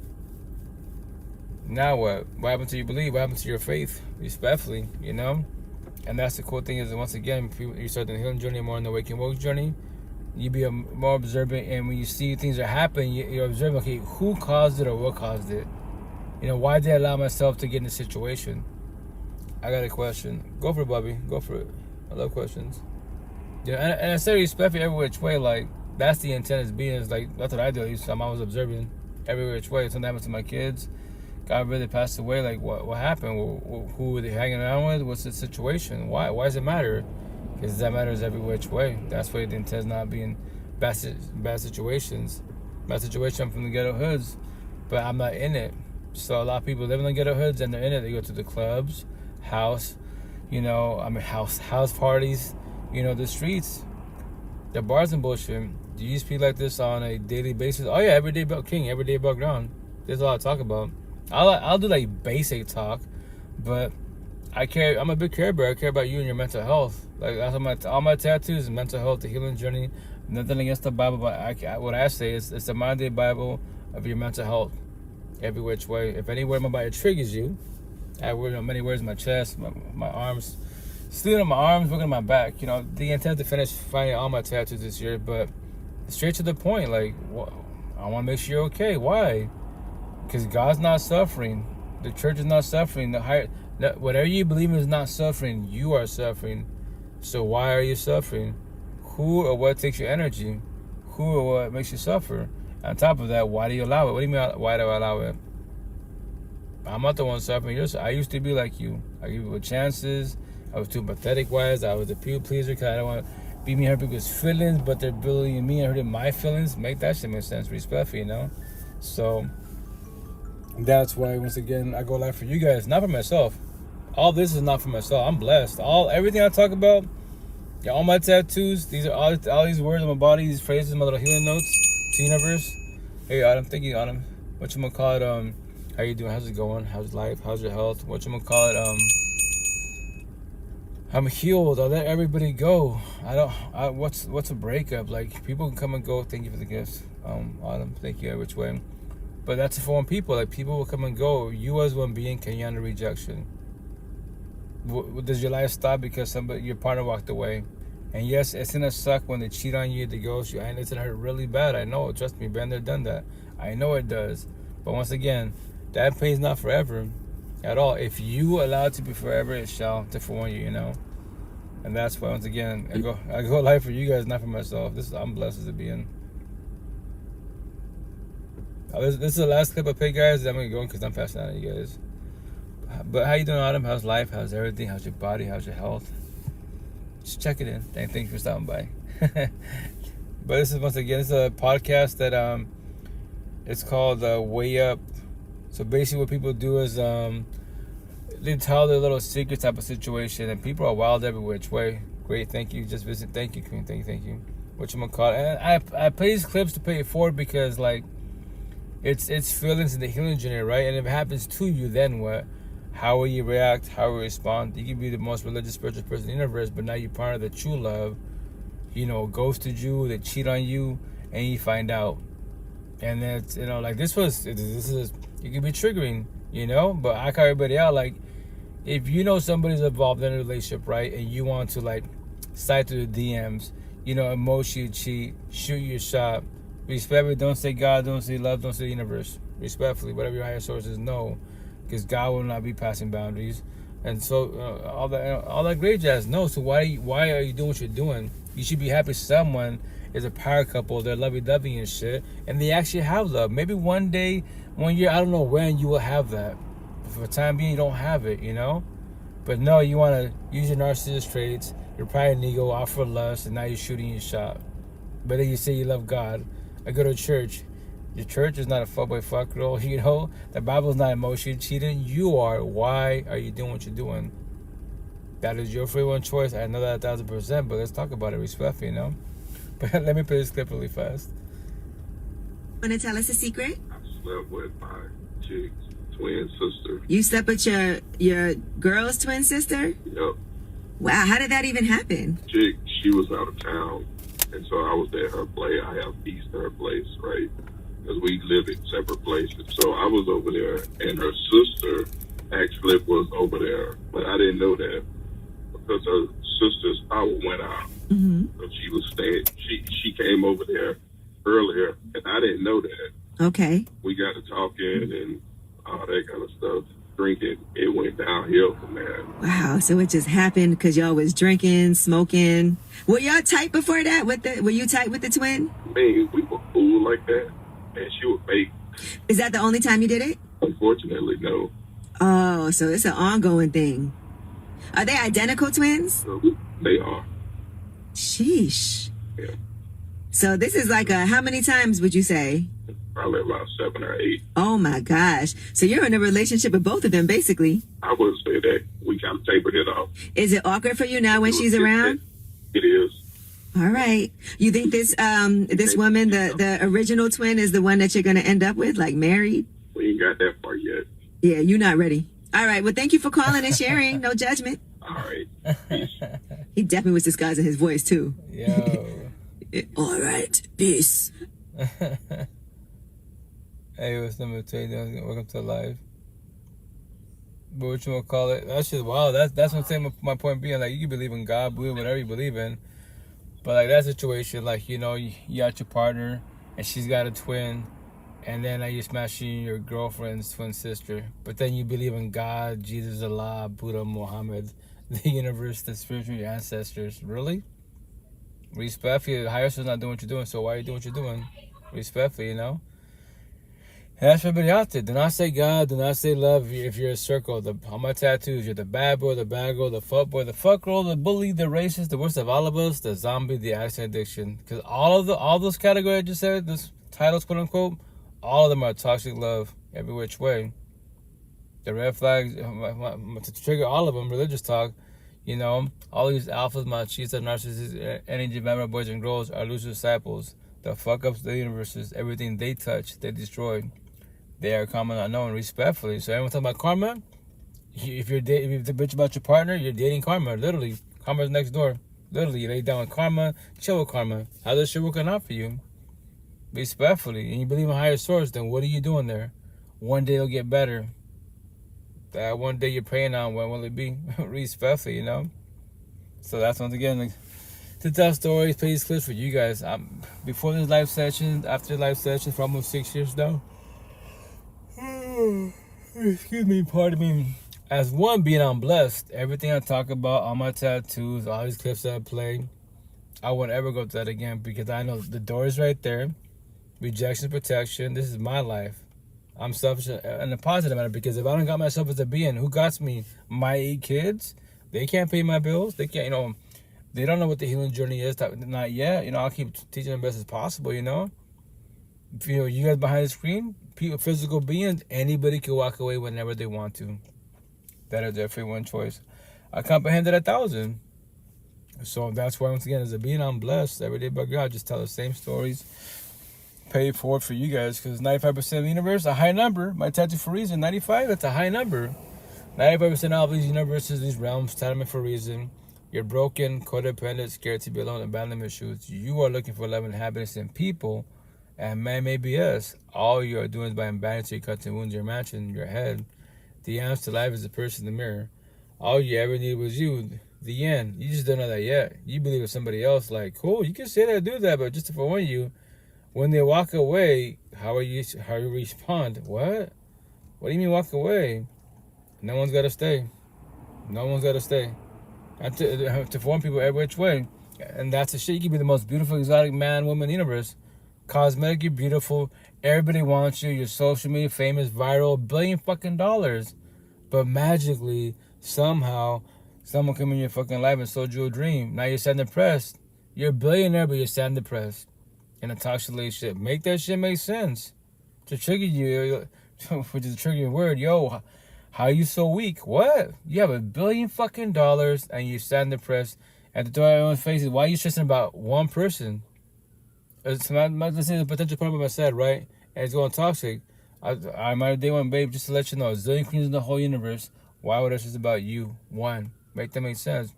Now what? What happened to your belief? What happened to your faith? Respectfully, you know? And that's the cool thing is, once again, you start the healing journey more on the waking woke journey, you be more observant, and when you see things are happening, you're observing, okay, who caused it or what caused it? You know, why did I allow myself to get in this situation? I got a question. Go for it, Bobby. Go for it. I love questions. Yeah, and I say respect for every which way. Like, that's the intent as being. Is like, that's what I do. At least I'm always observing every which way. Something happened to my kids. God really passed away. Like, what happened? Who were they hanging around with? What's the situation? Why does it matter? Because that matters every which way. That's why the intent is not being bad situations. Bad situation, I'm from the ghetto hoods, but I'm not in it. So a lot of people live in the ghetto hoods and they're in it. They go to the clubs, house parties, you know, the streets, the bars and bullshit. Do you speak like this on a daily basis? Oh yeah, everyday about king, everyday about ground. There's a lot to talk about. I'll do like basic talk, but I'm a big care bear. I care about you and your mental health. Like, that's all my tattoos is mental health, the healing journey. Nothing against the Bible, but what I say is it's the modern day Bible of your mental health, every which way. If any word in my body triggers you, I have many words in my chest, my arms, sleeping on my arms, working on my back. You know, the intent to finish finding all my tattoos this year, but straight to the point. Like, I want to make sure you're okay. Why? Because God's not suffering. The church is not suffering. Whatever you believe in is not suffering. You are suffering. So why are you suffering? Who or what takes your energy? Who or what makes you suffer? On top of that, why do you allow it? What do you mean, why do I allow it? I'm not the one suffering. I used to be like you. I give you chances. I was too pathetic wise. I was a people pleaser because I don't want to be me and hurt people's feelings, but they're bullying me and hurting my feelings. Make that shit make sense. Respectfully, you know? So that's why, once again, I go live for you guys, not for myself. All this is not for myself. I'm blessed. Everything I talk about, all my tattoos, these are all these words on my body, these phrases, my little healing notes to the universe. Hey, Autumn, thank you, Autumn. Whatchamacallit, how you doing? How's it going? How's life? How's your health? Whatchamacallit, I'm healed. I'll let everybody go. What's a breakup? Like, people can come and go. Thank you for the gifts. Autumn, thank you every which way. But that's a form of people. Like, people will come and go. You as one being can handle rejection. Does your life stop because your partner walked away? And yes, it's gonna suck when they cheat on you, they ghost you, and it's gonna hurt really bad. I know, trust me, been there, done that. I know it does. But once again, that pain's not forever at all. If you allow it to be forever, it shall, to forewarn you, you know. And that's why, once again, I go live for you guys, not for myself. I'm blessed as a being. This is the last clip I picked, guys. I'm gonna go because I'm passing out on you guys. But how you doing, Autumn? How's life? How's everything? How's your body? How's your health? Just check it in. Thank you for stopping by. But this is, once again, it's a podcast that it's called Way Up. So basically what people do is they tell their little secret type of situation, and people are wild every which way. Great, thank you. Just visit. Thank you, Queen. Thank you. Whatchamacallit. And I play these clips to pay it forward because, like, it's feelings in the healing journey, right? And if it happens to you, then what? How will you react? How will you respond? You can be the most religious, spiritual person in the universe, but now you partner the true love, ghosted you, they cheat on you, and you find out. And then it's, like this is, it can be triggering, but I call everybody out, like, if somebody's involved in a relationship, right, and you want to, like, slide through the DMs, emotionally cheat, shoot your shot, respectfully, don't say God, don't say love, don't say the universe. Respectfully, whatever your higher sources know, because God will not be passing boundaries. And so all that great jazz. No, so why are you doing what you're doing? You should be happy someone is a power couple, they're lovey-dovey and shit, and they actually have love. Maybe one day, 1 year, I don't know when, you will have that. But for the time being, you don't have it, But no, you want to use your narcissist traits, your pride and ego, off for lust, and now you're shooting your shot. But then you say you love God. I go to church. Your church is not a fuckboy fuck girl, The Bible's not emotionally cheating. You are. Why are you doing what you're doing? That is your free one choice. I know that 1,000%, but let's talk about it respectfully, But let me play this clip really fast. Want to tell us a secret? I slept with my chick's twin sister. You slept with your girl's twin sister? Yep. Wow, how did that even happen? Chick, she was out of town, and so I was at her place. I have keys to her place, right? Because we live in separate places. So I was over there, and her sister actually was over there, but I didn't know that because her sister's power went out. Mm-hmm. So she was staying. She came over there earlier, and I didn't know that. Okay. We got to talking and all that kind of stuff. Drinking, it went downhill from there. Wow, so it just happened because y'all was drinking, smoking. Were y'all tight before that? Were you tight with the twin? I mean, we were cool like that, and she would make. Is that the only time you did it? Unfortunately, no. Oh, so it's an ongoing thing. Are they identical twins? So they are. Sheesh. Yeah. So this is like how many times would you say? Probably about 7 or 8. Oh my gosh. So you're in a relationship with both of them, basically. I would say that we kind of tapered it off. Is it awkward for you now when she's around? It is. All right. You think this woman, the original twin, is the one that you're going to end up with, like married? We ain't got that far yet. Yeah, you're not ready. All right. Well, thank you for calling and sharing. No judgment. All right. He definitely was disguising his voice, too. Yo. All right. Peace. Hey, what's number 2? Welcome to life. But what you want to call it? That's just wow. That's what I'm saying. My point being, like, you can believe in God, believe whatever you believe in, but like that situation, like you got your partner and she's got a twin, and then you smashing your girlfriend's twin sister. But then you believe in God, Jesus, Allah, Buddha, Muhammad, the universe, the spiritual, your ancestors. Really? Respectfully, the higher soul's not doing what you're doing. So why are you doing what you're doing? Respectfully, And that's for everybody out there. Do not say God. Do not say love if you're a circle. On my tattoos, you're the bad boy, the bad girl, the fuck boy, the fuck girl, the bully, the racist, the worst of all of us, the zombie, the addiction, addiction. Because all those categories I just said, those titles, quote unquote, all of them are toxic love every which way. The red flags, to trigger all of them, religious talk, all these alphas, machistas, narcissists, energy vampire boys and girls are loose disciples. The fuck ups, the universes, everything they touch, they destroy. They are karma unknown, respectfully. So everyone talking about karma, if you're the bitch about your partner, you're dating karma. Literally, karma's next door. Literally, you lay down with karma, chill with karma. How does shit working out for you? Respectfully, and you believe in higher source, then what are you doing there? One day it'll get better. That one day you're praying on, when will it be? Respectfully, So that's once again to tell stories, play these clips for you guys. Before this live session, after the live session, for almost 6 years now. Excuse me, pardon me. As one, being I'm blessed, everything I talk about, all my tattoos, all these clips that I play, I won't ever go through that again because I know the door is right there. Rejection, protection. This is my life. I'm selfish in a positive manner because if I don't got myself as a being, who got me? My 8 kids. They can't pay my bills. They can't, they don't know what the healing journey is. Not yet. I'll keep teaching them best as possible, If, you guys behind the screen, people, physical beings, anybody can walk away whenever they want to. That is their free one choice. I comprehended 1,000. So that's why, once again, as a being, I'm blessed. Every day by God, just tell the same stories. pay forward for you guys, because 95% of the universe, a high number. My tattoo for a reason, 95, that's a high number. 95% of all these universes, these realms, tattoo for a reason. You're broken, codependent, scared to be alone, abandonment issues. You are looking for love and happiness in people, and man, maybe yes. All you are doing is by abandoning your cuts and wounds, your mansion, your head. The answer to life is the person in the mirror. All you ever needed was you. The end. You just don't know that yet. You believe it's somebody else. Like, cool, you can say that, do that, but just to forewarn you, when they walk away, how you respond? What? What do you mean walk away? No one's got to stay. No one's got to stay. And to forewarn people every which way. And that's the shit. You can be the most beautiful, exotic man, woman in the universe. Cosmetically beautiful. Everybody wants you. You're social media famous, viral, $1 billion fucking dollars. But magically, somehow, someone came in your fucking life and sold you a dream. Now you're sad and depressed. You're a billionaire, but you're sad and depressed. In a toxic relationship. Make that shit make sense. To trigger you, which is a triggering word. Yo, how are you so weak? What? You have $1 billion fucking dollars and you're sad and depressed. And to throw out your own faces, why are you stressing about one person? It's not the potential problem I said, right? And it's going toxic. I might have day one, babe, just to let you know, a zillion queens in the whole universe. Why would I stress about you? One. Make that make sense.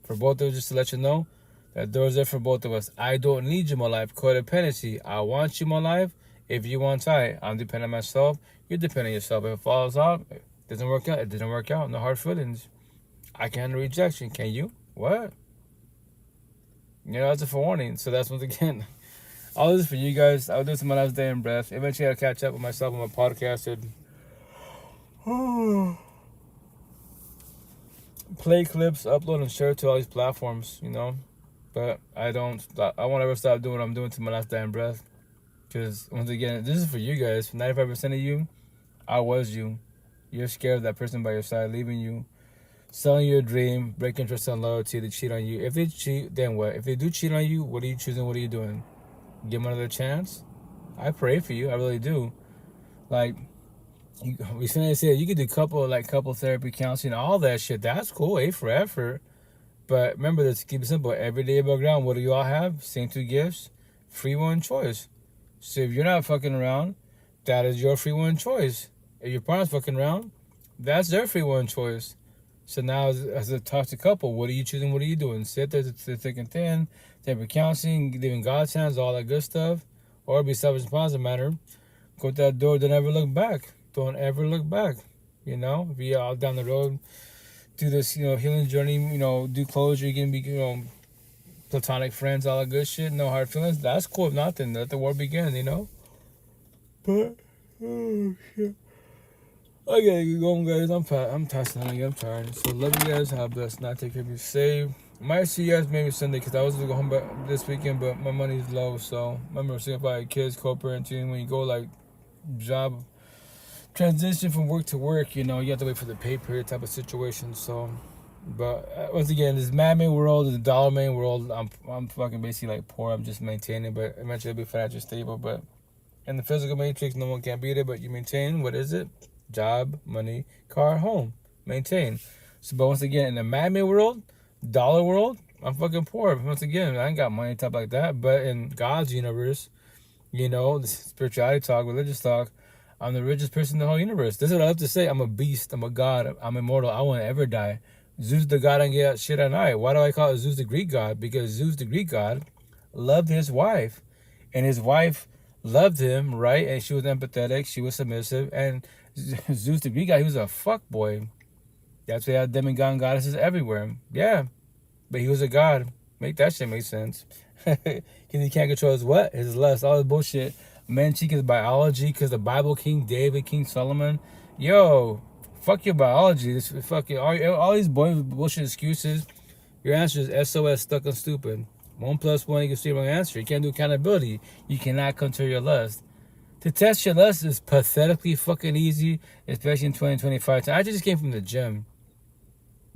For both of us, just to let you know, that door's there for both of us. I don't need you in my life. Codependency. I want you in my life. If you want I, I'm dependent on myself. You're dependent on yourself. If it falls out, it doesn't work out. It didn't work out. No hard feelings. I can handle rejection. Can you? What? You know, that's a forewarning. So that's once again, all this is for you guys. I'll do this on my last day in breath. Eventually I'll catch up with myself on my podcast and play clips, upload and share to all these platforms, you know. But I won't ever stop doing what I'm doing to my last day in breath. Because once again, this is for you guys. 95% of you, I was you. You're scared of that person by your side leaving you, selling you a dream, breaking trust and loyalty, they cheat on you. If they cheat, then what? If they do cheat on you, what are you choosing? What are you doing? Give them another chance? I pray for you. I really do. Like, we say you could do couple therapy, counseling, all that shit. That's cool. A for effort. But remember, let's keep it simple. Every day above ground, what do you all have? Same two gifts. Free one choice. So if you're not fucking around, that is your free one choice. If your partner's fucking around, that's their free one choice. So now, as a toxic couple, what are you choosing? What are you doing? Sit there to thick and thin, therapy, counseling, leaving God's hands, all that good stuff, or be selfish and positive matter. Go to that door. Don't ever look back. Don't ever look back. You know, if you're out down the road, do this, you know, healing journey. You know, do closure. You can be, you know, platonic friends, all that good shit. No hard feelings. That's cool. If nothing, let the war begin. You know. But oh shit. I gotta get going, guys. I'm passing out. I'm tired. So love you guys. Have a blessed night. Take care of you. Safe. Might see you guys maybe Sunday because I was gonna go home back this weekend, but my money's low. So remember, seeing about kids, co-parenting, when you go like job transition from work to work, you know, you have to wait for the pay period type of situation. So, but once again, this madman world, the dollar man world, I'm fucking basically like poor. I'm just maintaining, but eventually I'll be financially stable. But in the physical matrix, no one can beat it. But you maintain. What is it? Job, money, car, home. Maintain. So, but once again, in the madman world, dollar world, I'm fucking poor. Once again, I ain't got money type like that. But in God's universe, you know, the spirituality talk, religious talk, I'm the richest person in the whole universe. This is what I have to say. I'm a beast. I'm a god. I'm immortal. I won't ever die. Zeus the god and get shit at night. Why do I call it Zeus the Greek god? Because Zeus the Greek god loved his wife. And his wife loved him, right? And she was empathetic. She was submissive. And Zeus the Greek god, he was a fuck boy. That's why they had demigod and goddesses everywhere. Yeah. But he was a god. Make that shit make sense. Because he can't control his what? His lust. All this bullshit. Men cheat his biology because the Bible, King David, King Solomon. Yo, fuck your biology. This fucking all these bullshit excuses. Your answer is SOS, stuck and stupid. 1 + 1 equals 3 wrong answer. You can't do accountability. You cannot control your lust. To test your lust is pathetically fucking easy, especially in 2025. I just came from the gym.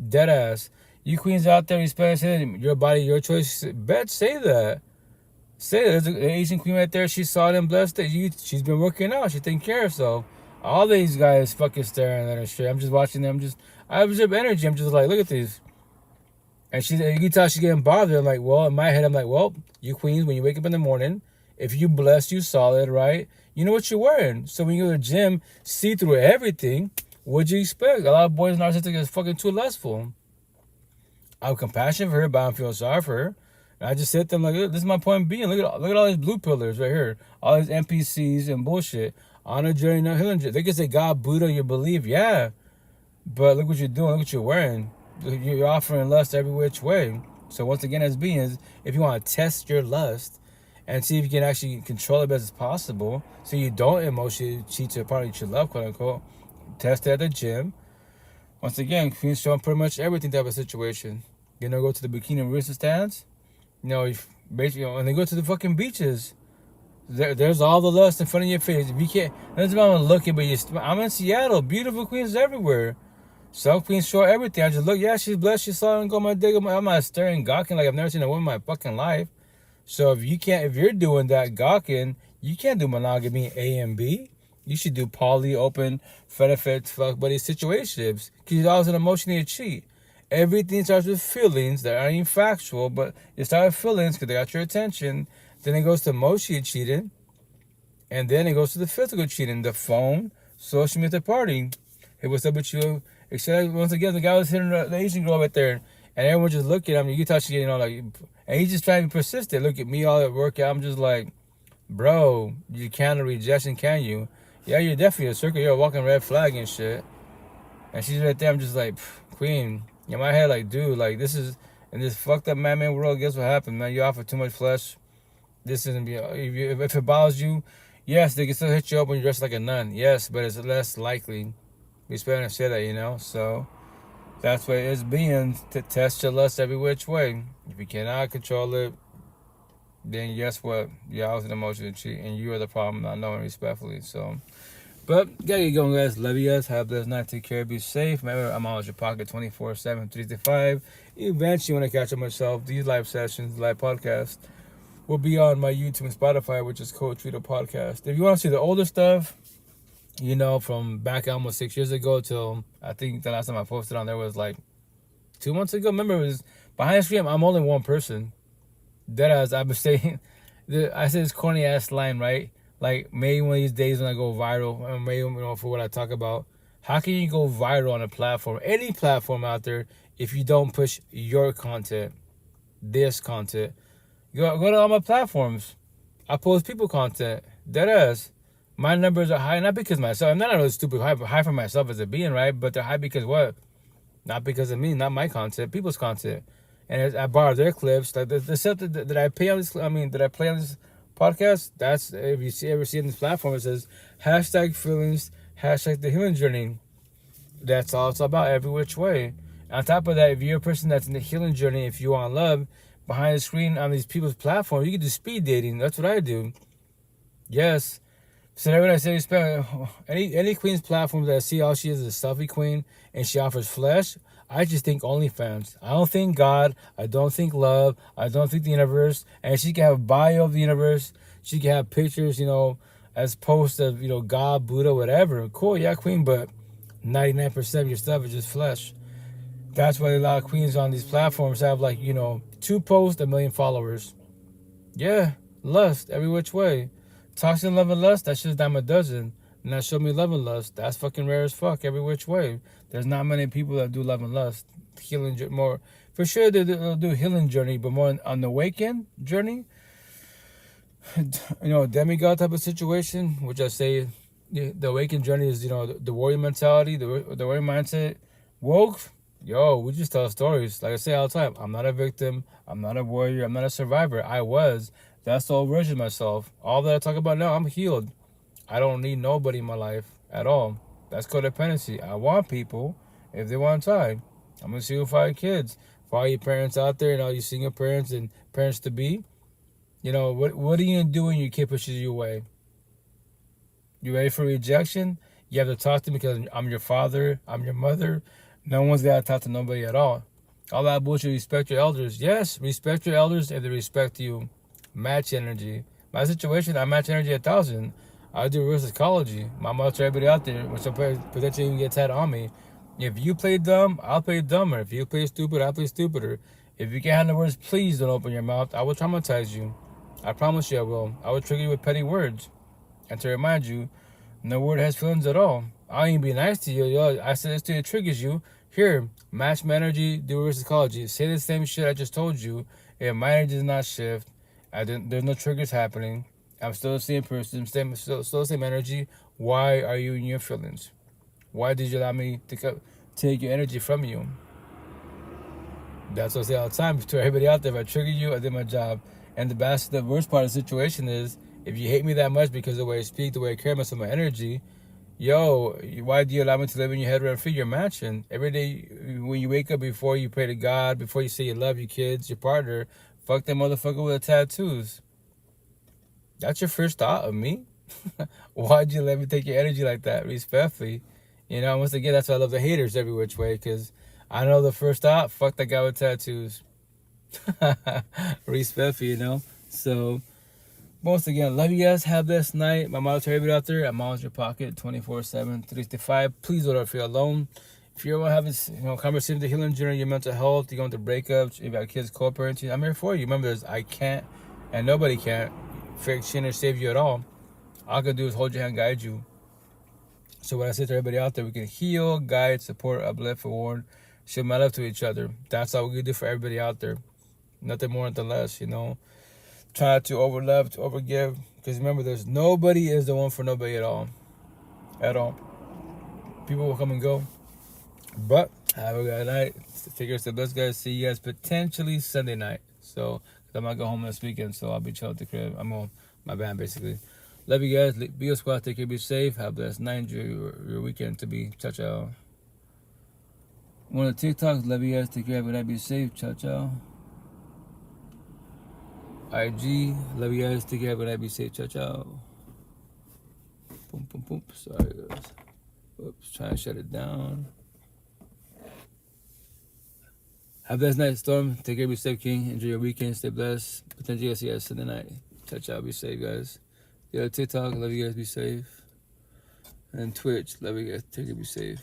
Dead ass. You queens out there, respect your body, your choice. Bet say that. Say that. There's an Asian queen right there. She saw them blessed. She's been working out. She's taking care of herself. All these guys fucking staring at her shit. I'm just watching them. I observe energy. I'm just like, look at these. And you can tell she's getting bothered. I'm like, well, in my head, I'm like, well, you queens, when you wake up in the morning, If you blessed, you solid, right? You know what you're wearing. So when you go to the gym, see through everything, what'd you expect? A lot of boys narcissistic is fucking too lustful. I have compassion for her, but I don't feel sorry for her. And I just said to them, like, look, this is my point being. Look at all these blue pillars right here. All these NPCs and bullshit. On a journey, no healing journey. They can say God, Buddha, you believe. Yeah. But look what you're doing. Look what you're wearing. You're offering lust every which way. So once again, as beings, if you want to test your lust and see if you can actually control it as best as possible, so you don't emotionally cheat to a partner you love, quote unquote, test it at the gym. Once again, queens show pretty much everything type of situation. You know, go to the bikini rooster stands. You know, basically, when they go to the fucking beaches, there's all the lust in front of your face. If you can't, that's why I'm looking. But I'm in Seattle, beautiful queens everywhere. Some queens show everything. I just look, yeah, she's blessed. She saw it and go my dick. I'm not staring, gawking like I've never seen a woman in my fucking life. So if you're doing that gawking, you can't do monogamy A and B. You should do poly, open, benefit, fuck buddy situationships. Because you're always an emotionally a cheat. Everything starts with feelings that aren't even factual, but you start with feelings because they got your attention. Then it goes to emotional cheating. And then it goes to the physical cheating. The phone, social media, party. Hey, what's up with you? Except once again, the guy was hitting the Asian girl right there. And everyone just looking at him. You touch it, you know, like, and he's just trying to be persistent. Look at me all at work. I'm just like, bro, you can't rejection, can you? Yeah, you're definitely a circle. You're a walking red flag and shit. And she's right there. I'm just like, queen. In my head, like, dude, like, this is, in this fucked up man world, guess what happened, man? You offer too much flesh. This isn't, if it bothers you, yes, they can still hit you up when you dress like a nun. Yes, but it's less likely. We better to say that, you know? So, that's what it's being, to test your lust every which way. If you cannot control it, then guess what? You're always an emotional cheat, and you are the problem, not knowing respectfully. So, but gotta get going, guys. Love you guys. Have a blessed night. Take care. Be safe. Remember, I'm always your pocket 24/7, 365. Eventually, when I catch up myself, these live sessions, live podcasts, will be on my YouTube and Spotify, which is Coach Rito Podcast. If you want to see the older stuff, you know, from back almost 6 years ago till I think the last time I posted on there was like 2 months ago. Remember, it was behind the screen. I'm only one person. Deadass, I've been saying, I said this corny ass line, right? Like, maybe one of these days when I go viral, or maybe, you know, for what I talk about, how can you go viral on a platform, any platform out there, if you don't push your content, this content? Go to all my platforms. I post people content. Deadass. My numbers are high, not because of myself. I'm not really stupid high for myself as a being, right? But they're high because what? Not because of me, not my content, people's content. And I borrow their clips. Like the stuff that I pay on this, that I play on this podcast, that's, if you ever see on this platform, it says #feelings, #the healing journey. That's all it's about, every which way. On top of that, if you're a person that's in the healing journey, if you want love, behind the screen on these people's platforms, you can do speed dating. That's what I do. Yes. So when I say spend any queen's platform that I see, all she is a selfie queen and she offers flesh, I just think OnlyFans. I don't think God. I don't think love. I don't think the universe. And she can have a bio of the universe. She can have pictures, you know, as posts of, you know, God, Buddha, whatever. Cool, yeah, queen, but 99% of your stuff is just flesh. That's why a lot of queens on these platforms have, like, you know, 2 posts, 1 million followers. Yeah, lust every which way. Toxic love and lust, that's just dime a dozen. And that showed me love and lust. That's fucking rare as fuck every which way. There's not many people that do love and lust. Healing more. For sure they'll do healing journey, but more on the awakened journey. You know, demigod type of situation, which I say the awakened journey is, you know, the warrior mentality, the warrior mindset. Woke, yo, we just tell stories. Like I say all the time, I'm not a victim. I'm not a warrior. I'm not a survivor. I was. That's the old version of myself. All that I talk about now, I'm healed. I don't need nobody in my life at all. That's codependency. I want people if they want time. I'm going to see you 5 kids. For all you parents out there and all you single parents and parents to be, you know, what are you going to do when your kid pushes you away? You ready for rejection? You have to talk to me because I'm your father. I'm your mother. No one's got to talk to nobody at all. All that bullshit, respect your elders. Yes, respect your elders if they respect you. Match energy. My situation, I match energy 1,000. I do reverse psychology. My mother to everybody out there, which will potentially even get tatted on me. If you play dumb, I'll play dumber. If you play stupid, I'll play stupider. If you can't handle the words, please don't open your mouth. I will traumatize you. I promise you I will. I will trigger you with petty words. And to remind you, no word has feelings at all. I'll even be nice to you. Yo, I said this to you, it triggers you. Here, match my energy, do reverse psychology. Say the same shit I just told you. If my energy does not shift, there's no triggers happening. I'm still the same person, still the same energy. Why are you in your feelings? Why did you allow me to take your energy from you? That's what I say all the time to everybody out there. If I trigger you, I did my job. And the worst part of the situation is, if you hate me that much because of the way I speak, the way I care about my energy, yo, why do you allow me to live in your head rent free, your mansion? Every day when you wake up, before you pray to God, before you say you love your kids, your partner, fuck that motherfucker with the tattoos. That's your first thought of me? Why'd you let me take your energy like that, respectfully? You know, once again, that's why I love the haters every which way, because I know the first thought, fuck that guy with tattoos. Respectfully, you know? So, once again, love you guys. Have this night. My motto to everybody out there, I'm always in your pocket, 24/7, 365. Please don't ever feel alone. If you're having, conversation, the healing journey, your mental health, you're going through breakups, you got kids co-parenting, I'm here for you. Remember, I can't, and nobody can't fix you or save you at all. All I can do is hold your hand, guide you. So what I say to everybody out there, we can heal, guide, support, uplift, warn, show my love to each other. That's all we can do for everybody out there. Nothing more, nothing less, you know. Try to overlove, to overgive. Because remember, nobody is the one for nobody at all. At all. People will come and go. But have a good night. Figure the best, guys. See you guys potentially Sunday night. So I might go home this weekend, so I'll be chilling at the crib. I'm on my band basically. Love you guys. Be a squad. Take care. Be safe. Have a blessed night. Enjoy your weekend to be. Ciao, ciao. One of the TikToks. Love you guys. Take care. Have a night. Be safe. Ciao, ciao. IG. Love you guys. Take care. Have a night. Be safe. Ciao, ciao. Boom, boom, boom. Sorry, guys. Oops. Trying to shut it down. Have a blessed night, Storm. Take care, be safe, King. Enjoy your weekend. Stay blessed. Potentially, see you guys Sunday night. Ciao, ciao. Be safe, guys. TikTok. Love you guys. Be safe. And Twitch. Love you guys. Take care. Be safe.